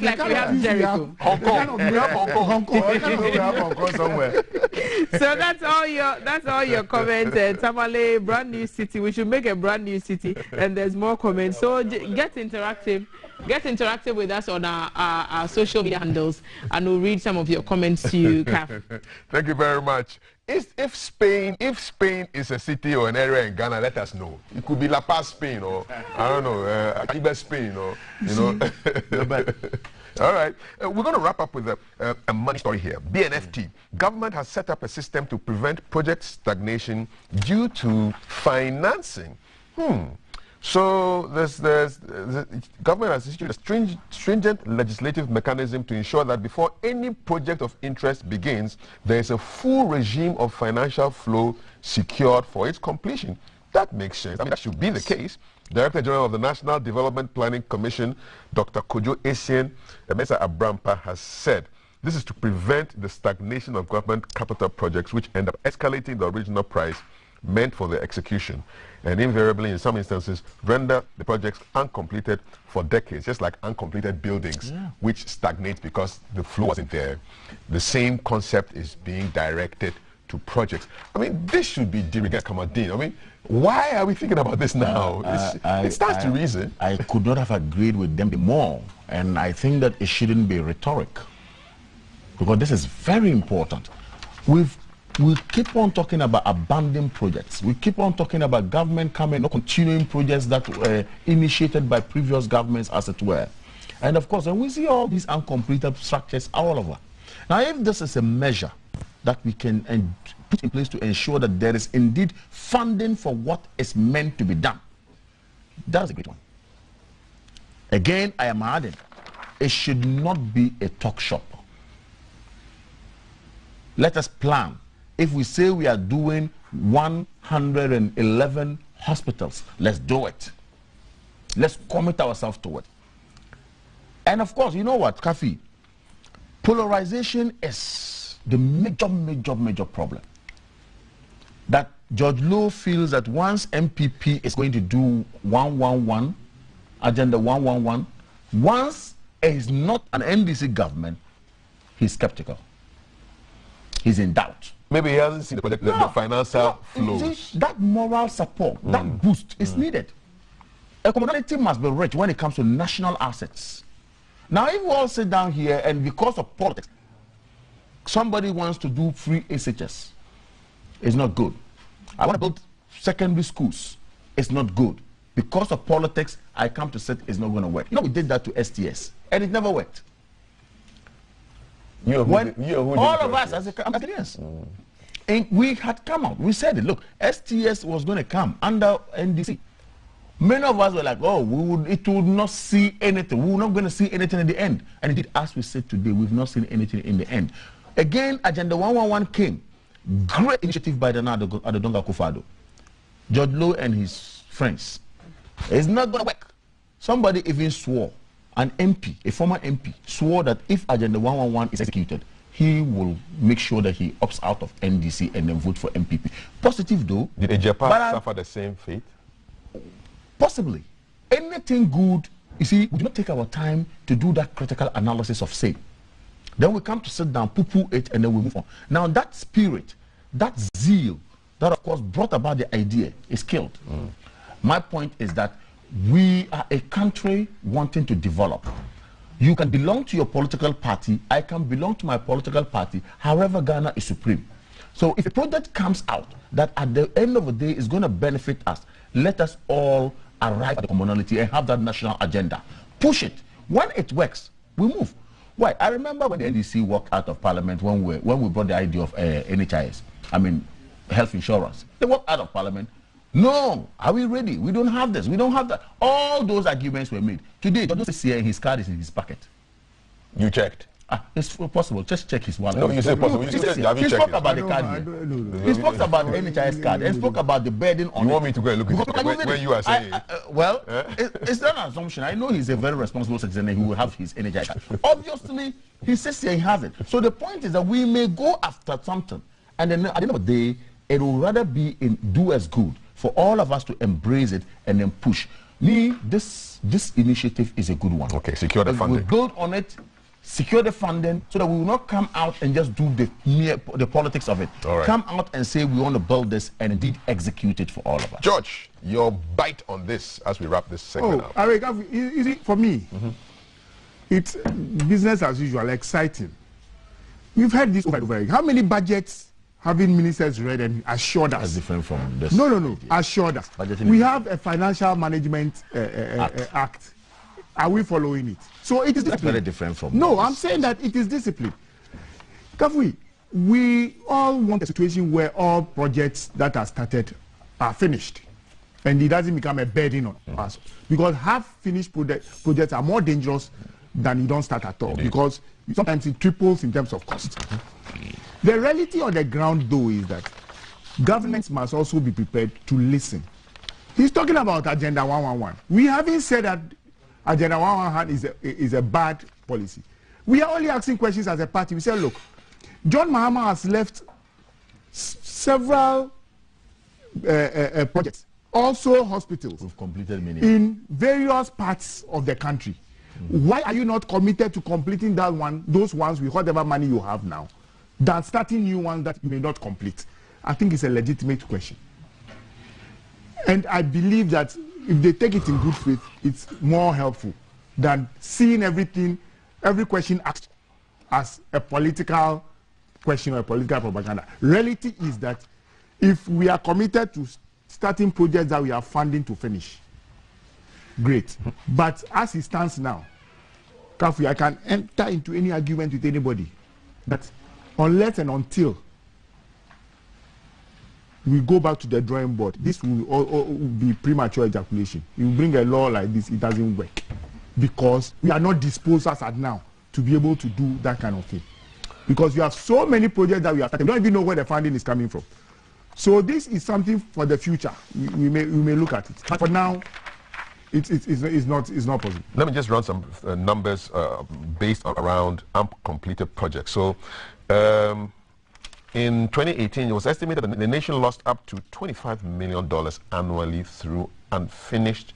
like we have Jericho. Hong Kong. We have Hong Kong. We have Hong Kong somewhere. So that's all your comments. Tamale, brand new city. We should make a brand new city, and there's more comments. So get interactive. Get interactive with us on our social media handles, and we'll read some of your comments to you, Kaf. Thank you very much. If Spain is a city or an area in Ghana, let us know. It could be La Paz, Spain, or I don't know, Ibe, Spain, or you know. All right, we're going to wrap up with a money story here. BNFT government has set up a system to prevent project stagnation due to financing. So the government has issued a stringent legislative mechanism to ensure that before any project of interest begins, there is a full regime of financial flow secured for its completion. That makes sense. I mean, that should be the case. Director General of the National Development Planning Commission, Dr. Kojo Essien Mesa Abrampa, has said this is to prevent the stagnation of government capital projects which end up escalating the original price meant for the execution, and invariably in some instances render the projects uncompleted for decades, just like uncompleted buildings which stagnate because the flow wasn't there. The same concept is being directed to projects. I mean, this should be Dirigas Kamadin. I mean, why are we thinking about this now? It starts to reason. I could not have agreed with them more, and I think that it shouldn't be rhetoric, because this is very important. We keep on talking about abandoned projects. We keep on talking about government coming or continuing projects that were initiated by previous governments, as it were. And of course, and we see all these uncompleted structures all over. Now, if this is a measure that we can put in place to ensure that there is indeed funding for what is meant to be done, that's a great one. Again, I am adding, it should not be a talk shop. Let us plan. If we say we are doing 111 hospitals, let's do it. Let's commit ourselves to it. And of course, you know what, Kafi? Polarization is the major problem. That Judge Lowe feels that once MPP is going to do 111, Agenda 111, once it is not an NDC government, he's skeptical. He's in doubt. Maybe he hasn't seen the financial flows. See, that moral support, that boost is needed. A commonality must be rich when it comes to national assets. Now, if we all sit down here and because of politics, somebody wants to do free SHS, it's not good. I want to build secondary schools, it's not good. Because of politics, I come to say it's not going to work. You know, we did that to STS, and it never worked. All of us as Canadians, and we had come out, we said it, look, STS was going to come under NDC. Many of us were like, oh, it would not see anything. We were not going to see anything in the end. And indeed, as we said today, we've not seen anything in the end. Again, Agenda 111 came. Great initiative by the Adonga Akufo-Addo. Judge Lowe and his friends. It's not going to work. Somebody even swore, an MP, a former MP, swore that if Agenda 111 is executed, he will make sure that he opts out of NDC and then vote for MPP. Positive though. Did Ejapa suffer the same fate? Possibly. Anything good, you see, we do not take our time to do that critical analysis of same. Then we come to sit down, poo-poo it, and then we move on. Now that spirit, that zeal, that of course brought about the idea is killed. My point is that we are a country wanting to develop. You can belong to your political party, I can belong to my political party, however Ghana is supreme. So if a project comes out that at the end of the day is going to benefit us, let us all arrive at the commonality and have that national agenda. Push it. When it works, we move. Why? I remember when the NDC walked out of Parliament when we brought the idea of NHIS, I mean, health insurance. They walked out of Parliament. No, are we ready? We don't have this. We don't have that. All those arguments were made. Today, Dr. CCA, his card is in his pocket. You checked? It's possible. Just check his wallet. No, you said possible. He spoke about the card. He spoke about the NHIS card and spoke about the burden on. You want me to go and look at it when you are saying it? Well, it's not an assumption. I know he's a very responsible citizen and he will have his NHIS card. Obviously, he says he has it. So the point is that we may go after something, and then at the end of the day, it will rather be do as good for all of us to embrace it and then push. This initiative is a good one. Okay, secure the funding. We build on it. Secure the funding so that we will not come out and just do the politics of it. Right. Come out and say we want to build this and indeed execute it for all of us. George, your bite on this as we wrap this segment up. You see, for me, it's business as usual, exciting. We've heard this over and over again. How many budgets having ministers read and assured us? That's different from this. No. Assured us. We have a financial management act. Are we following it? So it is very different from. No, I'm saying that it is discipline. Kafui, we all want a situation where all projects that are started are finished, and it doesn't become a burden on us. Because half-finished projects are more dangerous than you don't start at all. Indeed. Because sometimes it triples in terms of cost. The reality on the ground, though, is that governments must also be prepared to listen. He's talking about Agenda 111. We haven't said that Agenda 111 is a bad policy. We are only asking questions as a party. We say, look, John Mahama has left several projects, also hospitals. We've completed many in various parts of the country. Why are you not committed to completing those ones with whatever money you have now, than starting new ones that you may not complete? I think it's a legitimate question. And I believe that if they take it in good faith, it's more helpful than seeing every question asked as a political question or a political propaganda. Reality is that if we are committed to starting projects that we are funding to finish, great. But as it stands now, Kafi, I can enter into any argument with anybody that unless and until we go back to the drawing board, this will be premature ejaculation. You bring a law like this, it doesn't work. Because we are not disposed as at now to be able to do that kind of thing. Because we have so many projects that we have started. We don't even know where the funding is coming from. So this is something for the future. We may look at it. But for now, it's not possible. Let me just run some numbers based on around uncompleted projects. So in 2018, it was estimated that the nation lost up to $25 million annually through unfinished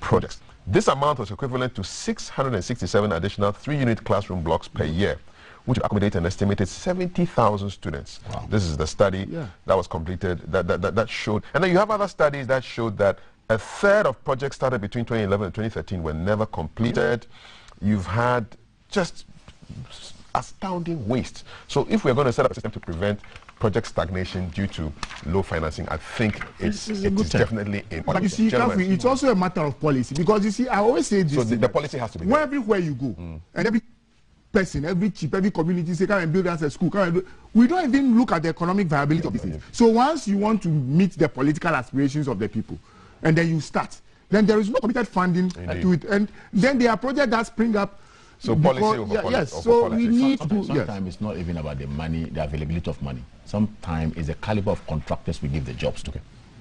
projects. This amount was equivalent to 667 additional 3-unit classroom blocks per year, which would accommodate an estimated 70,000 students. Wow. This is the study that was completed, that showed. And then you have other studies that showed that a third of projects started between 2011 and 2013 were never completed. You've had just astounding waste. So if we're going to set up a system to prevent project stagnation due to low financing, I think it's definitely important. But you see, it's also a matter of policy, because you see, I always say this. So the policy has to be there. Everywhere you go, and every person, every chief, every community say, come and build us a school, come and do. We don't even look at the economic viability of this thing. So once you want to meet the political aspirations of the people, and then you start, then there is no committed funding to it, and then there are projects that spring up. So policy over policy. Yes, so we need to. Sometimes it's not even about the money, the availability of money. Sometimes it's the caliber of contractors we give the jobs to.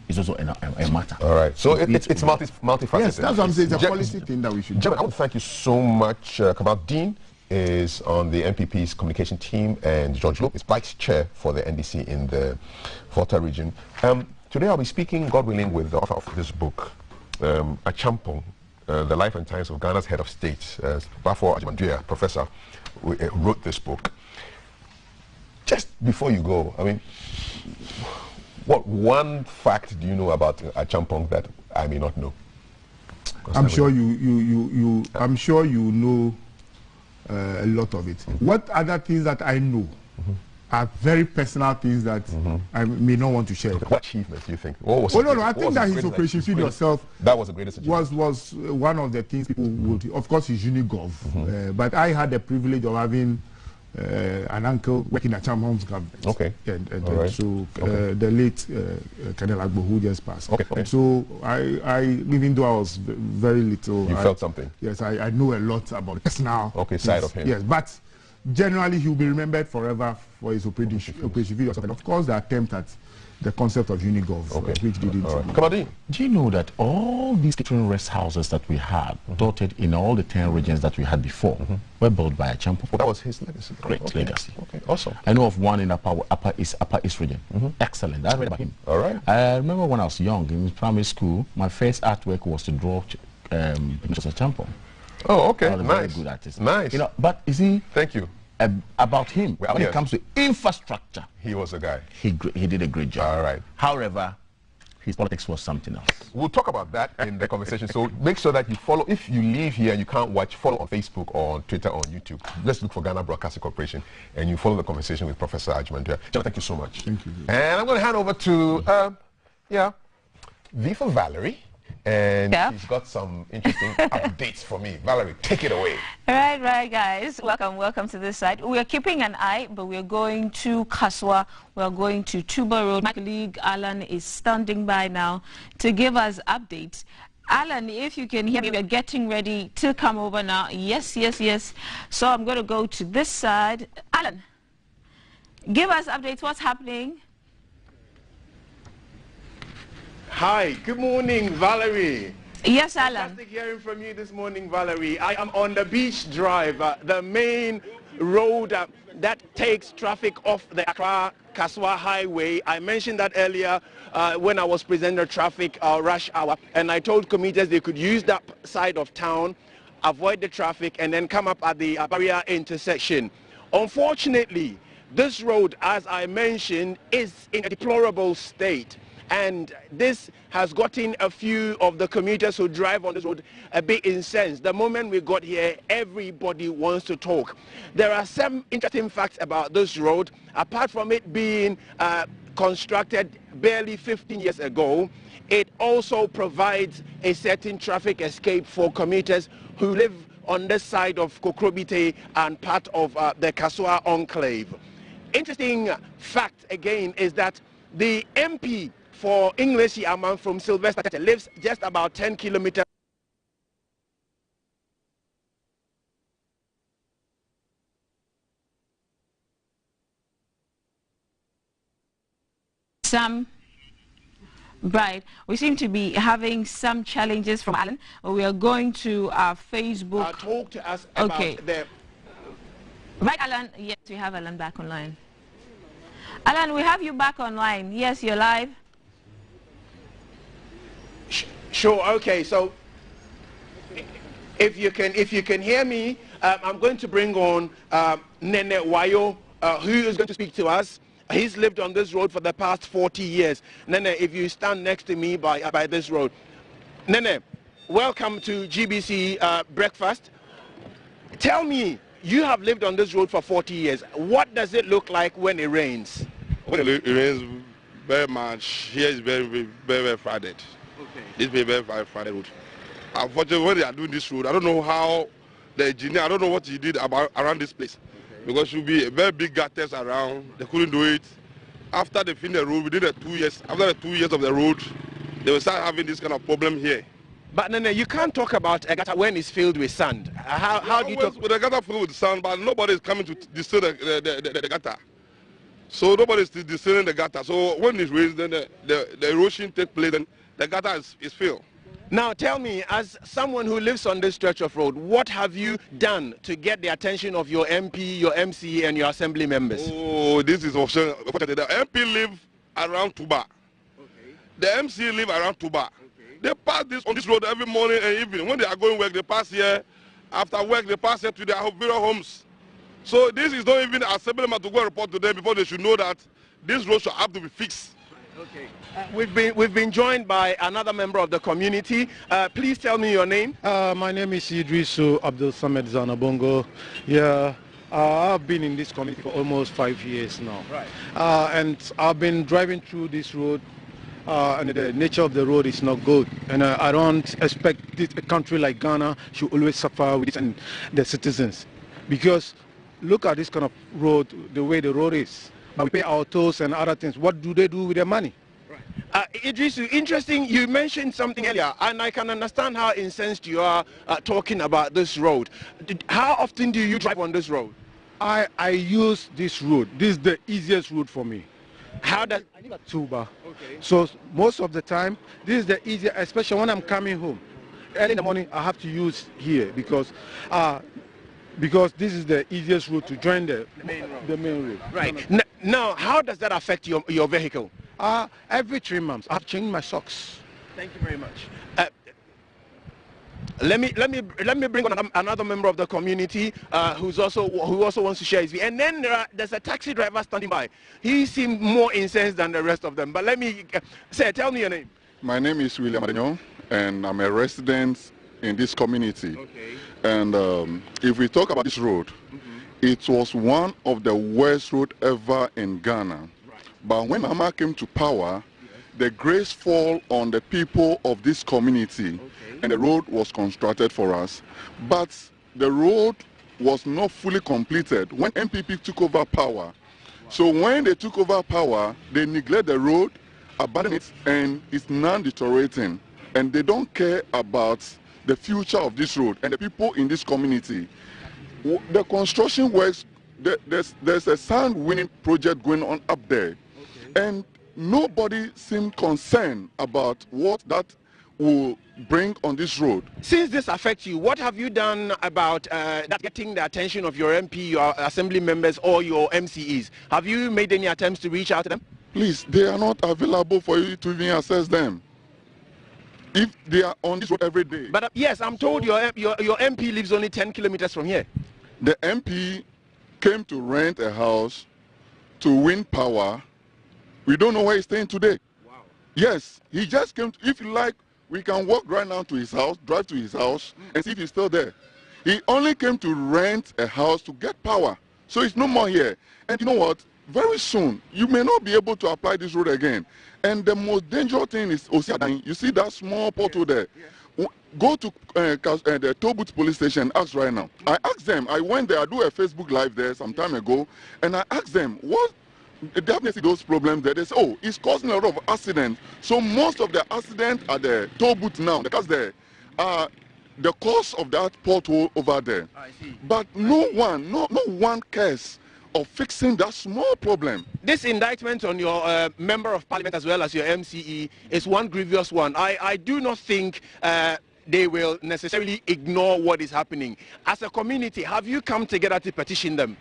It's also a matter. All right. So it's multifaceted. Yes, that's what I'm saying. It's a policy thing that we should do. I want to thank you so much. Kamal Dean is on the NPP's communication team, and George Lope is vice chair for the NDC in the Volta region. Today I'll be speaking, God willing, with the author of this book, Achampong, The Life and Times of Ghana's Head of State. Bafo Ajimandria, professor, wrote this book. Just before you go, I mean, what one fact do you know about Achampong that I may not know? I'm sure I'm sure you know a lot of it. What other things that I know are very personal things that I may not want to share. What achievements do you think? I think that his Operation Feed Yourself, that was the greatest achievement. Was one of the things people would, of course, his Unigov. But I had the privilege of having an uncle working at Champong's government. Okay. And so the late Colonel Agbo, who just passed. Okay. So I even though I was very little, you felt something. Yes, I know a lot about the personal side of him. Yes, but generally he will be remembered forever for his Operation Feed Yourself, and of course the attempt at the concept of Unigov, which did it. Come on, do you know that all these catering rest houses that we had, dotted in all the 10 regions that we had before, were built by Achampong? That was his legacy. Great legacy. Okay, awesome. I know of one in Upper East region. Excellent. I read about him. All right. I remember when I was young in primary school, my first artwork was to draw Mr. Achampong. Oh, okay. I was a very good artist. Nice. You know, but you see, thank you. About him, when it comes to infrastructure, he was a guy. He did a great job. All right. However, his politics was something else. We'll talk about that in the conversation. So make sure that you follow. If you leave here and you can't watch, follow on Facebook or on Twitter or on YouTube. Let's look for Ghana Broadcasting Corporation, and you follow the conversation with Professor Ajimandria. John, thank you so much. Thank you. And I'm going to hand over to V for Valerie. And she's got some interesting updates for me. Valerie, take it away. Right, guys. Welcome to this side. We are keeping an eye, but we are going to Kaswa. We are going to Tuba Road. My colleague Alan is standing by now to give us updates. Alan, if you can hear me, we are getting ready to come over now. Yes. So I'm going to go to this side. Alan, give us updates. What's happening? Hi, good morning, Valerie. Yes, Alan. Fantastic hearing from you this morning, Valerie. I am on the Beach Drive, the main road that takes traffic off the Accra-Kaswa Highway. I mentioned that earlier when I was presenting the traffic rush hour, and I told commuters they could use that side of town, avoid the traffic, and then come up at the barrier intersection. Unfortunately, this road, as I mentioned, is in a deplorable state. And this has gotten a few of the commuters who drive on this road a bit incensed. The moment we got here, everybody wants to talk. There are some interesting facts about this road. Apart from it being constructed barely 15 years ago, it also provides a certain traffic escape for commuters who live on this side of Kokrobite and part of the Kaswa enclave. Interesting fact again is that the MP for English Yaman from Sylvester lives just about 10 kilometers. Right, we seem to be having some challenges from Alan. We are going to our Facebook. Talk to us about the... Right, Alan. Yes, we have Alan back online. Alan, we have you back online. Yes, you're live. Sure. Okay. So, if you can hear me, I'm going to bring on Nene Wayo, who is going to speak to us. He's lived on this road for the past 40 years. Nene, if you stand next to me by this road. Nene, welcome to GBC Breakfast. Tell me, you have lived on this road for 40 years. What does it look like when it rains? When it rains very much, here is very flooded. Okay. This is very flooded road. Unfortunately, when they are doing this road, I don't know how the engineer, I don't know what he did around this place. Okay. Because it will be a very big gutters around. They couldn't do it. After they finished the road, within the 2 years, after the 2 years of the road, they will start having this kind of problem here. But Nene, you can't talk about a gutter when it's filled with sand. How do you talk? With a gutter filled with sand, but nobody is coming to distill the gutter. So nobody is distilling the gutter. So when it rains, then the erosion takes place, then the gutter is filled. Now tell me, as someone who lives on this stretch of road, what have you done to get the attention of your MP, your MC, and your assembly members? Oh, this is option. The MP live around Tuba. Okay. The MC live around Tuba. Okay. They pass this on this road every morning and evening. When they are going to work, they pass here. After work, they pass here to their various homes. So this is not even assembly member to go and report to them before they should know that this road should have to be fixed. Okay. We've been joined by another member of the community. Please tell me your name. My name is Idrisu Abdul Samed Zanabongo. Yeah, I've been in this community for almost 5 years now. Right. And I've been driving through this road, and the nature of the road is not good. And I don't expect a country like Ghana should always suffer with it and the citizens, because look at this kind of road, the way the road is. We pay our tolls and other things. What do they do with their money? Idris, interesting, you mentioned something earlier, and I can understand how incensed you are talking about this road. How often do you drive on this road? I use this road. This is the easiest route for me. How does... I live at Tuba. Okay. So most of the time, this is the easier, especially when I'm coming home. Early in the morning, I have to use here because this is the easiest route to join the main road. Right. Now, how does that affect your vehicle? Every 3 months, I have changed my socks. Thank you very much. Let me bring on another member of the community who also wants to share his view. And then there's a taxi driver standing by. He seemed more incensed than the rest of them. But let me tell me your name. My name is William Adenyo, and I'm a resident in this community. Okay. And if we talk about this road, it was one of the worst roads ever in Ghana. Right. But when Mama came to power, the grace fall on the people of this community, and the road was constructed for us. But the road was not fully completed when MPP took over power. Wow. So when they took over power, they neglect the road, abandon it, and it's non-deteriorating. And they don't care about the future of this road and the people in this community. The construction works, there's a sand winning project going on up there. And nobody seemed concerned about what that will bring on this road. Since this affects you, what have you done about that getting the attention of your MP, your assembly members, or your MCEs? Have you made any attempts to reach out to them? Please, they are not available for you to even access them. If they are on this road every day. But yes, I'm told your MP lives only 10 kilometers from here. The MP came to rent a house to win power. We don't know where he's staying today. Wow. Yes, he just came. If you like, we can walk right now to his house, drive to his house, and see if he's still there. He only came to rent a house to get power. So he's no more here. And you know what? Very soon, you may not be able to apply this road again. And the most dangerous thing is, you see that small portal there? Yeah. Go to the Tobut police station, ask right now. I asked them, I went there, I do a Facebook live there some time ago, and I asked them, what definitely those problems there? They say, oh, it's causing a lot of accidents. So most of the accidents are the Tobut now, because the cause of that porthole over there. I see. But no one cares of fixing that small problem. This indictment on your member of parliament as well as your MCE is one grievous one. I do not think they will necessarily ignore what is happening. As a community, have you come together to petition them?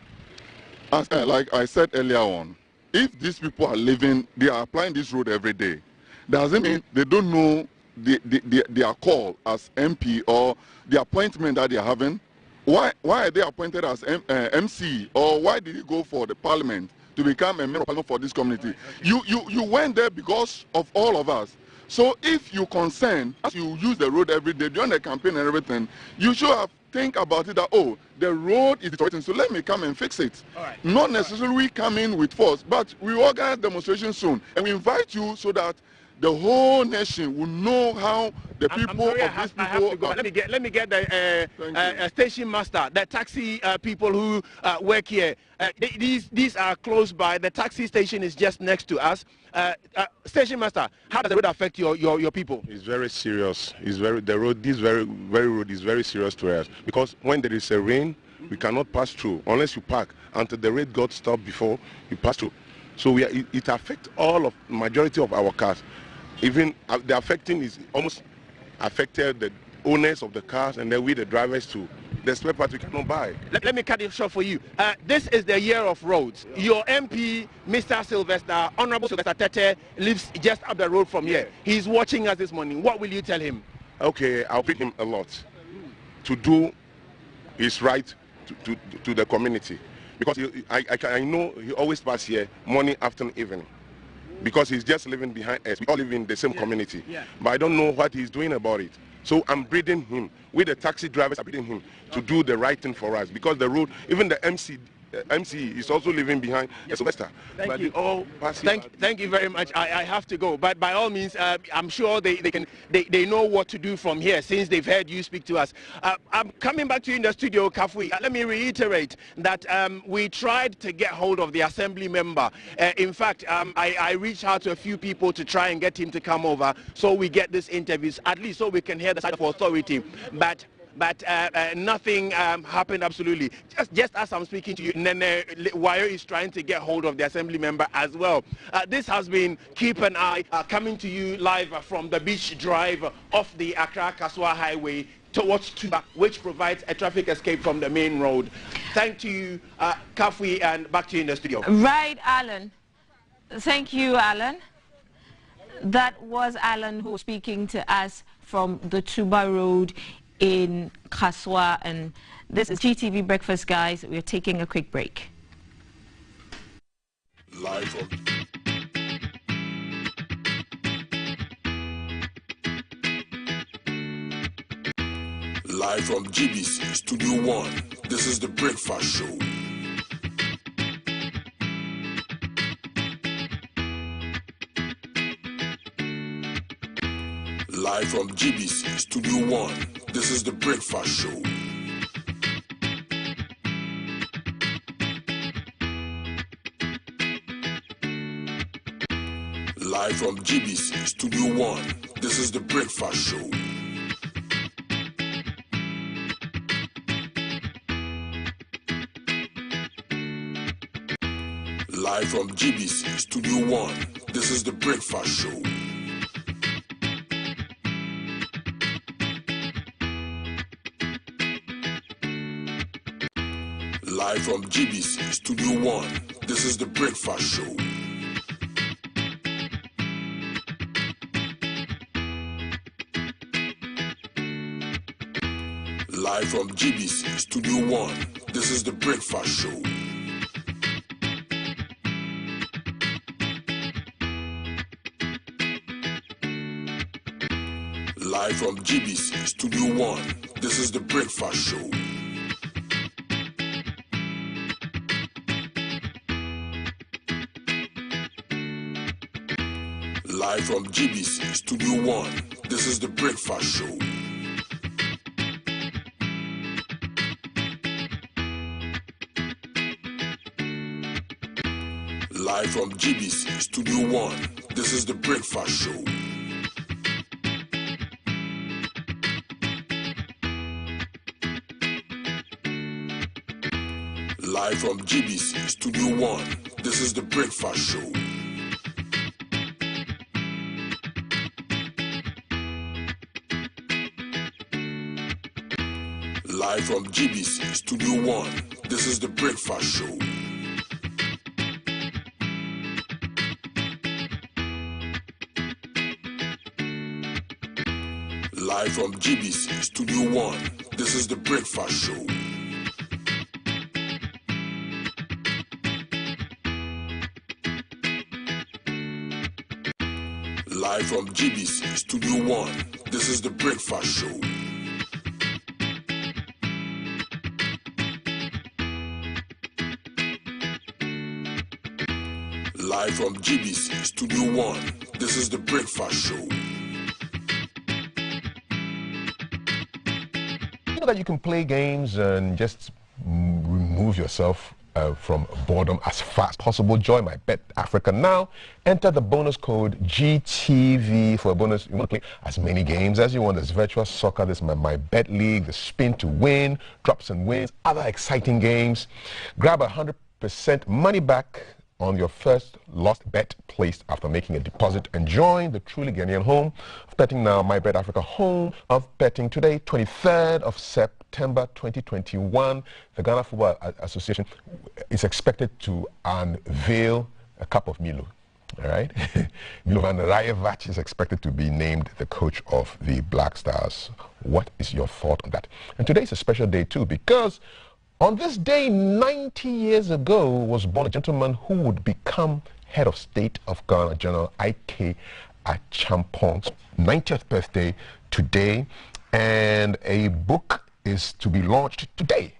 Like I said earlier on, if these people are living, they are applying this road every day, doesn't mean they don't know their call as MP or the appointment that they are having. Why are they appointed as MC, or why did you go for the parliament to become a member of parliament for this community? Right, okay. You went there because of all of us. So if you concern, as you use the road every day during the campaign and everything, you should have think about it that, oh, the road is deteriorating, so let me come and fix it. Right. Not necessarily come in with force, but we organize demonstrations soon, and we invite you so that the whole nation will know how the people of these people. I have to go. Let me get the station master, the taxi people who work here. These are close by. The taxi station is just next to us. Station master, how does the road affect your people? It's very serious. This very road is very serious to us, because when there is a rain, we cannot pass through unless you park until the rain got stopped before you pass through. So it affects majority of our cars. Even the affecting is almost affected the owners of the cars, and then we the drivers too. The spare parts we cannot buy. Let me cut it short for you. This is the year of roads. Your MP, Mr. Sylvester, Honorable Sylvester Tete, lives just up the road from here. He's watching us this morning. What will you tell him? Okay, I'll pick him a lot to do his right to the community, because I know he always passes here morning, afternoon, evening, because he's just living behind us. We all live in the same community. Yeah. But I don't know what he's doing about it. So I'm breeding him. We the taxi drivers are breeding him to do the right thing for us, because the road, even the MC is also living behind Sylvester. Thank you. Thank you very much. I have to go, but by all means, I'm sure they know what to do from here, since they've heard you speak to us. I'm coming back to you in the studio, Kafui. Let me reiterate that we tried to get hold of the assembly member. In fact, I reached out to a few people to try and get him to come over, so we get this interviews, at least so we can hear the side of authority. But nothing happened absolutely. Just as I'm speaking to you, Nene Wayo is trying to get hold of the assembly member as well. This has been Keep an Eye, coming to you live from the beach drive off the Accra-Kaswa Highway towards Tuba, which provides a traffic escape from the main road. Thank you, Kafui, and back to you in the studio. Right, Alan. Thank you, Alan. That was Alan who was speaking to us from the Tuba Road in Kaswa, and this is GTV Breakfast, guys. We're taking a quick break. Live from GBC Studio 1, this is the Breakfast Show. Live from GBC Studio 1, this is the Breakfast Show. Live from GBC Studio 1, this is the Breakfast Show. Live from GBC Studio 1, this is the Breakfast Show. Live from GBC Studio 1, this is the Breakfast Show. Live from GBC Studio 1, this is the Breakfast Show. Live from GBC Studio 1, this is the Breakfast Show. Live from GBC Studio 1, this is the Breakfast Show. Live from GBC Studio 1, this is the Breakfast Show. Live from GBC Studio 1, this is the Breakfast Show. Live from GBC Studio 1, this is the Breakfast Show. Live from GBC Studio 1, this is The Breakfast Show. Live from GBC Studio 1, this is The Breakfast Show. Live from GBC Studio 1, this is The Breakfast Show. You know that you can play games and just remove yourself from boredom as fast as possible. Join my Bet Africa now. Enter the bonus code GTV for a bonus. You want to play as many games as you want. There's virtual soccer, there's my Bet League, the spin to win, drops and wins, other exciting games. Grab 100% money back on your first lost bet placed after making a deposit, and join the truly Ghanaian home of betting now, My Bet Africa, home of betting today, 23rd of September 2021. The Ghana Football Association is expected to unveil a cup of Milo. All right, Milovan Rajevac is expected to be named the coach of the Black Stars. What is your thought on that? And today is a special day too, because on this day, 90 years ago, was born a gentleman who would become head of state of Ghana, General Ike Achampong's 90th birthday today. And a book is to be launched today,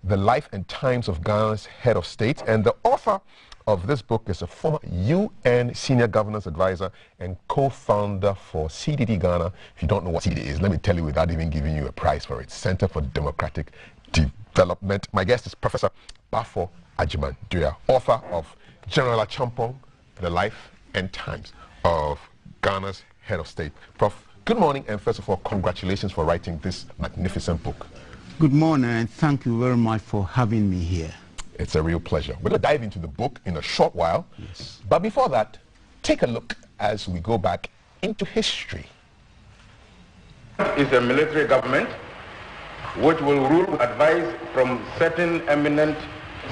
The Life and Times of Ghana's Head of State. And the author of this book is a former UN Senior Governance Advisor and co-founder for CDD Ghana. If you don't know what CDD is, let me tell you without even giving you a prize for it. Center for Democratic Development. My guest is Professor Bafo Agyemang-Duah, author of General Achampong, The Life and Times of Ghana's Head of State. Prof, good morning, and first of all, congratulations for writing this magnificent book. Good morning, and thank you very much for having me here. It's a real pleasure. We're going to dive into the book in a short while. Yes. But before that, take a look as we go back into history. It's a military government which will rule with advice from certain eminent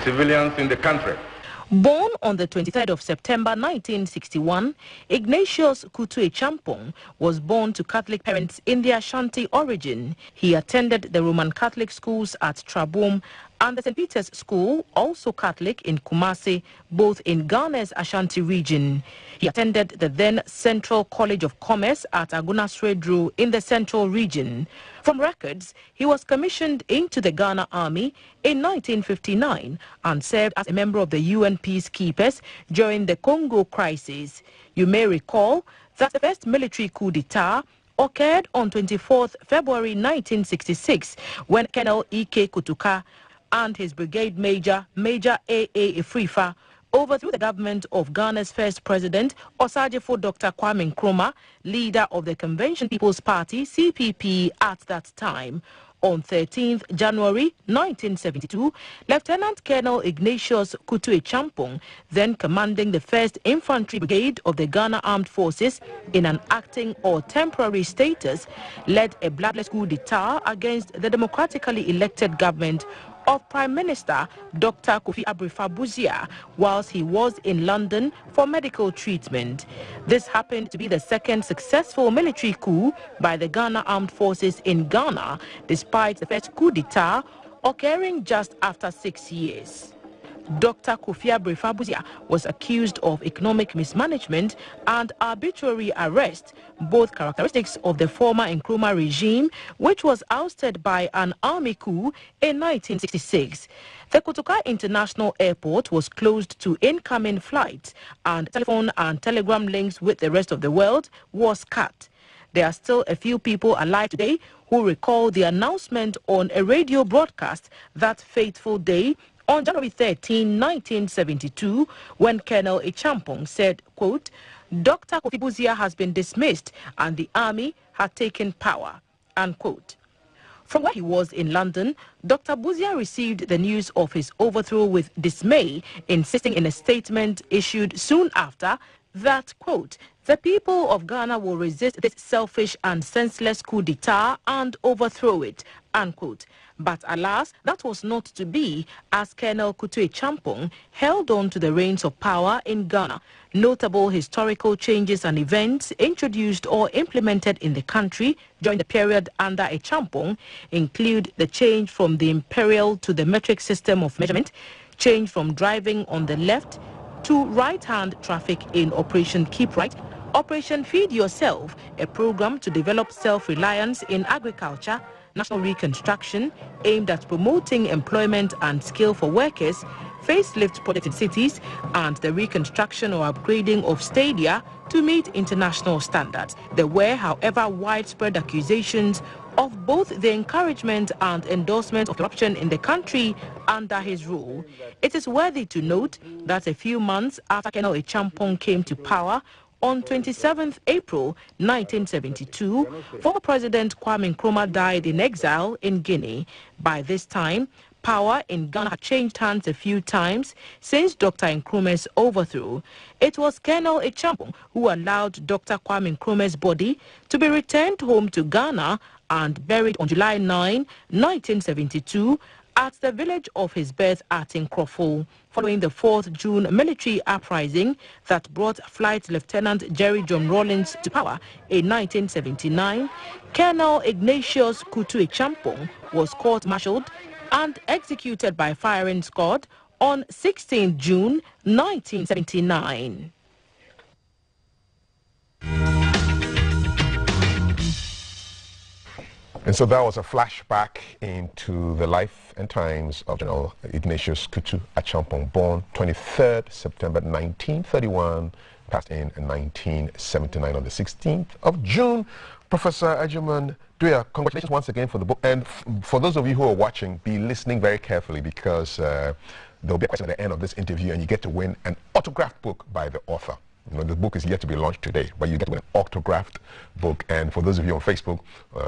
civilians in the country. Born on the 23rd of September 1961, Ignatius Kutu Achampong was born to Catholic parents in the Ashanti origin. He attended the Roman Catholic schools at Trabom and the St. Peter's School, also Catholic, in Kumasi, both in Ghana's Ashanti region. He attended the then Central College of Commerce at Aguna-Sredru in the Central region. From records, he was commissioned into the Ghana Army in 1959 and served as a member of the UN peacekeepers during the Congo crisis. You may recall that the first military coup d'etat occurred on 24th February 1966 when Colonel E.K. Kutuka and his brigade major, Major A.A. Ifrifa, overthrew the government of Ghana's first president, Osajefo Dr. Kwame Nkrumah, leader of the Convention People's Party, CPP, at that time. On 13th January 1972, Lieutenant Colonel Ignatius Kutu Achampong, then commanding the 1st Infantry Brigade of the Ghana Armed Forces in an acting or temporary status, led a bloodless coup d'etat against the democratically elected government of Prime Minister Dr. Kofi Abrifabuzia whilst he was in London for medical treatment. This happened to be the second successful military coup by the Ghana Armed Forces in Ghana, despite the first coup d'etat occurring just after 6 years. Dr. Kofi Abrifabuzia was accused of economic mismanagement and arbitrary arrest, both characteristics of the former Nkrumah regime, which was ousted by an army coup in 1966. The Kotoka International Airport was closed to incoming flights, and telephone and telegram links with the rest of the world was cut. There are still a few people alive today who recall the announcement on a radio broadcast that fateful day on January 13, 1972, when Colonel Achampong said, quote, Dr. Kofi Buzia has been dismissed and the army had taken power, unquote. From where he was in London, Dr. Buzia received the news of his overthrow with dismay, insisting in a statement issued soon after that, quote, the people of Ghana will resist this selfish and senseless coup d'etat and overthrow it, unquote. But alas, that was not to be, as Colonel Kutu Champong held on to the reins of power in Ghana. Notable historical changes and events introduced or implemented in the country during the period under a Champong include the change from the imperial to the metric system of measurement, change from driving on the left to right-hand traffic in Operation Keep Right, Operation Feed Yourself, a program to develop self-reliance in agriculture, national reconstruction aimed at promoting employment and skill for workers, facelift projects in cities, and the reconstruction or upgrading of stadia to meet international standards. There were, however, widespread accusations of both the encouragement and endorsement of corruption in the country under his rule. It is worthy to note that a few months after Colonel Champong came to power, on 27th April 1972, former President Kwame Nkrumah died in exile in Guinea. By this time, power in Ghana had changed hands a few times since Dr. Nkrumah's overthrow. It was Colonel Champong who allowed Dr. Kwame Nkrumah's body to be returned home to Ghana and buried on July 9, 1972, at the village of his birth at Nkrofo, following the 4th June military uprising that brought Flight Lieutenant Jerry John Rawlings to power in 1979. Colonel Ignatius Kutu Champong was court-martialed and executed by firing squad on 16 June 1979. And so that was a flashback into the life and times of General Ignatius Kutu Champong, born 23rd September 1931, passed in 1979 on the 16th of June. Professor Ajuman Duya, congratulations once again for the book. And for those of you who are watching, be listening very carefully, because there'll be a question at the end of this interview and you get to win an autographed book by the author. You know, the book is yet to be launched today, but you get an autographed book. And for those of you on Facebook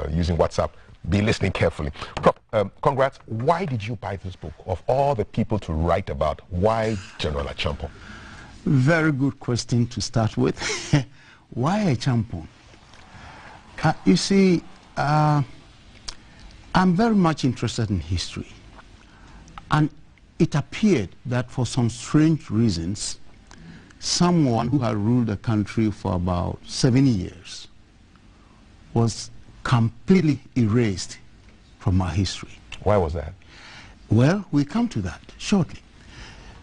using WhatsApp, be listening carefully. Prof, congrats. Why did you buy this book? Of all the people to write about, why General Champong? Very good question to start with. Why Champong? You see, I'm very much interested in history. And it appeared that for some strange reasons, someone who had ruled the country for about 70 years was completely erased from our history. Why was that? Well, we come to that shortly.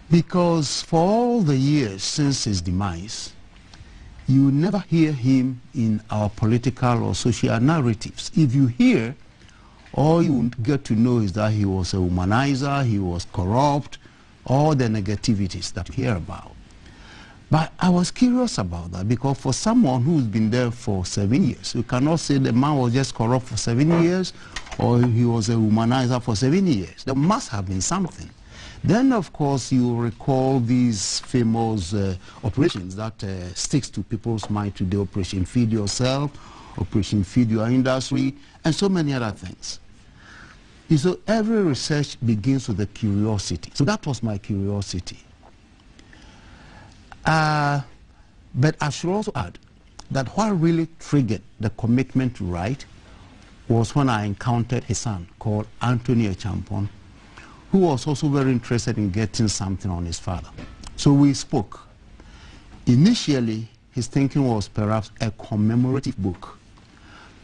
Because for all the years since his demise, you never hear him in our political or social narratives. If you hear, all you get to know is that he was a womanizer, he was corrupt, all the negativities that you hear about. But I was curious about that, because for someone who's been there for 7 years, you cannot say the man was just corrupt for 7 years or he was a womanizer for 7 years. There must have been something. Then, of course, you recall these famous operations that sticks to people's mind today: Operation Feed Yourself, Operation Feed Your Industry, and so many other things. So every research begins with a curiosity. So that was my curiosity. But I should also add that what really triggered the commitment to write was when I encountered his son, called Anthony Champong, who was also very interested in getting something on his father. So we spoke. Initially, his thinking was perhaps a commemorative book.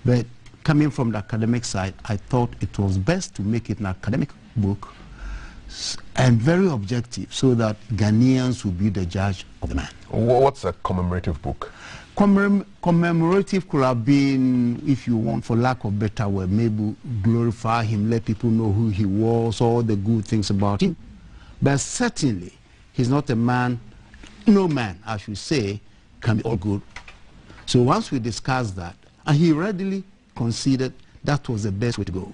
But coming from the academic side, I thought it was best to make it an academic book and very objective, so that Ghanaians would be the judge of the man. What's a commemorative book? Commemorative could have been, if you want, for lack of better word, maybe glorify him, let people know who he was, all the good things about him. But certainly, he's not a man, no man, I should say, can be all good. So once we discussed that, and he readily conceded that was the best way to go.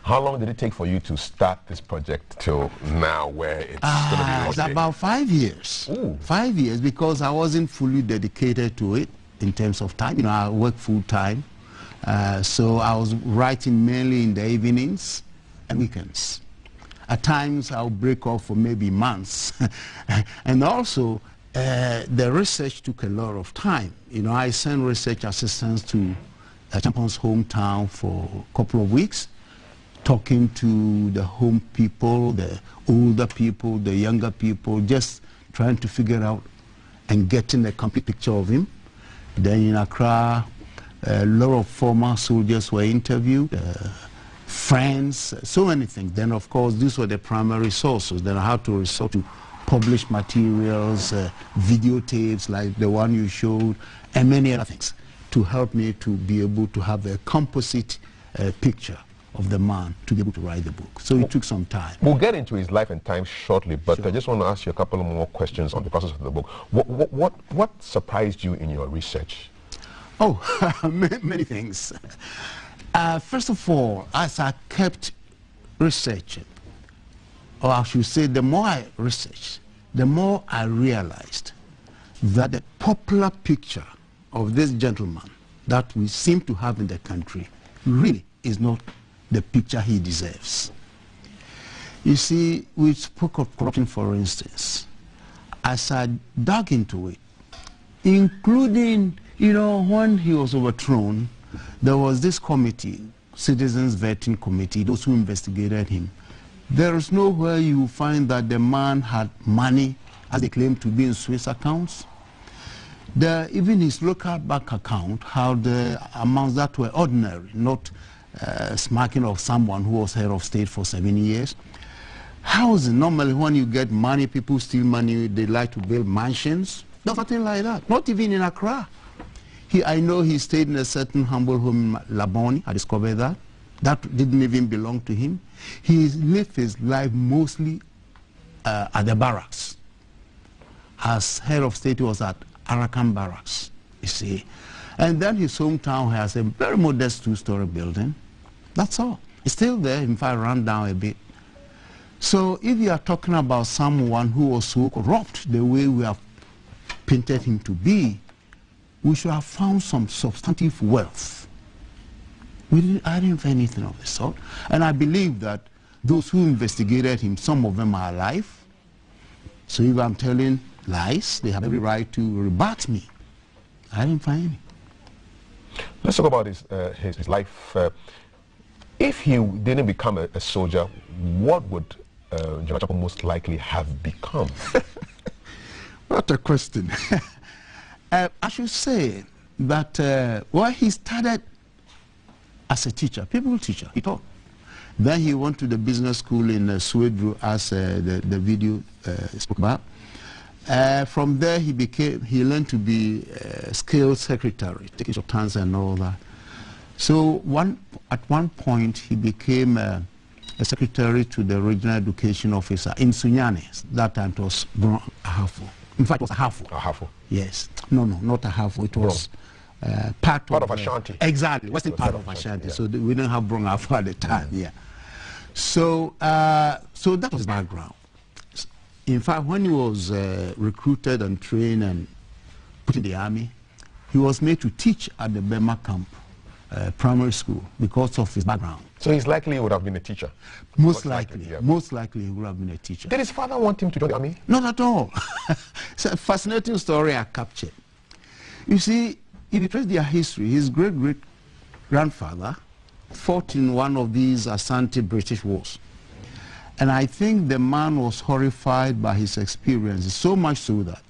How long did it take for you to start this project till now, where it's going to be launched? It's about 5 years. Ooh. 5 years, because I wasn't fully dedicated to it in terms of time. You know, I work full time. So I was writing mainly in the evenings and weekends. At times I'll break off for maybe months. And also the research took a lot of time. You know, I sent research assistants to Champong's hometown for a couple of weeks talking to the home people, the older people, the younger people, just trying to figure out and getting a complete picture of him. Then in Accra, a lot of former soldiers were interviewed, friends, so many things. Then, of course, these were the primary sources. Then I had to resort to published materials, videotapes like the one you showed, and many other things to help me to be able to have a composite picture of the man to be able to write the book. So it took some time. We'll get into his life and time shortly, but sure. I just want to ask you a couple of more questions on the process of the book. What surprised you in your research? Oh, many things. First of all, as I kept researching, or I should say, the more I researched, the more I realized that the popular picture of this gentleman that we seem to have in the country really is not the picture he deserves. You see, we spoke of corruption, for instance. As I dug into it, including, when he was overthrown, there was this committee, Citizens Vetting Committee, those who investigated him. There is nowhere you find that the man had money, as they claim to be in Swiss accounts. Even his local bank account had amounts that were ordinary, not smacking of someone who was head of state for 7 years. How is it normally when you get money, people steal money, they like to build mansions? There's nothing like that, not even in Accra. I know he stayed in a certain humble home in Laboni. I discovered that. That didn't even belong to him. He lived his life mostly at the barracks. As head of state, he was at Arakan Barracks, you see. And then his hometown has a very modest 2-story building. That's all. It's still there, in fact, run down a bit. So if you are talking about someone who was so corrupt the way we have painted him to be, we should have found some substantive wealth. I didn't find anything of the sort. And I believe that those who investigated him, some of them are alive. So if I'm telling lies, they have every right to rebut me. I didn't find any. Let's talk about his life. If he didn't become a soldier, what would General Chapo most likely have become? What a question. I should say that he started as a teacher, people teacher, he taught. Then he went to the business school in Swedru, as the video spoke about. From there he learned to be a skilled secretary, taking short turns and all that. So at one point he became a secretary to the regional education officer in Sunyani. That time it was Ahafo. In fact, it was Ahafo. Ahafo. Yes. No, not Ahafo. It was part of Ashanti. Exactly. Western part of Ashanti. Yeah. So we didn't have Brong Ahafo at the time. Yeah. So so that was his background. In fact, when he was recruited and trained and put in the army, he was made to teach at the Bema camp primary school because of his background. So he's likely he would have been a teacher? Most likely. Yeah. Most likely he would have been a teacher. Did his father want him to join the army? Not at all. It's a fascinating story I captured. You see, if you trace their history, his great-great-grandfather fought in one of these Asante British wars. And I think the man was horrified by his experiences, so much so that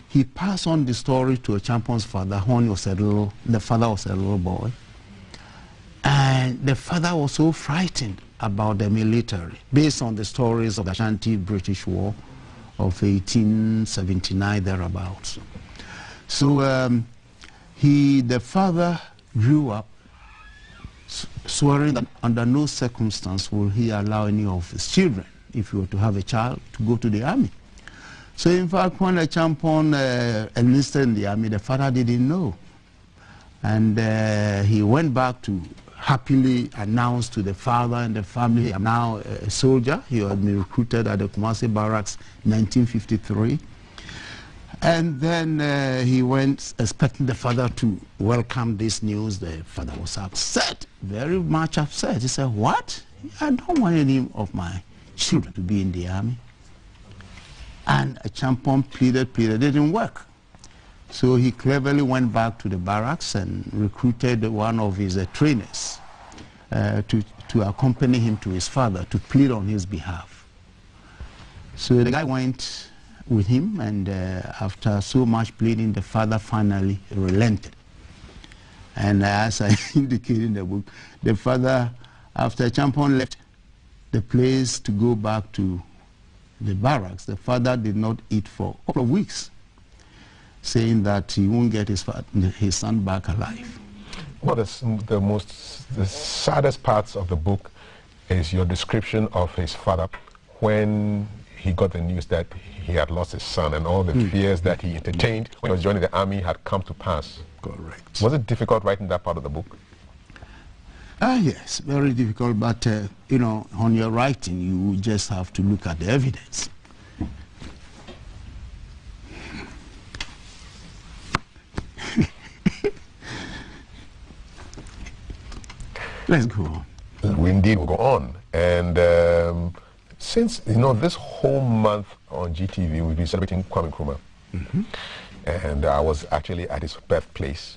he passed on the story to a champion's father when he was the father was a little boy. And the father was so frightened about the military, based on the stories of the Ashanti British War of 1879 thereabouts. So the father grew up swearing that under no circumstance will he allow any of his children, if he were to have a child, to go to the army. So in fact, when the champion enlisted in the army, the father didn't know. And he went back to happily announce to the father and the family, I'm now a soldier. He had been recruited at the Kumasi Barracks in 1953. And then he went expecting the father to welcome this news. The father was upset, very much upset. He said, what? I don't want any of my children to be in the army. And a champion pleaded, it didn't work. So he cleverly went back to the barracks and recruited one of his trainers to to accompany him to his father to plead on his behalf. So the guy went with him, and after so much pleading, the father finally relented. And as I indicated in the book, the father, after Champon left the place to go back to the barracks, the father did not eat for a couple of weeks, saying that he won't get his son back alive. One of the saddest parts of the book is your description of his father when he got the news that he had lost his son, and all the fears that he entertained when he was joining the army had come to pass. Correct. Was it difficult writing that part of the book? Yes, very difficult, but you know, on your writing, you just have to look at the evidence. Let's go on. We indeed will go on. And since, you know, this whole month on GTV, we've been celebrating Kwame Nkrumah. And I was actually at his birthplace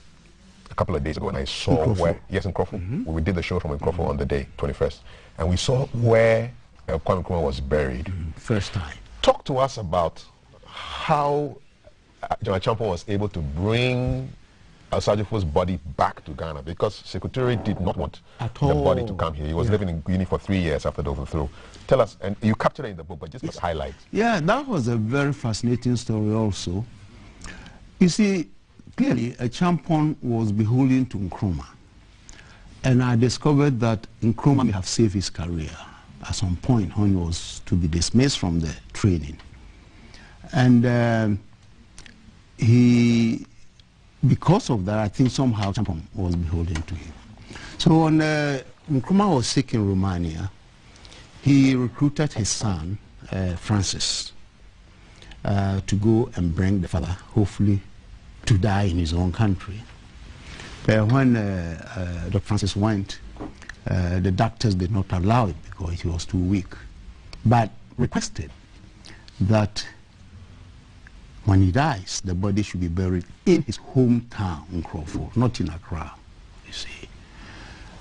a couple of days ago, and I saw where, yes, in Crawford. We did the show from Crawford on the day, 21st. And we saw where Kwame Nkrumah was buried. First time. Talk to us about how General Champon was able to bring Osagyefo's body back to Ghana, because Secretary did not want the body to come here. He was living in Guinea for 3 years after the overthrow. Tell us, and you captured it in the book, but just for highlights. Yeah, that was a very fascinating story also. You see, clearly, Champon was beholden to Nkrumah. And I discovered that Nkrumah may have saved his career at some point when he was to be dismissed from the training. And because of that, I think somehow Champon was beholden to him. So when Nkrumah was sick in Romania, he recruited his son, Francis, to go and bring the father, hopefully to die in his own country. But when Dr. Francis went, the doctors did not allow it because he was too weak, but requested that when he dies, the body should be buried in his hometown in Crawford, not in Accra, you see.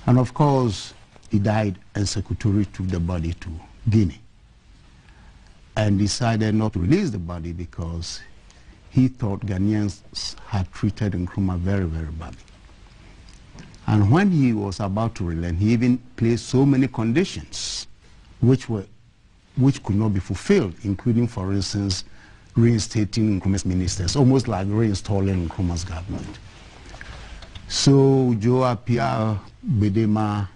And of course, he died, and Secretary took the body to Guinea and decided not to release the body because he thought Ghanaians had treated Nkrumah very, very badly. And when he was about to relent, he even placed so many conditions which could not be fulfilled, including, for instance, reinstating Nkrumah's ministers, almost like reinstalling Nkrumah's government. So Joe Appiah, Bedema,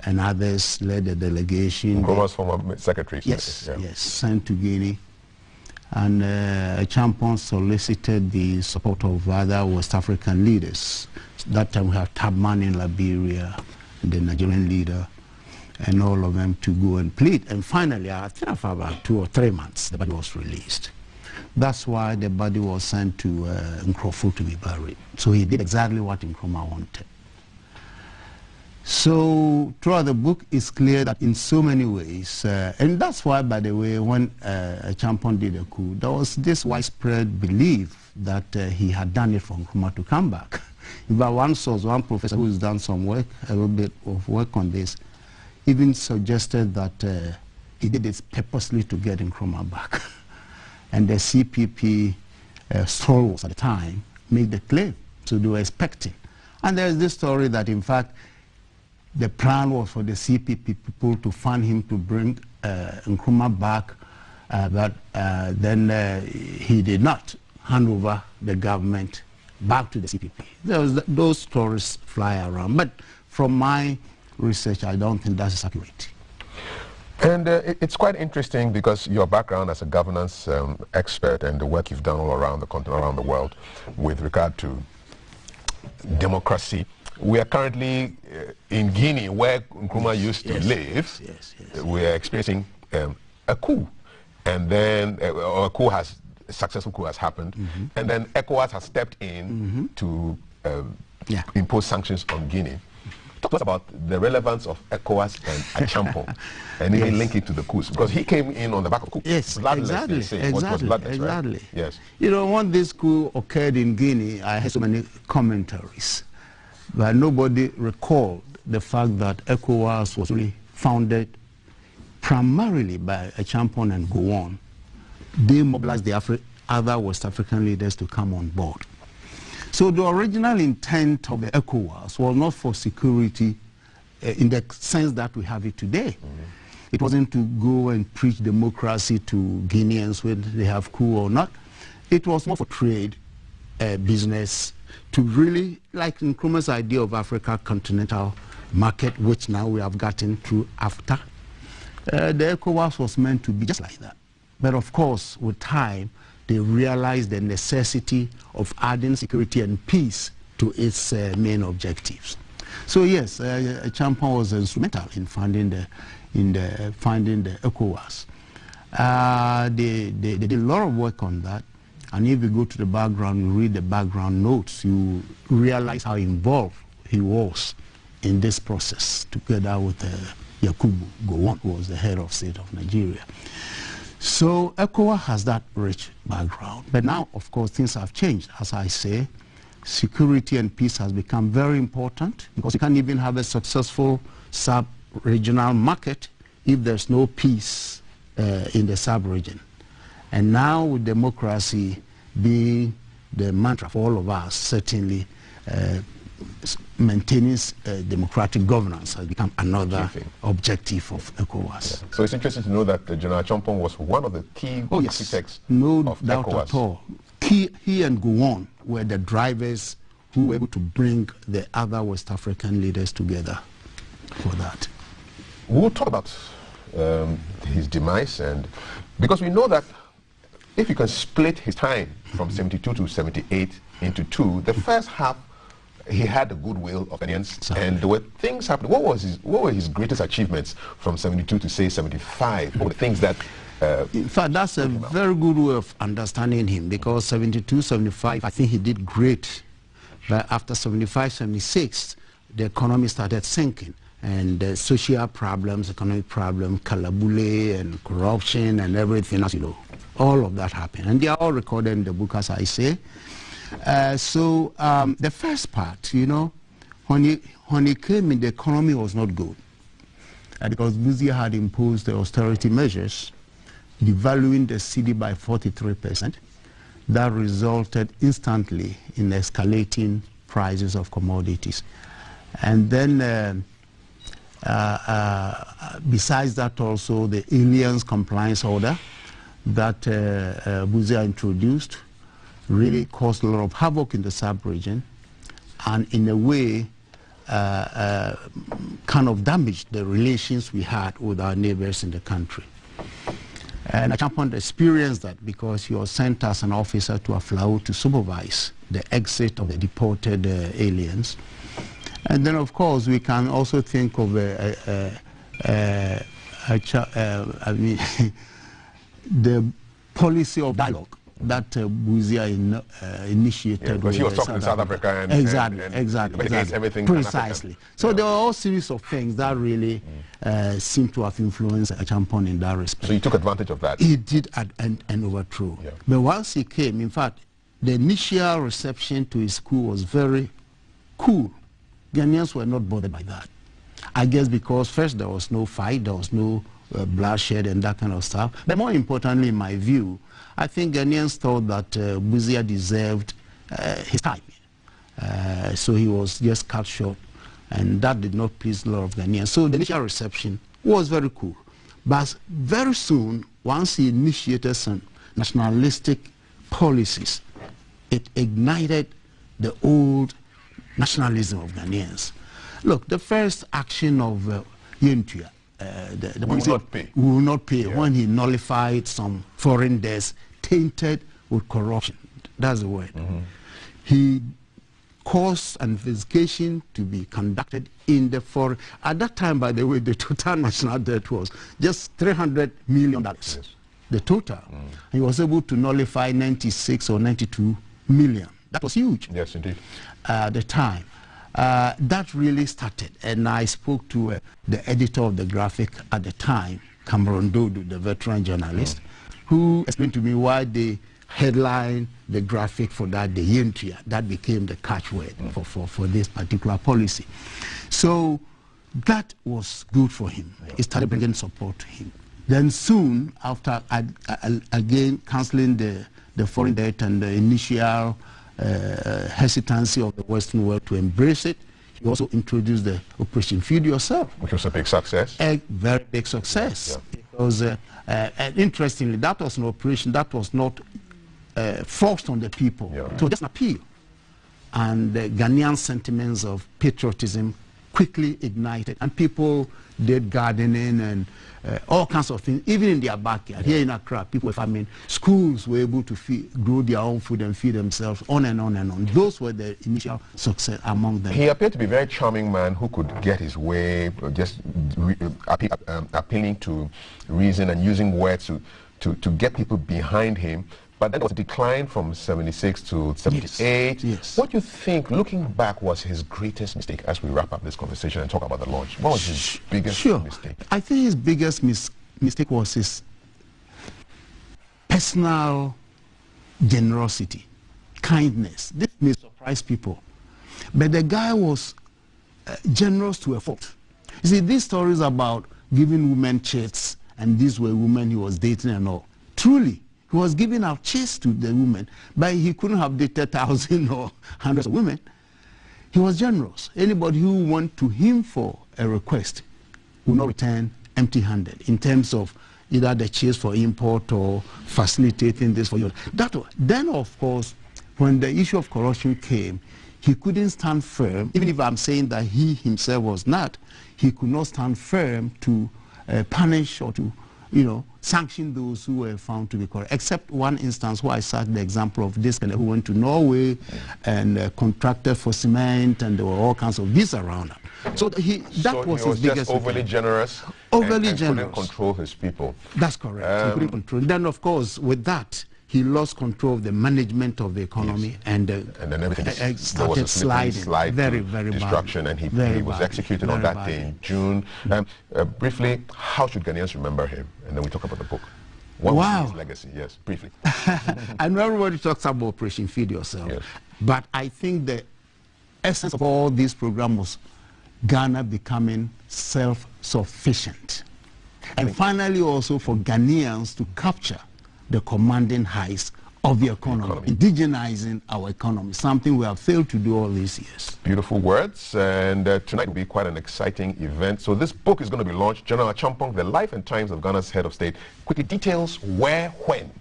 and others led the delegation. Nkrumah's former secretary. Yes, yes, sent to Guinea. And Champon solicited the support of other West African leaders. That time we had Tabman in Liberia, the Nigerian leader, and all of them to go and plead. And finally, I think after about 2 or 3 months, the body was released. That's why the body was sent to Nkrofo to be buried. So he did exactly what Nkrumah wanted. So throughout the book, it's clear that in so many ways, and that's why, by the way, when Champon did a coup, there was this widespread belief that he had done it for Nkrumah to come back. But one source, one professor who's done some work, a little bit of work on this, even suggested that he did this purposely to get Nkrumah back. And the CPP stalwarts at the time made the claim, so they were expecting. And there's this story that, in fact, the plan was for the CPP people to fund him to bring Nkrumah back, but then he did not hand over the government back to the CPP. Those stories fly around, but from my research, I don't think that's accurate. And it's quite interesting because your background as a governance expert and the work you've done all around the continent, around the world, with regard to democracy. We are currently in Guinea, where Nkrumah used to live. We are experiencing a coup, and then a successful coup has happened, and then ECOWAS has stepped in to impose sanctions on Guinea. Talk to us about the relevance of ECOWAS and Champon, and even link it to the coups, because he came in on the back of coup. Yes, exactly. Right? Yes. You know, when this coup occurred in Guinea, I had so many commentaries, but nobody recalled the fact that ECOWAS was really founded primarily by a champion and go on, they mobilized the other West African leaders to come on board. So the original intent of the ECOWAS was not for security in the sense that we have it today. It wasn't to go and preach democracy to Guineans whether they have coup or not. It was more for trade, business, to really, like Nkrumah's idea of Africa continental market, which now we have gotten through AFTA. The ECOWAS was meant to be just like that. But of course, with time, they realized the necessity of adding security and peace to its main objectives. So yes, Champion was instrumental in finding the ECOWAS. They did a lot of work on that, and if you go to the background, you read the background notes, you realize how involved he was in this process, together with Yakubu Gowon, who was the head of state of Nigeria. So ECOWAS has that rich background. But now, of course, things have changed. As I say, security and peace has become very important, because you can't even have a successful sub-regional market if there's no peace in the sub-region. And now with democracy being the mantra for all of us, certainly maintaining democratic governance has become another objective of ECOWAS. Yeah. So it's interesting to know that General Champon was one of the key architects no of doubt ECOWAS. At all. He and Gowon were the drivers who were able to bring the other West African leaders together for that. We'll talk about his demise, and because we know that if you can split his time from 72 to 78 into two, the first half he had the goodwill of Ghanaians, and there were things happening. What were his greatest achievements from 72 to say 75? What were the things that in fact, that's a very good way of understanding him, because 72, 75, I think he did great. But after 75, 76, the economy started sinking, and the social problems, economic problems, kalabule and corruption and everything, as you know, all of that happened. And they are all recorded in the book, as I say. The first part, you know, when he came in, the economy was not good. Because Busia had imposed the austerity measures, devaluing the cedi by 43%. That resulted instantly in escalating prices of commodities. And then, besides that also, the aliens compliance order that Busia introduced really caused a lot of havoc in the sub-region, and in a way kind of damaged the relations we had with our neighbors in the country. And Champon experienced that because he was sent as an officer to Aflao to supervise the exit of the deported aliens. And then, of course, we can also think of the policy of dialogue that Busia initiated. Yeah, because he was talking to South Africa and everything precisely. So there were all series of things that really seem to have influenced Champon in that respect. So he took advantage of that. He did and overthrew. Yeah. But once he came, in fact, the initial reception to his coup was very cool. Ghanaians were not bothered by that. I guess because first there was no fight, there was no bloodshed and that kind of stuff. But more importantly, in my view, I think Ghanaians thought that Busia deserved his time. So he was just cut short, and that did not please a lot of Ghanaians. So the initial reception was very cool. But very soon, once he initiated some nationalistic policies, it ignited the old nationalism of Ghanaians. Look, the first action of Yentua, we will not pay when he nullified some foreign debts tainted with corruption. That's the word. He caused an investigation to be conducted in the foreign. At that time, by the way, the total national debt was just $300 million. Yes. The total. He was able to nullify 96 or 92 million. That was huge. Yes, indeed. At the time. That really started, and I spoke to the editor of the Graphic at the time, Cameron Dodo, the veteran journalist, who explained to me why they headlined the Graphic for that day, Yentua. That became the catchword for this particular policy. So That was good for him. It started bringing support to him. Then soon after, again cancelling the foreign debt and the initial hesitancy of the Western world to embrace it, he also introduced the Operation Feed Yourself. Which was a big success. A very big success. Yeah. Because, interestingly, that was an operation that was not forced on the people. Yeah. So just an appeal. And the Ghanaian sentiments of patriotism quickly ignited, and people did gardening and all kinds of things, even in their backyard. Here in Accra, people were farming. Schools were able to grow their own food and feed themselves, on and on and on. Those were the initial success among them. He appeared to be a very charming man who could get his way, just appealing to reason and using words to get people behind him. But then there was a decline from 76 to 78. Yes. What do you think, looking back, was his greatest mistake as we wrap up this conversation and talk about the launch? What was his biggest mistake? I think his biggest mistake was his personal generosity, kindness. This may surprise people. But the guy was generous to a fault. You see, these stories about giving women chits, and these were women he was dating and all. Truly, he was giving out chits to the women, but he couldn't have dated thousands or hundreds of women. He was generous. Anybody who went to him for a request would not return empty-handed in terms of either the chits for import or facilitating this for you. Then, of course, when the issue of corruption came, he couldn't stand firm, even if I'm saying that he himself was not, he could not stand firm to punish or to, sanction those who were found to be corrupt, except one instance where I cite the example of this guy who went to Norway and contracted for cement, and there were all kinds of visa around that. So that was his biggest. Just overly generous. Overly and generous. Couldn't control his people. That's correct. He couldn't control. Then, of course, with that, he lost control of the management of the economy, and then everything started sliding. Very, very destruction, bad. And he was executed on that day in June. Briefly, how should Ghanaians remember him? And then we talk about the book. What was his legacy? Yes, briefly. I know everybody talks about Operation Feed Yourself, but I think the essence of all this program was Ghana becoming self-sufficient. And finally also for Ghanaians to capture the commanding heights of the economy, indigenizing our economy, something we have failed to do all these years. Beautiful words, and tonight will be quite an exciting event. So this book is going to be launched, General Achampong, The Life and Times of Ghana's Head of State. Quickly, details where, when,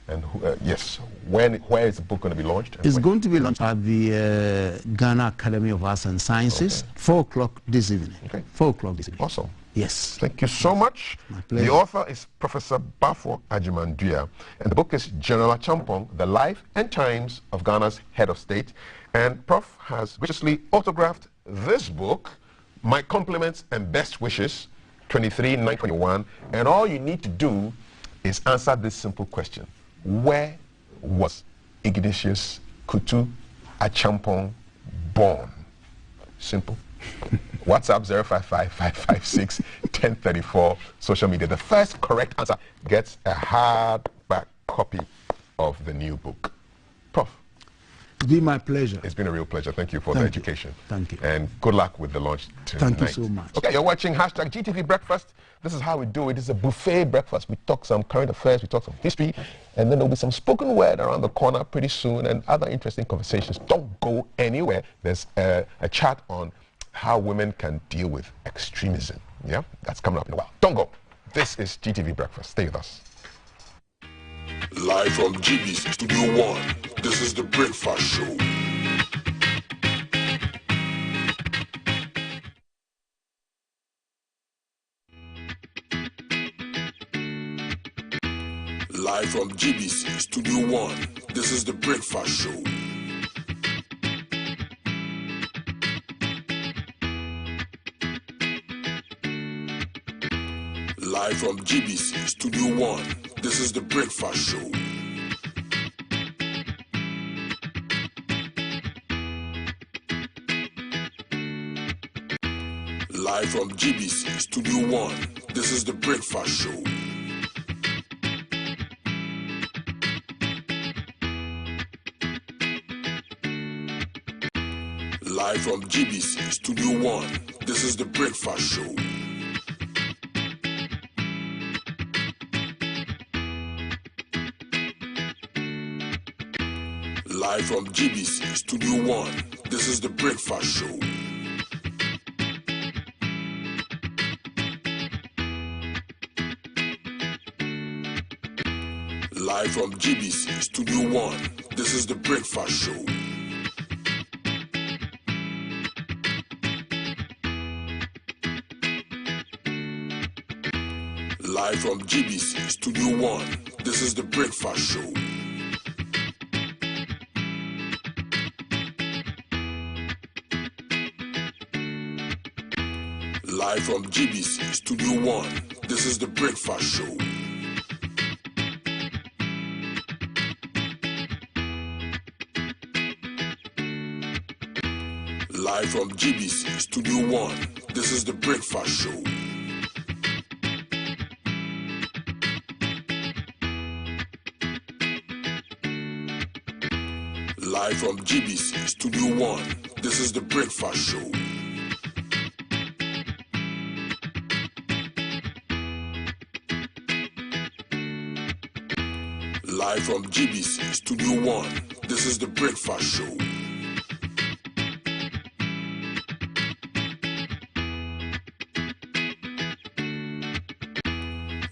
and where is the book going to be launched? It's going to be launched at the Ghana Academy of Arts and Sciences, 4 o'clock this evening. 4 o'clock this evening. Awesome. Yes. Thank you so much. My pleasure. The author is Professor Bafo Agyemang-Duah, and the book is General Achampong, The Life and Times of Ghana's Head of State. And Prof has graciously autographed this book. My compliments and best wishes, 23-921. And all you need to do is answer this simple question. Where was Ignatius Kutu Achampong born? Simple. WhatsApp 055-556-1034. Social media. The first correct answer gets a hardback copy of the new book. Prof. It's been my pleasure. It's been a real pleasure. Thank you for the education. Thank you. And good luck with the launch tonight. Thank you so much. Okay, you're watching #GTV Breakfast. This is how we do it. It's a buffet breakfast. We talk some current affairs, we talk some history, and then there'll be some spoken word around the corner pretty soon and other interesting conversations. Don't go anywhere. There's a chat on how women can deal with extremism. Yeah, that's coming up in a while. Don't go. This is GTV Breakfast. Stay with us. Live from GBC Studio 1, this is The Breakfast Show. Live from GBC Studio 1, this is The Breakfast Show. Live from GBC Studio 1, this is The Breakfast Show. Live from GBC Studio 1, this is The Breakfast Show. Live from GBC Studio One, this is the Breakfast Show. Live from GBC Studio One, this is the Breakfast Show. Live from GBC Studio One, this is the Breakfast Show. Live from GBC Studio One, this is the Breakfast Show. Live from GBC Studio One, this is the Breakfast Show. Live from GBC Studio One, this is the Breakfast Show. Live from GBC Studio One, this is the Breakfast Show. Live from GBC Studio One, this is the Breakfast Show.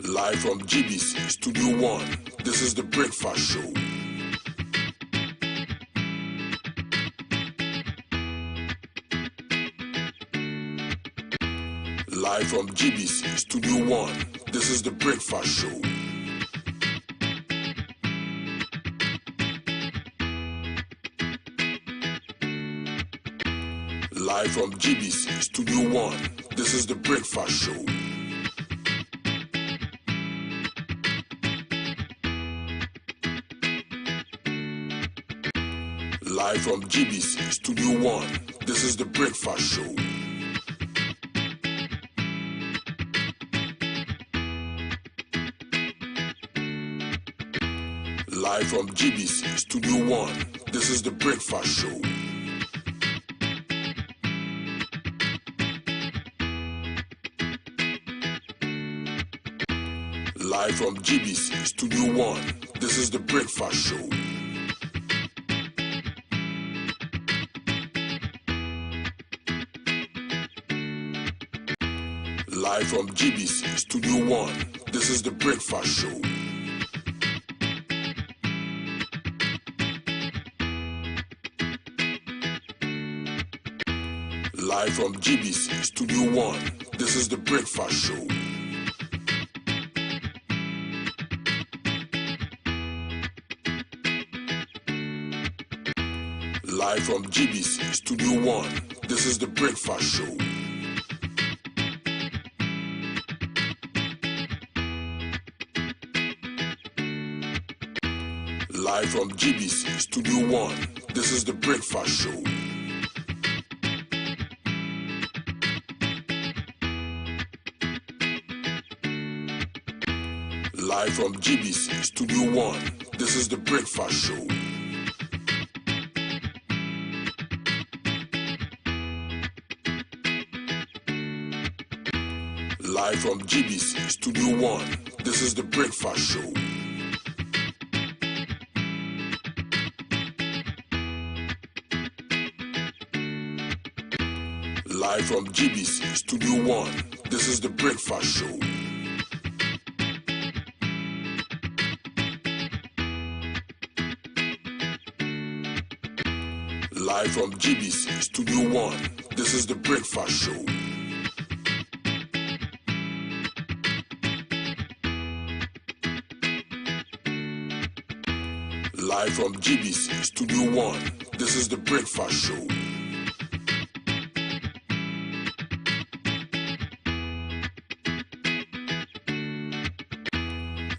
Live from GBC Studio One, this is the Breakfast Show. Live from GBC Studio One, this is the Breakfast Show. Live from GBC Studio One, this is the Breakfast Show. Live from GBC Studio One, this is the Breakfast Show. Live from GBC Studio One, this is the Breakfast Show. Live from GBC Studio One, this is the Breakfast Show. Live from GBC Studio One, this is the Breakfast Show. Live from GBC Studio One, this is the Breakfast Show. Live from GBC Studio One, this is the Breakfast Show. Live from GBC Studio One, this is the Breakfast Show. Live from GBC Studio One, this is the Breakfast Show. Live from GBC Studio One, this is the Breakfast Show. Live from GBC Studio One, this is the Breakfast Show. Live from GBC Studio One, this is the Breakfast Show. Live from GBC Studio One, this is the Breakfast Show.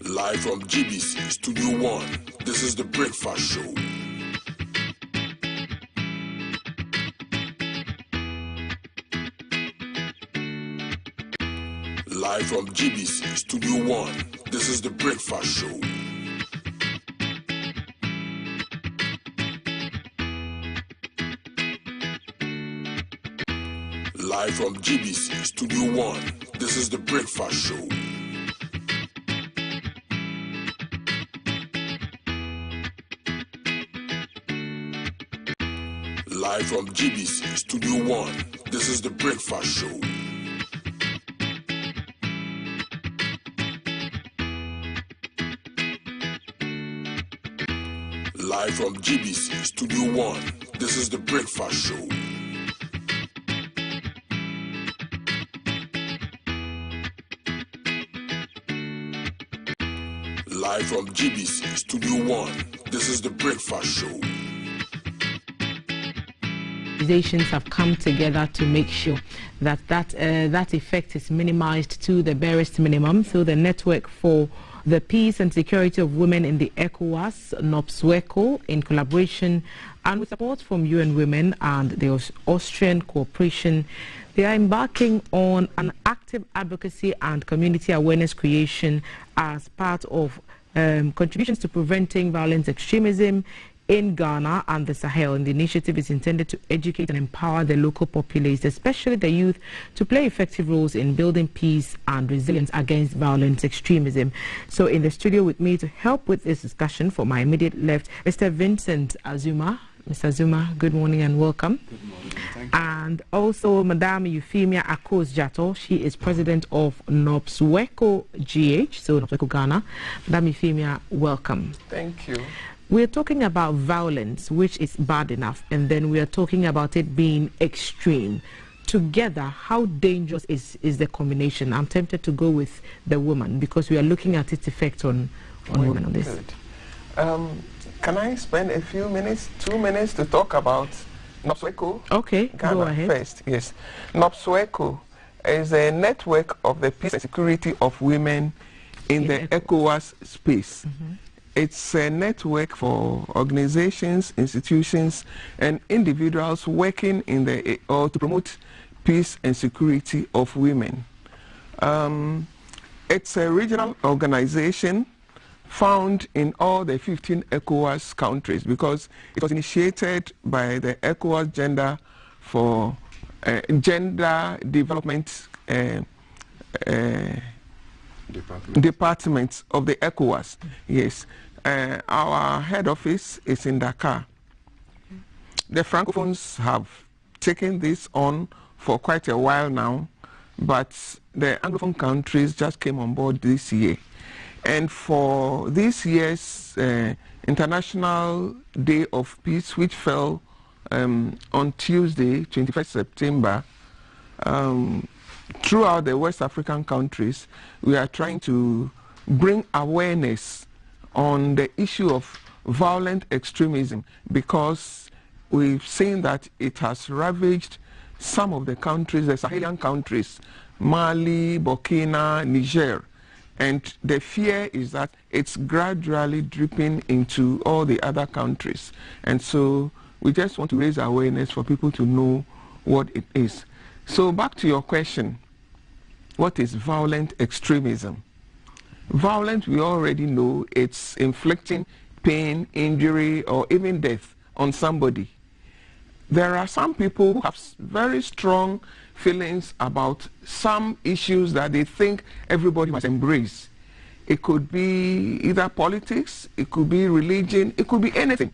Live from GBC Studio One, this is the Breakfast Show. Live from GBC Studio One, this is the Breakfast Show. Live from GBC Studio 1, this is The Breakfast Show. Live from GBC Studio 1, this is The Breakfast Show. Live from GBC Studio 1, this is The Breakfast Show. Live from GBC Studio 1, this is The Breakfast Show. Organizations have come together to make sure that that effect is minimized to the barest minimum. So the Network for the Peace and Security of Women in the ECOWAS, NOPSWECO, in collaboration and with support from UN Women and the Austrian Cooperation, they are embarking on an active advocacy and community awareness creation as part of contributions to preventing violent extremism in Ghana and the Sahel. And the initiative is intended to educate and empower the local populace, especially the youth, to play effective roles in building peace and resilience against violent extremism. So in the studio with me to help with this discussion, for my immediate left, Mr. Vincent Azuma. Mr. Azuma, good morning and welcome. Good morning. Thank you. And also Madame Euphemia Akos Jato. She is president of NOPSWECO GH, so NOPSWECO Ghana. Madame Euphemia, welcome. Thank you. We're talking about violence, which is bad enough, and then we are talking about it being extreme. Together, how dangerous is the combination? I'm tempted to go with the woman because we are looking at its effect on women on this. Good. Can I spend a few minutes, 2 minutes, to talk about NOPSWECO? Okay, Ghana go ahead. First, yes. NOPSWECO is a network of the peace and security of women in the ECOWAS space. It's a network for organizations, institutions, and individuals working in the or to promote peace and security of women. It's a regional organization found in all the 15 ECOWAS countries because it was initiated by the ECOWAS Gender Development Department of the ECOWAS. Yes. Our head office is in Dakar. The Francophones have taken this on for quite a while now, but the Anglophone countries just came on board this year. And for this year's International Day of Peace, which fell on Tuesday, 21st September, throughout the West African countries, we are trying to bring awareness on the issue of violent extremism because we've seen that it has ravaged some of the countries, the Sahelian countries, Mali, Burkina, Niger. And the fear is that it's gradually dripping into all the other countries. And so we just want to raise awareness for people to know what it is. So back to your question, what is violent extremism? Violence, we already know, it's inflicting pain, injury, or even death on somebody. There are some people who have very strong feelings about some issues that they think everybody must embrace. It could be either politics, it could be religion, it could be anything.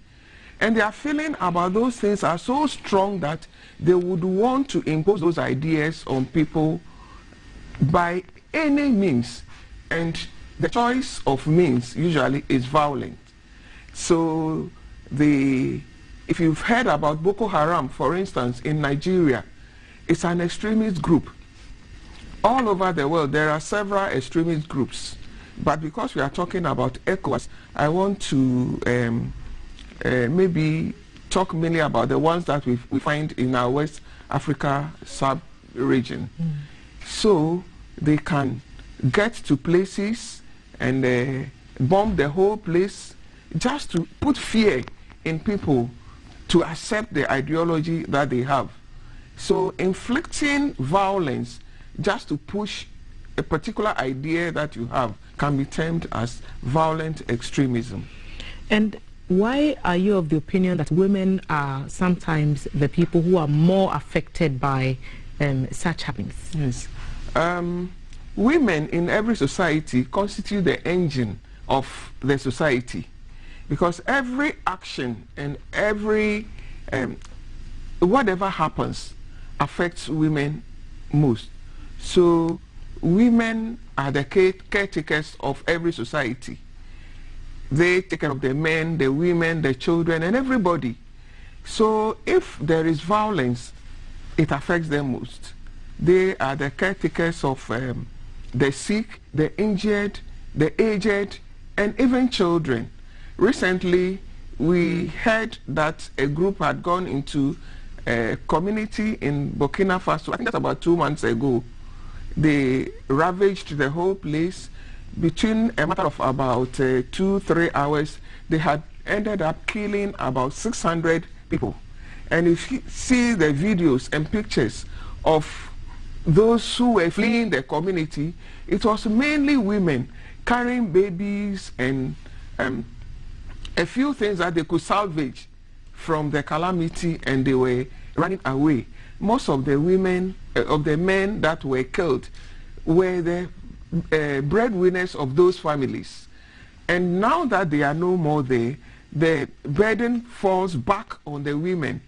And their feeling about those things are so strong that they would want to impose those ideas on people by any means. And the choice of means usually is violent. So if you've heard about Boko Haram, for instance, in Nigeria, it's an extremist group. All over the world, there are several extremist groups. But because we are talking about ECOWAS, I want to maybe talk mainly about the ones that we find in our West Africa sub-region. So they can get to places and bomb the whole place just to put fear in people to accept the ideology that they have. So inflicting violence just to push a particular idea that you have can be termed as violent extremism. And why are you of the opinion that women are sometimes the people who are more affected by such happens? Yes. Women in every society constitute the engine of the society, because every action and every whatever happens affects women most. So women are the caretakers of every society. They take care of the men, the women, the children, and everybody. So if there is violence, it affects them most. They are the caretakers of the sick, the injured, the aged, and even children. Recently, we heard that a group had gone into a community in Burkina Faso. I think that's about 2 months ago. They ravaged the whole place. Between a matter of about 2-3 hours, they had ended up killing about 600 people. And if you see the videos and pictures of those who were fleeing the community, it was mainly women carrying babies and a few things that they could salvage from the calamity, and they were running away. Most of the women, of the men that were killed were the breadwinners of those families. And now that they are no more there, the burden falls back on the women.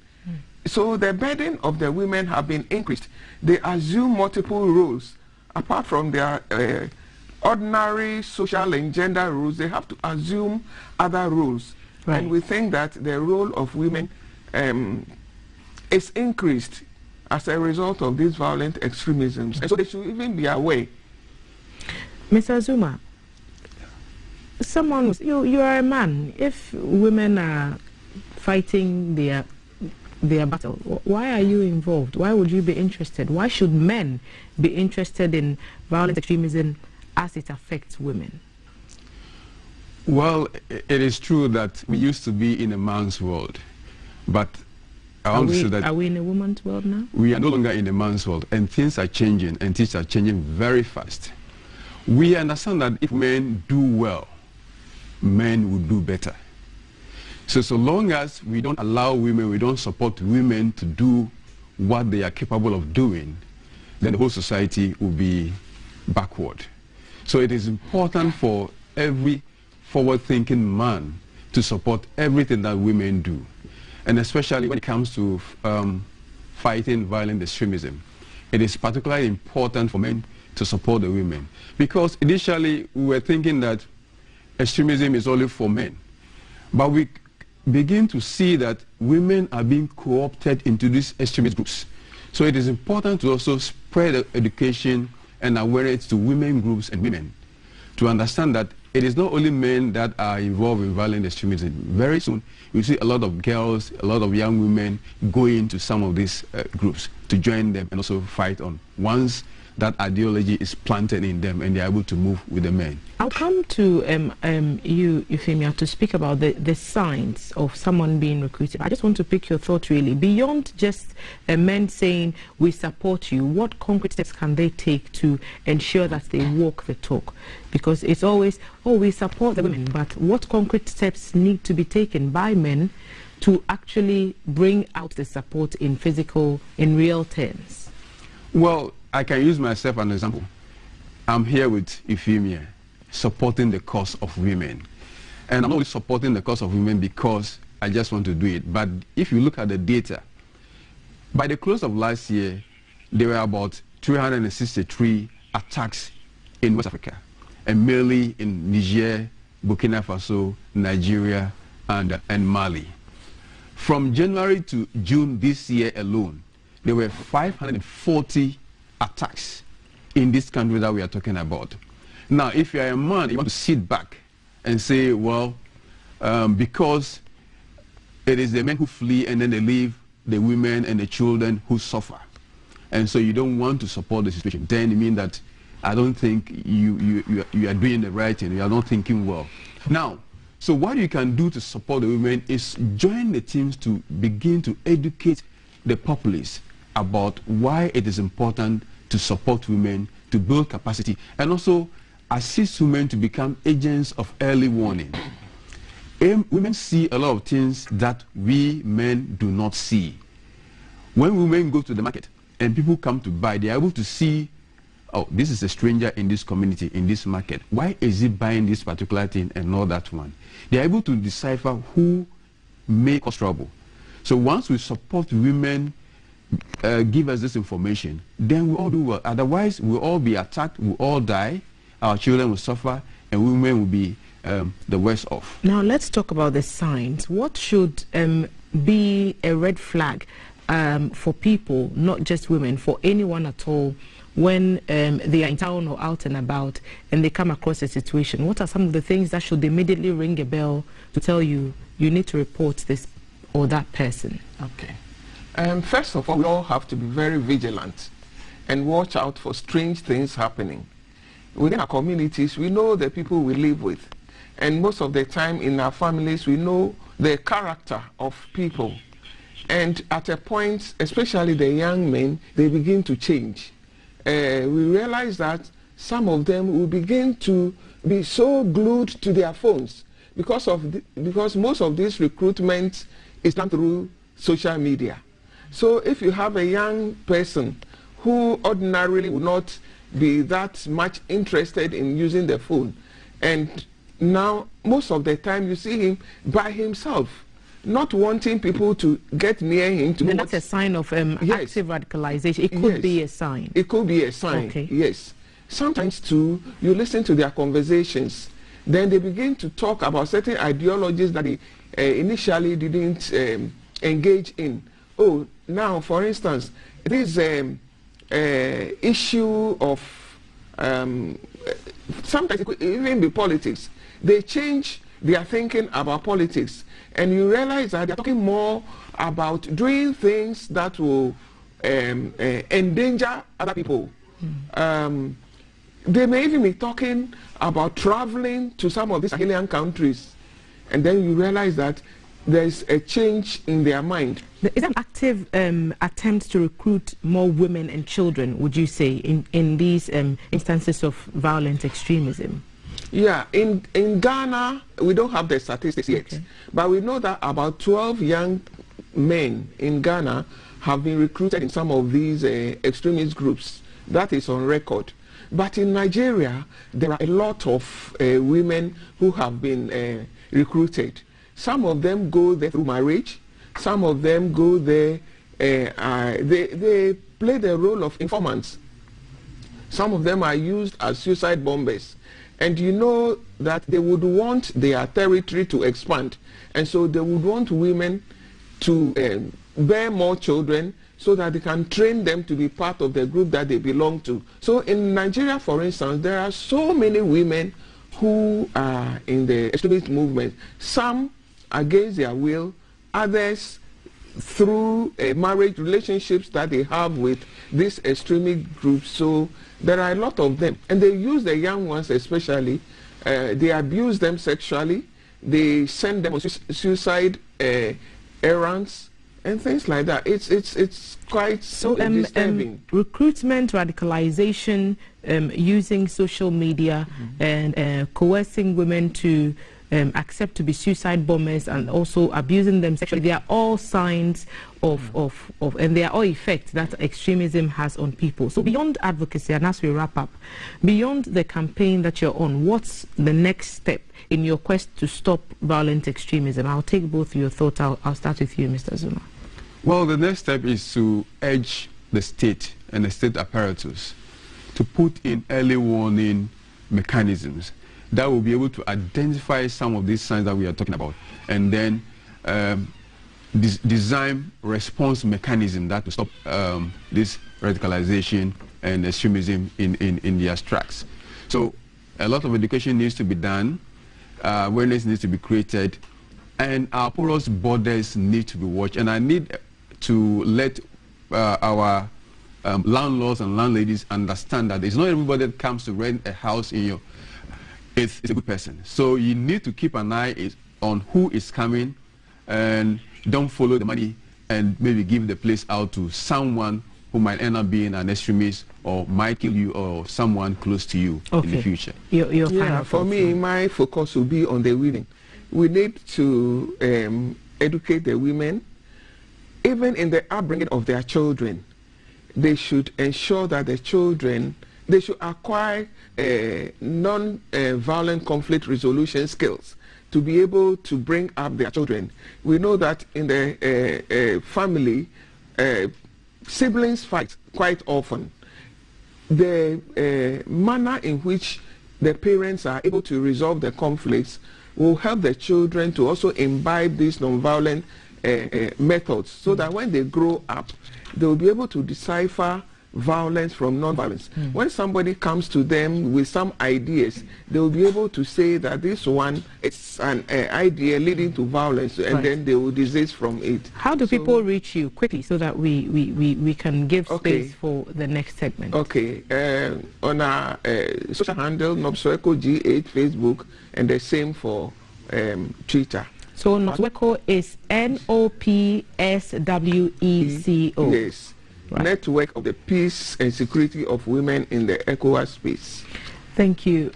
So the burden of the women have been increased. They assume multiple roles. Apart from their ordinary social and gender roles, they have to assume other roles. Right. And we think that the role of women is increased as a result of these violent extremisms. And so they should even be aware. Mr. Zuma, you are a man. If women are fighting their battle, why are you involved? Why would you be interested? Why should men be interested in violent extremism as it affects women? Well, it is true that we used to be in a man's world, but I want to say that... Are we in a woman's world now? We are no longer in a man's world, and things are changing, and things are changing very fast. We understand that if men do well, men will do better. So long as we don't allow women, we don't support women to do what they are capable of doing, then the whole society will be backward. So it is important for every forward-thinking man to support everything that women do, and especially when it comes to fighting violent extremism. It is particularly important for men to support the women, because initially we were thinking that extremism is only for men, but we begin to see that women are being co-opted into these extremist groups. So it is important to also spread education and awareness to women groups and women to understand that it is not only men that are involved in violent extremism. Very soon you see a lot of girls, a lot of young women going into some of these groups to join them and also fight on. Once that ideology is planted in them and they are able to move with the men. I'll come to you, Euphemia, to speak about the signs of someone being recruited. I just want to pick your thought really. Beyond just men saying, we support you, what concrete steps can they take to ensure that they walk the talk? Because it's always, oh, we support the women, but what concrete steps need to be taken by men to actually bring out the support in real terms? Well, I can use myself as an example. I'm here with Euphemia, supporting the cause of women. And I'm not only supporting the cause of women because I just want to do it. But if you look at the data, by the close of last year, there were about 363 attacks in West Africa, and mainly in Niger, Burkina Faso, Nigeria, and Mali. From January to June this year alone, there were 540 attacks in this country that we are talking about. Now, if you are a man, you want to sit back and say, well, because it is the men who flee and then they leave the women and the children who suffer, and so you don't want to support the situation, then it means that I don't think you are doing the right thing, you are not thinking well. Now, so what you can do to support the women is join the teams to begin to educate the populace about why it is important to support women, to build capacity, and also assist women to become agents of early warning. Women see a lot of things that we men do not see. When women go to the market and people come to buy, they are able to see, oh, this is a stranger in this community, in this market. Why is he buying this particular thing and not that one? They are able to decipher who may cause trouble. So once we support women, give us this information, then we all do well. Otherwise, we'll all be attacked, we'll all die, our children will suffer, and women will be the worst off. Now let's talk about the signs. What should be a red flag for people, not just women, for anyone at all, when they are in town or out and about and they come across a situation? What are some of the things that should immediately ring a bell to tell you you need to report this or that person? Okay. First of all, we all have to be very vigilant and watch out for strange things happening. Within our communities, we know the people we live with. And most of the time in our families, we know the character of people. And at a point, especially the young men, they begin to change. We realize that some of them will begin to be so glued to their phones because most of this recruitment is done through social media. So if you have a young person who ordinarily would not be that much interested in using the phone, and now most of the time you see him by himself, not wanting people to get near him. And that's a sign of active radicalization. It could be a sign. It could be a sign, okay. Yes. Sometimes too, you listen to their conversations, then they begin to talk about certain ideologies that they initially didn't engage in. Oh, now, for instance, this issue of sometimes it could even be politics. They change their thinking about politics, and you realize that they're talking more about doing things that will endanger other people. They may even be talking about traveling to some of these alien countries, and then you realize that there's a change in their mind. Is there an active attempt to recruit more women and children, would you say, in these instances of violent extremism? Yeah, in Ghana, we don't have the statistics yet, but we know that about 12 young men in Ghana have been recruited in some of these extremist groups. That is on record. But in Nigeria, there are a lot of women who have been recruited. Some of them go there through marriage. Some of them go there, they play the role of informants. Some of them are used as suicide bombers. And you know that they would want their territory to expand. And so they would want women to bear more children so that they can train them to be part of the group that they belong to. So in Nigeria, for instance, there are so many women who are in the extremist movement. Some against their will, others through marriage relationships that they have with these extremist groups. So there are a lot of them, and they use the young ones especially. They abuse them sexually. They send them on suicide errands and things like that. It's quite so disturbing. Recruitment, radicalization, using social media, and coercing women to accept to be suicide bombers, and also abusing them sexually. They are all signs of and they are all effects that extremism has on people. So beyond advocacy, and as we wrap up, beyond the campaign that you're on, what's the next step in your quest to stop violent extremism? I'll take both your thoughts. I'll start with you, Mr. Zuma. Well, the next step is to urge the state and the state apparatus to put in early warning mechanisms that will be able to identify some of these signs that we are talking about, and then design response mechanism that will stop this radicalization and extremism in their tracks. So a lot of education needs to be done, awareness needs to be created, and our porous borders need to be watched. And I need to let our landlords and landladies understand that it's not everybody that comes to rent a house in your it's a good person. So you need to keep an eye on who is coming, and don't follow the money and maybe give the place out to someone who might end up being an extremist or might kill you or someone close to you in the future. Yeah, for me, my focus will be on the women. We need to educate the women, even in the upbringing of their children. they should ensure that the children, they should acquire non-violent conflict resolution skills to be able to bring up their children. We know that in the family, siblings fight quite often. The manner in which the parents are able to resolve the conflicts will help the children to also imbibe these non-violent methods, so that when they grow up, they will be able to decipher violence from non-violence. When somebody comes to them with some ideas, they will be able to say that this one is an idea leading to violence, and then they will desist from it. How do people reach you quickly so that we can give space for the next segment? Okay, on our social handle, Nopsweco G8 Facebook, and the same for Twitter. So Nopsweco is NOPSWECO. Yes. Right. Network of the Peace and Security of Women in the ECOWAS space. Thank you,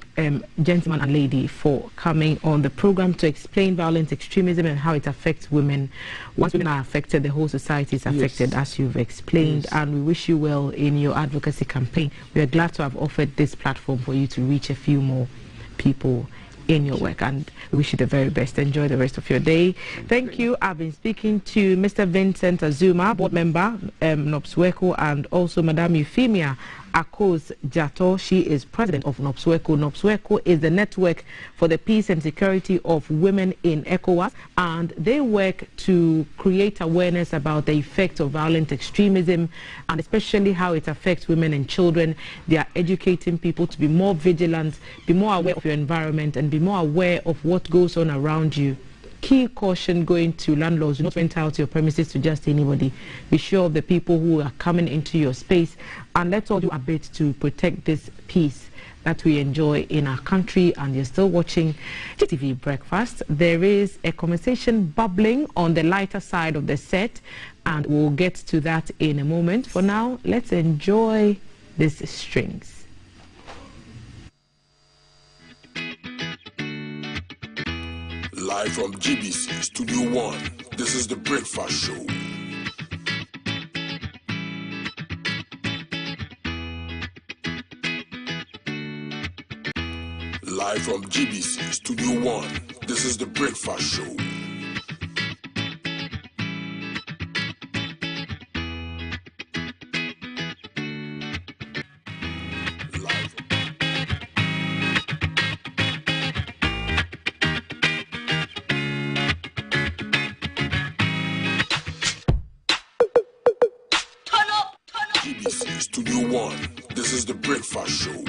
gentleman and lady, for coming on the program to explain violent extremism and how it affects women. Once women are affected, the whole society is affected, as you've explained, and we wish you well in your advocacy campaign. We are glad to have offered this platform for you to reach a few more people in your work, and we wish you the very best. Enjoy the rest of your day. Thank you. I've been speaking to Mr. Vincent Azuma, board member, Nopsweco, and also Madame Euphemia Akos Jato. She is president of Nopsweco. Nopsweco is the network for the peace and security of women in ECOWAS, and they work to create awareness about the effects of violent extremism and especially how it affects women and children. They are educating people to be more vigilant, be more aware of your environment, and be more aware of what goes on around you. Key caution going to landlords: do not rent out your premises to just anybody. Be sure of the people who are coming into your space, and let's all do a bit to protect this peace that we enjoy in our country. And you're still watching GTV Breakfast. There is a conversation bubbling on the lighter side of the set, and we'll get to that in a moment. For now, let's enjoy these strings. Live from GBC Studio 1, this is The Breakfast Show. Live from GBC Studio 1, this is The Breakfast Show. GBC Studio 1, this is The Breakfast Show.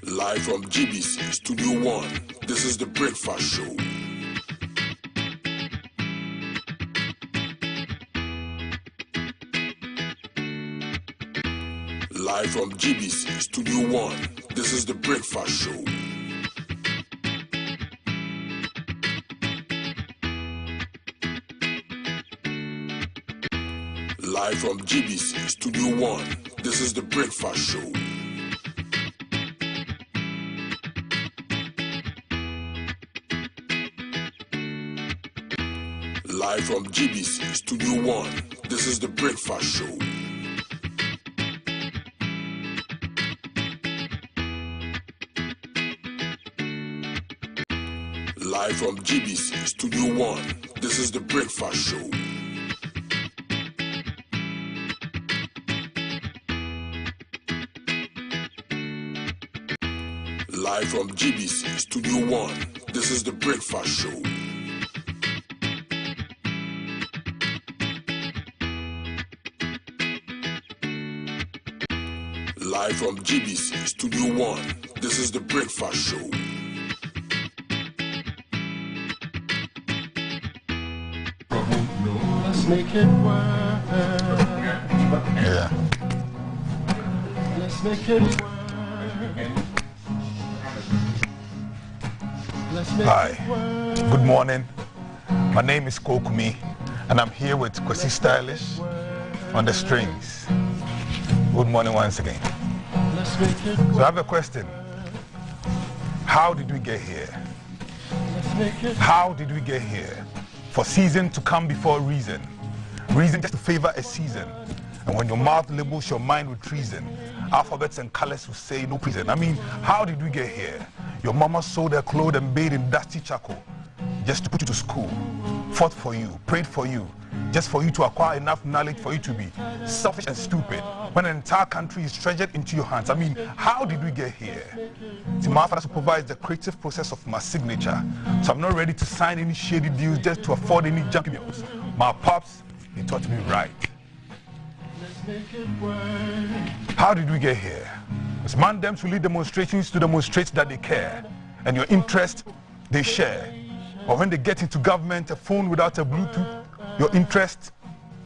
Live from GBC Studio 1, this is The Breakfast Show. Live from GBC Studio 1, this is The Breakfast Show. Live from GBC Studio 1, this is The Breakfast Show. Live from GBC Studio 1, this is The Breakfast Show. Live from GBC Studio 1, this is The Breakfast Show. Live from GBC Studio 1, this is The Breakfast Show. Live from GBC Studio 1, this is The Breakfast Show. Let's make it work. Yeah. Let's make it work. Hi, good morning. My name is Kokumi, and I'm here with Kwesi Stylish on the strings. Good morning once again. So I have a question. How did we get here? How did we get here? For season to come before reason. Reason just to favor a season. And when your mouth labels your mind with treason, alphabets and colors will say no prison. I mean, how did we get here? Your mama sold her clothes and bathed in dusty charcoal just to put you to school, fought for you, prayed for you, just for you to acquire enough knowledge for you to be selfish and stupid when an entire country is treasured into your hands. I mean, how did we get here? See, my father supervised the creative process of my signature, so I'm not ready to sign any shady deals just to afford any junk meals. My pops, he taught me right. How did we get here? It's mandems who lead demonstrations to demonstrate that they care, and your interest they share. But when they get into government, a phone without a Bluetooth, your interest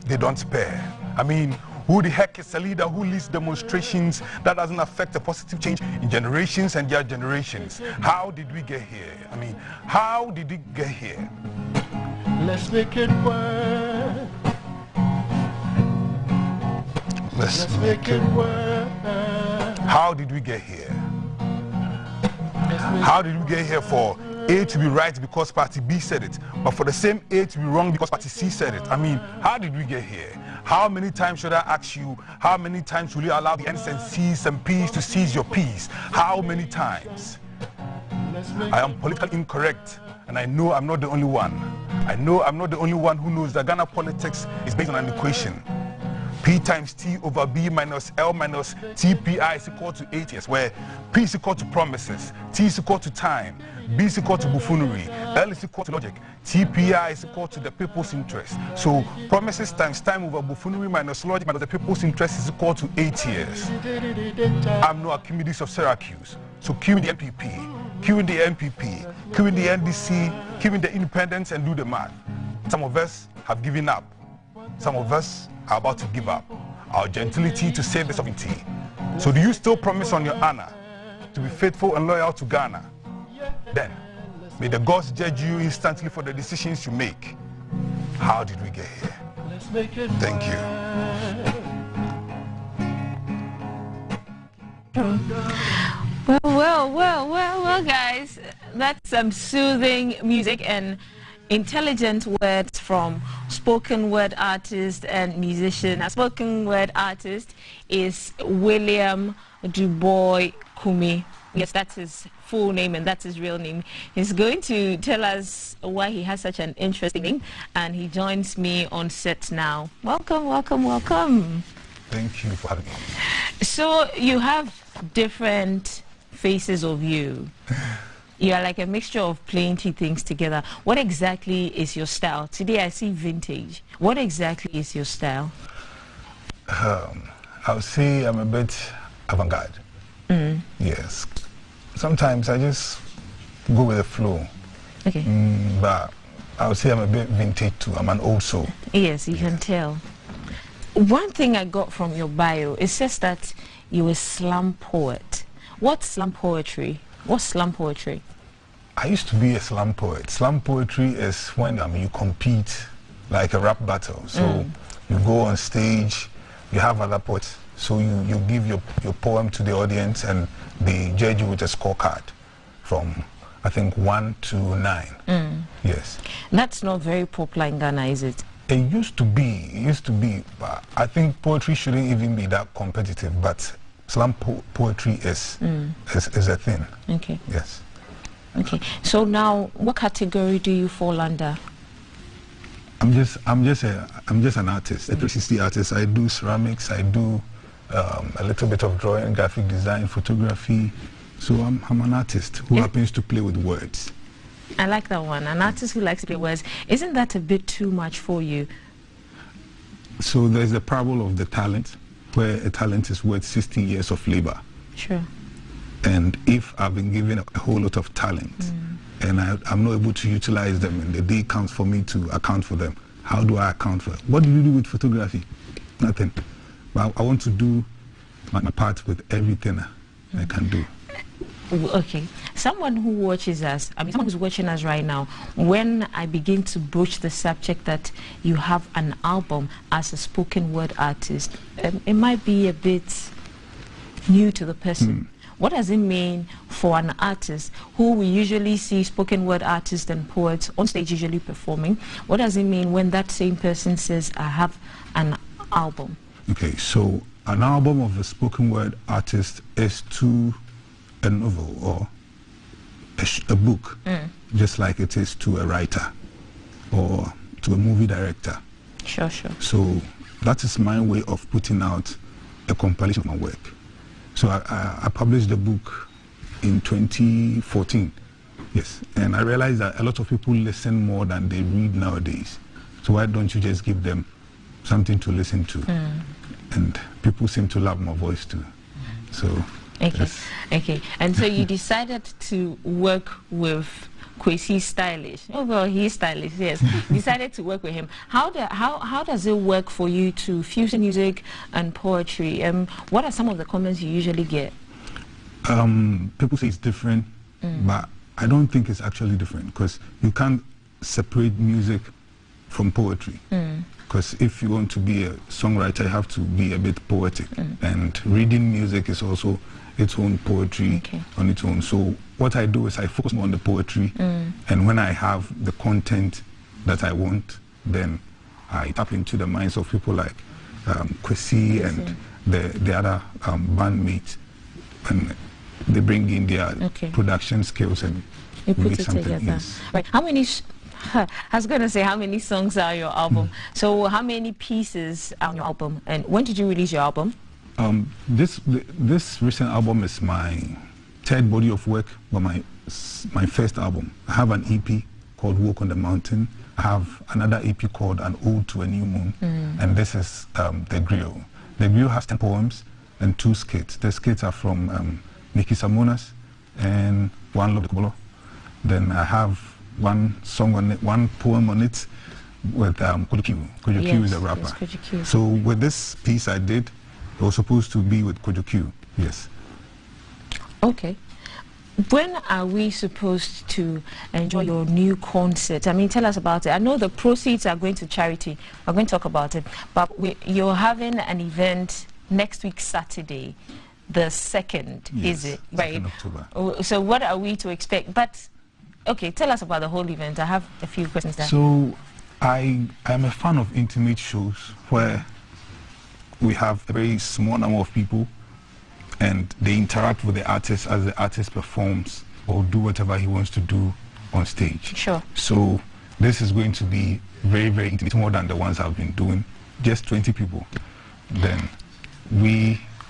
they don't spare. I mean, who the heck is a leader who leads demonstrations that doesn't affect a positive change in generations and their generations? How did we get here? I mean, how did we get here? Let's make it work. Let's make it work. How did we get here? How did we get here for A to be right because party B said it, but for the same A to be wrong because party C said it? I mean, how did we get here? How many times should I ask you, how many times will you allow the N's and C's and P's to seize your peace? How many times? I am politically incorrect, and I know I'm not the only one. I know I'm not the only one who knows that Ghana politics is based on an equation. P times T over B minus L minus TPI is equal to 8 years, where P is equal to promises, T is equal to time, B is equal to buffoonery, L is equal to logic, TPI is equal to the people's interest. So promises times time over buffoonery minus logic minus the people's interest is equal to 8 years. I'm no Archimedes of Syracuse, so Q in the NPP, Q in the NPP, Q in the NDC, Q in the independents, and do the math. Some of us have given up. Some of us are about to give up our gentility to save the sovereignty. So do you still promise on your honor to be faithful and loyal to Ghana? Then, may the gods judge you instantly for the decisions you make. How did we get here? Thank you. Well, guys, that's some soothing music and intelligent words from spoken word artist and musician. A spoken word artist is William Dubois Kumi. Yes, that's his full name and that's his real name. He's going to tell us why he has such an interesting name, and he joins me on set now. Welcome, welcome, welcome. Thank you for having me. So you have different faces of you. You are like a mixture of plenty things together. What exactly is your style? Today I see vintage. What exactly is your style? I would say I'm a bit avant-garde. Yes. Sometimes I just go with the flow. Okay. But I would say I'm a bit vintage too. I'm an old soul. Yes, you can tell. One thing I got from your bio, it says that you're a slam poet. What's slam poetry? What's slam poetry? I used to be a slam poet. Slam poetry is when you compete like a rap battle. So you go on stage, you have other poets. So you give your poem to the audience and they judge you with a scorecard from, I think, 1 to 9. Yes. That's not very popular in Ghana, is it? It used to be. But I think poetry shouldn't even be that competitive. But slam poetry is a thing. Okay. Yes. Okay. So now, what category do you fall under? I'm just an artist, a 360 artist. I do ceramics. I do a little bit of drawing, graphic design, photography. So I'm an artist who happens to play with words. I like that one. An artist who likes to play words. Isn't that a bit too much for you? So there's the parable of the talent, where a talent is worth 60 years of labor. Sure. And if I've been given a whole lot of talent and I'm not able to utilize them and the day comes for me to account for them, how do I account for it? What do you do with photography? Nothing. But I want to do my part with everything I can do. Okay. Someone who watches us, someone who's watching us right now, when I begin to broach the subject that you have an album as a spoken word artist, it might be a bit new to the person. What does it mean for an artist who we usually see spoken word artists and poets on stage usually performing? What does it mean when that same person says, I have an album? Okay, so an album of a spoken word artist is to a novel or a book, just like it is to a writer or to a movie director. Sure. So that is my way of putting out a compilation of my work. So I published the book in 2014, yes, and I realized that a lot of people listen more than they read nowadays. So why don't you just give them something to listen to? And people seem to love my voice too. So okay. And so you decided to work with Kwesi Stylish. Oh well, he's stylish. Yes, decided to work with him. How does it work for you to fuse music and poetry? What are some of the comments you usually get? People say it's different, but I don't think it's actually different, because you can't separate music from poetry. Because if you want to be a songwriter, you have to be a bit poetic, and reading music is also its own poetry on its own. So what I do is I focus more on the poetry, and when I have the content that I want, then I tap into the minds of people like Kwesi and the other bandmates, and they bring in their production skills and you put make it something. together. Yes. Right. How many? I was going to say, how many songs are your album? So how many pieces are on your album? And when did you release your album? This recent album is my third body of work, but my first album. I have an EP called Walk on the Mountain. I have another EP called An Ode to a New Moon, and this is The Griot. The Griot has 10 poems and 2 skits. The skits are from Nikki Samonas and One Love the Kobolo. Then I have one song on it, one poem on it with Kojo Q. Kojo Q is a rapper. Yes, so with this piece I did, it was supposed to be with Kojo Q. Yes. Okay. When are we supposed to enjoy your new concert? I mean, tell us about it. I know the proceeds are going to charity. We're going to talk about it. But you're having an event next week, Saturday, the 2nd, yes, is it? Right. October. So what are we to expect? But, okay, tell us about the whole event. I have a few questions there. So I am a fan of intimate shows where we have a very small number of people and they interact with the artist as the artist performs or do whatever he wants to do on stage. Sure. So this is going to be very, very intimate, more than the ones I've been doing. Just 20 people. Then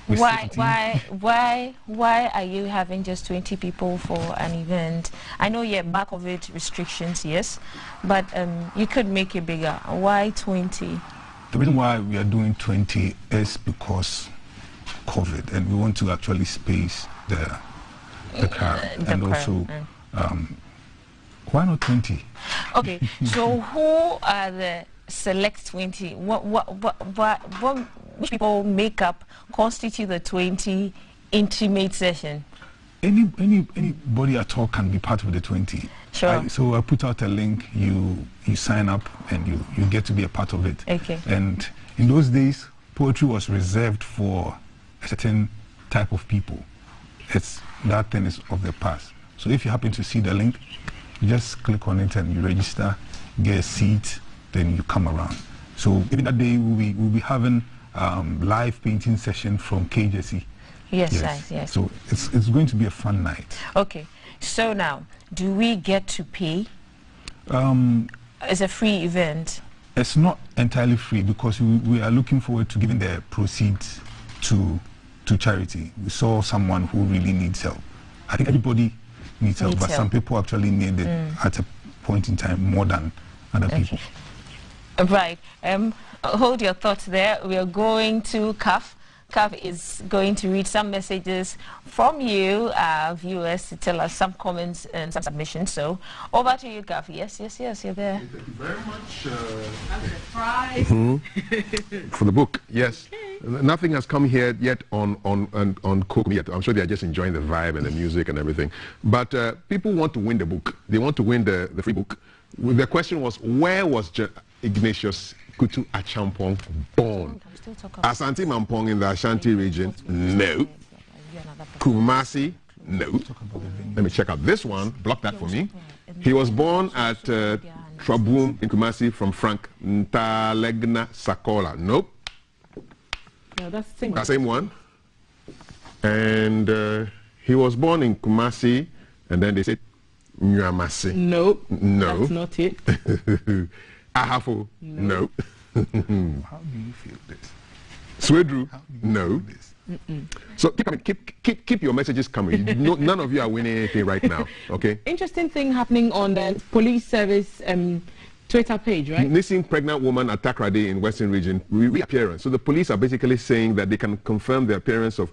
why are you having just 20 people for an event? I know you're back of it, restrictions, yes, but you could make it bigger. Why 20? The reason why we are doing 20 is because COVID, and we want to actually space the crowd, and also why not 20? Okay, so who are the select 20? Which people make up, constitute the 20 intimate session? Anybody at all can be part of the 20. Sure. So I put out a link, you sign up and you get to be a part of it. Okay. And in those days, poetry was reserved for a certain type of people. That thing is of the past. So if you happen to see the link, you just click on it and you register, get a seat, then you come around. So even that day we'll be having live painting session from KJC. Yes. So it's going to be a fun night. Okay. So now, do we get to pay? It's a free event. It's not entirely free because we are looking forward to giving the proceeds to charity. We saw someone who really needs help. I think everybody needs help, but some people actually need it at a point in time more than other people. Right. Hold your thoughts there. We are going to CAF. CAF is going to read some messages from you, viewers, to tell us some comments and some submissions. So over to you, CAF. Yes, you're there. Thank you very much. I'm surprised. For the book, yes. Okay. Nothing has come here yet on Coke yet. I'm sure they are just enjoying the vibe and the music and everything. But people want to win the book. They want to win the free book. The question was, where was Ignatius Kutu Achampong born? Asante Mampong in the Ashanti region? No. Kumasi? No. Let me check out this one. Block that for me. He was born at Trabum in Kumasi from Frank Ntalegna Sakola. Nope. No, that's the same. That same one. And he was born in Kumasi, and then they said Nyamasi. Nope. No. That's not it. Ahafo. No. How do you feel this? Swedru. No. So keep your messages coming. None of you are winning anything right now. Okay. Interesting thing happening on the police service Twitter page, right? Missing pregnant woman at Takrady in Western Region reappearance. So the police are basically saying that they can confirm the appearance of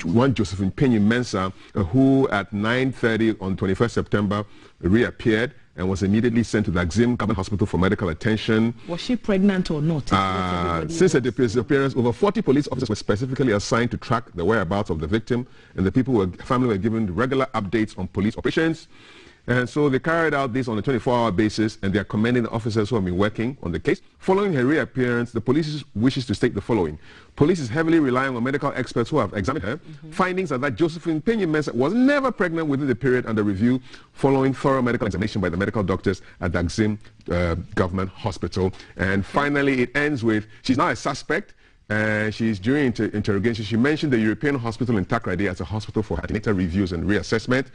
one Josephine Penny Mensah, who at 9:30 on 21st September reappeared and was immediately sent to the Axim Government Hospital for medical attention. Was she pregnant or not? Since her disappearance, over 40 police officers were specifically assigned to track the whereabouts of the victim, and the family were given regular updates on police operations. And so they carried out this on a 24-hour basis, and they are commending the officers who have been working on the case. Following her reappearance, the police wishes to state the following. Police is heavily relying on medical experts who have examined her. Findings are that Josephine Penny Mensah was never pregnant within the period under review, following thorough medical examination by the medical doctors at the Axim Government Hospital. And finally, it ends with, she's now a suspect. She's during interrogation. She mentioned the European hospital in Takrady as a hospital for antenatal reviews and reassessment.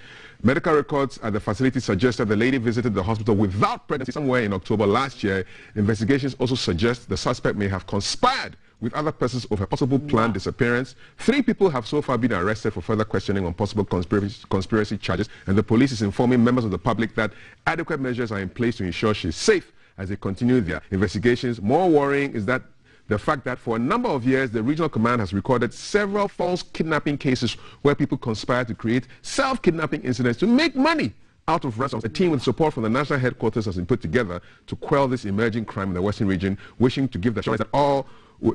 Medical records at the facility suggest that the lady visited the hospital without pregnancy somewhere in October last year. Investigations also suggest the suspect may have conspired with other persons over a possible planned disappearance. 3 people have so far been arrested for further questioning on possible conspiracy charges, and the police is informing members of the public that adequate measures are in place to ensure she's safe as they continue their investigations. More worrying is that the fact that for a number of years, the regional command has recorded several false kidnapping cases where people conspire to create self-kidnapping incidents to make money out of ransoms. A team with support from the national headquarters has been put together to quell this emerging crime in the Western region, wishing to give the assurance that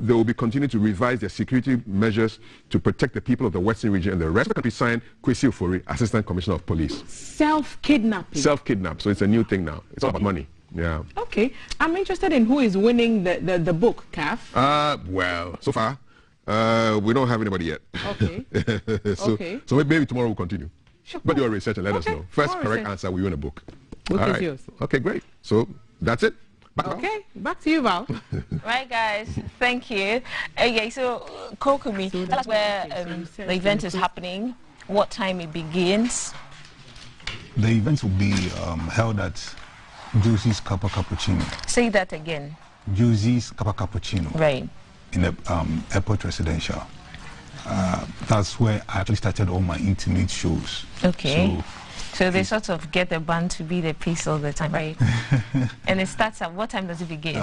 they will be continuing to revise their security measures to protect the people of the Western region and the rest of the country. Signed, Kwesi Ofori, Assistant Commissioner of Police. Self-kidnapping. Self-kidnap. So it's a new thing now. It's all about money. Yeah. Okay. I'm interested in who is winning the book, Kaf. Well, so far, we don't have anybody yet. Okay. So maybe tomorrow we'll continue. Sure. But do your research and let us know. First correct answer, we win a book. Book is yours. Okay, great. So that's it. Back to you, Val. Right, guys. Thank you. Okay, so Kokumi, tell us where the event is happening, what time it begins. The event will be held at Josie's Kappa Cappuccino. Say that again. Josie's Kappa Cappuccino. Right. In the airport residential. That's where I actually started all my intimate shows. Okay. So they sort of get the band to be the piece all the time, right? And it starts at what time does it begin?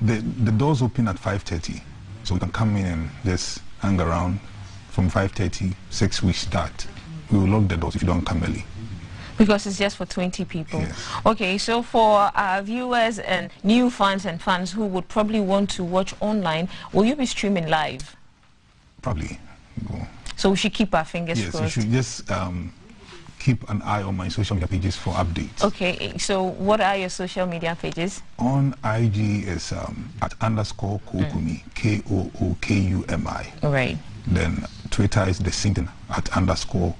The doors open at 5:30. So you can come in and just hang around from 5:30, 6 weeks start. We will lock the doors if you don't come early. Because it's just for 20 people. Yes. Okay, so for our viewers and new fans and fans who would probably want to watch online, will you be streaming live? Probably. So we should keep our fingers crossed. Yes, you should just keep an eye on my social media pages for updates. Okay, so what are your social media pages? On IG is @_Kookumi, KOOKUMI. All right. Then Twitter is the same thing, @_Kookumi,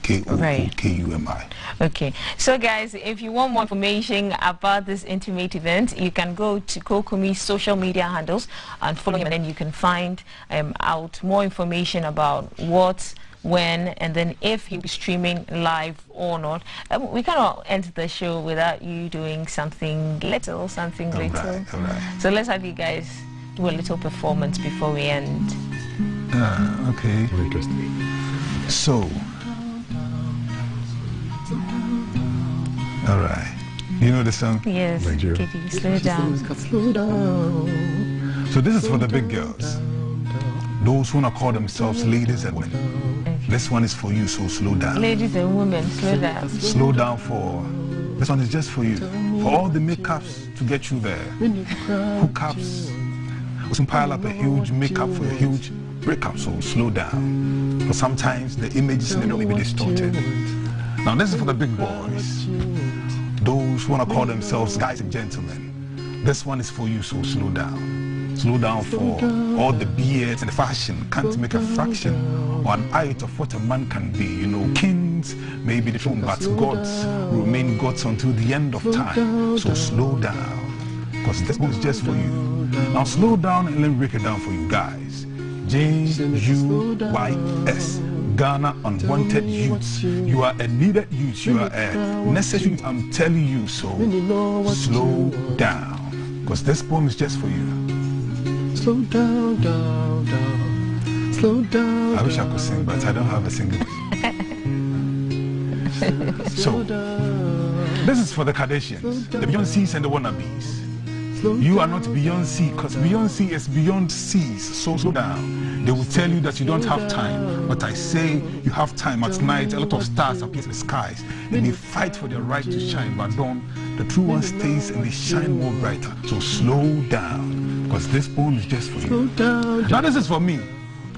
KOOKUMI. Okay, so guys, if you want more information about this intimate event, you can go to Kokumi's social media handles and follow him, and then you can find out more information about what, when, and then if he'll be streaming live or not. We cannot end the show without you doing something little. All right. So let's have you guys do a little performance before we end. Okay. Interesting. So, all right. You know the song? Yes. Kitty, slow down. Slow down. So this is for the big girls. Those who want to call themselves ladies and women. Okay. This one is for you, so slow down. Ladies and women, slow down. Slow down for... This one is just for you. For all the makeups to get you there. Hookups. We can pile up a huge makeup for a huge breakup, so slow down. Because sometimes the images in the room may be distorted. Now this is for the big boys. Those who want to call themselves guys and gentlemen. This one is for you, so slow down. Slow down for all the beards and the fashion can't make a fraction or an height of what a man can be. You know, kings may be the throne, but gods remain gods until the end of time. So slow down, because this book is just for you. Now slow down and let me break it down for you guys. G-U-Y-S. Ghana Unwanted Youths. You are a needed youth. You are a necessary youth. I'm telling you so. Slow down, because this poem is just for you. Slow down, down, down. Slow down. I wish I could sing, but I don't have a singing voice. So, this is for the Kardashians, the Beyoncés and the wannabes. You are not Beyonce, because Beyonce is beyond seas. So slow down. They will tell you that you don't have time, but I say you have time. At night, a lot of stars appear in the skies, and they fight for their right to shine. But dawn, the true one stays and they shine more brighter. So slow down, because this poem is just for you. Now this is for me.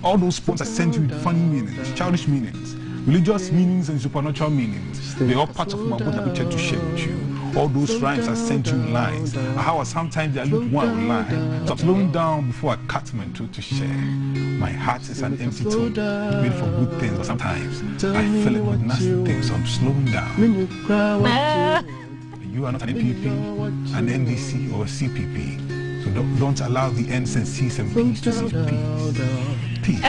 All those poems I sent you with funny meanings, childish meanings, religious meanings, and supernatural meanings. They are part of my book that we try to share with you. All those rhymes I sent you lines. How sometimes I look one line. So I'm slowing down before I cut my throat to share. My heart is an empty tomb, made for good things, but sometimes I fill it with nasty things. So I'm slowing down. You are not an MPP, an NDC, or a CPP. So don't allow the N's and C's and P's to see peace. Peace.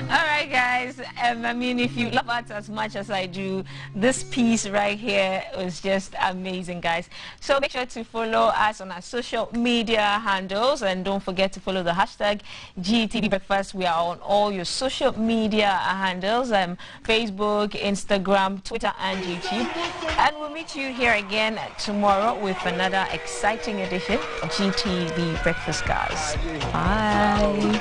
All right, guys. I mean, if you love art as much as I do, this piece right here was just amazing, guys. So make sure to follow us on our social media handles, and don't forget to follow the hashtag GTV Breakfast. We are on all your social media handles, Facebook, Instagram, Twitter, and YouTube. And we'll meet you here again tomorrow with another exciting edition of GTV Breakfast, guys. Bye.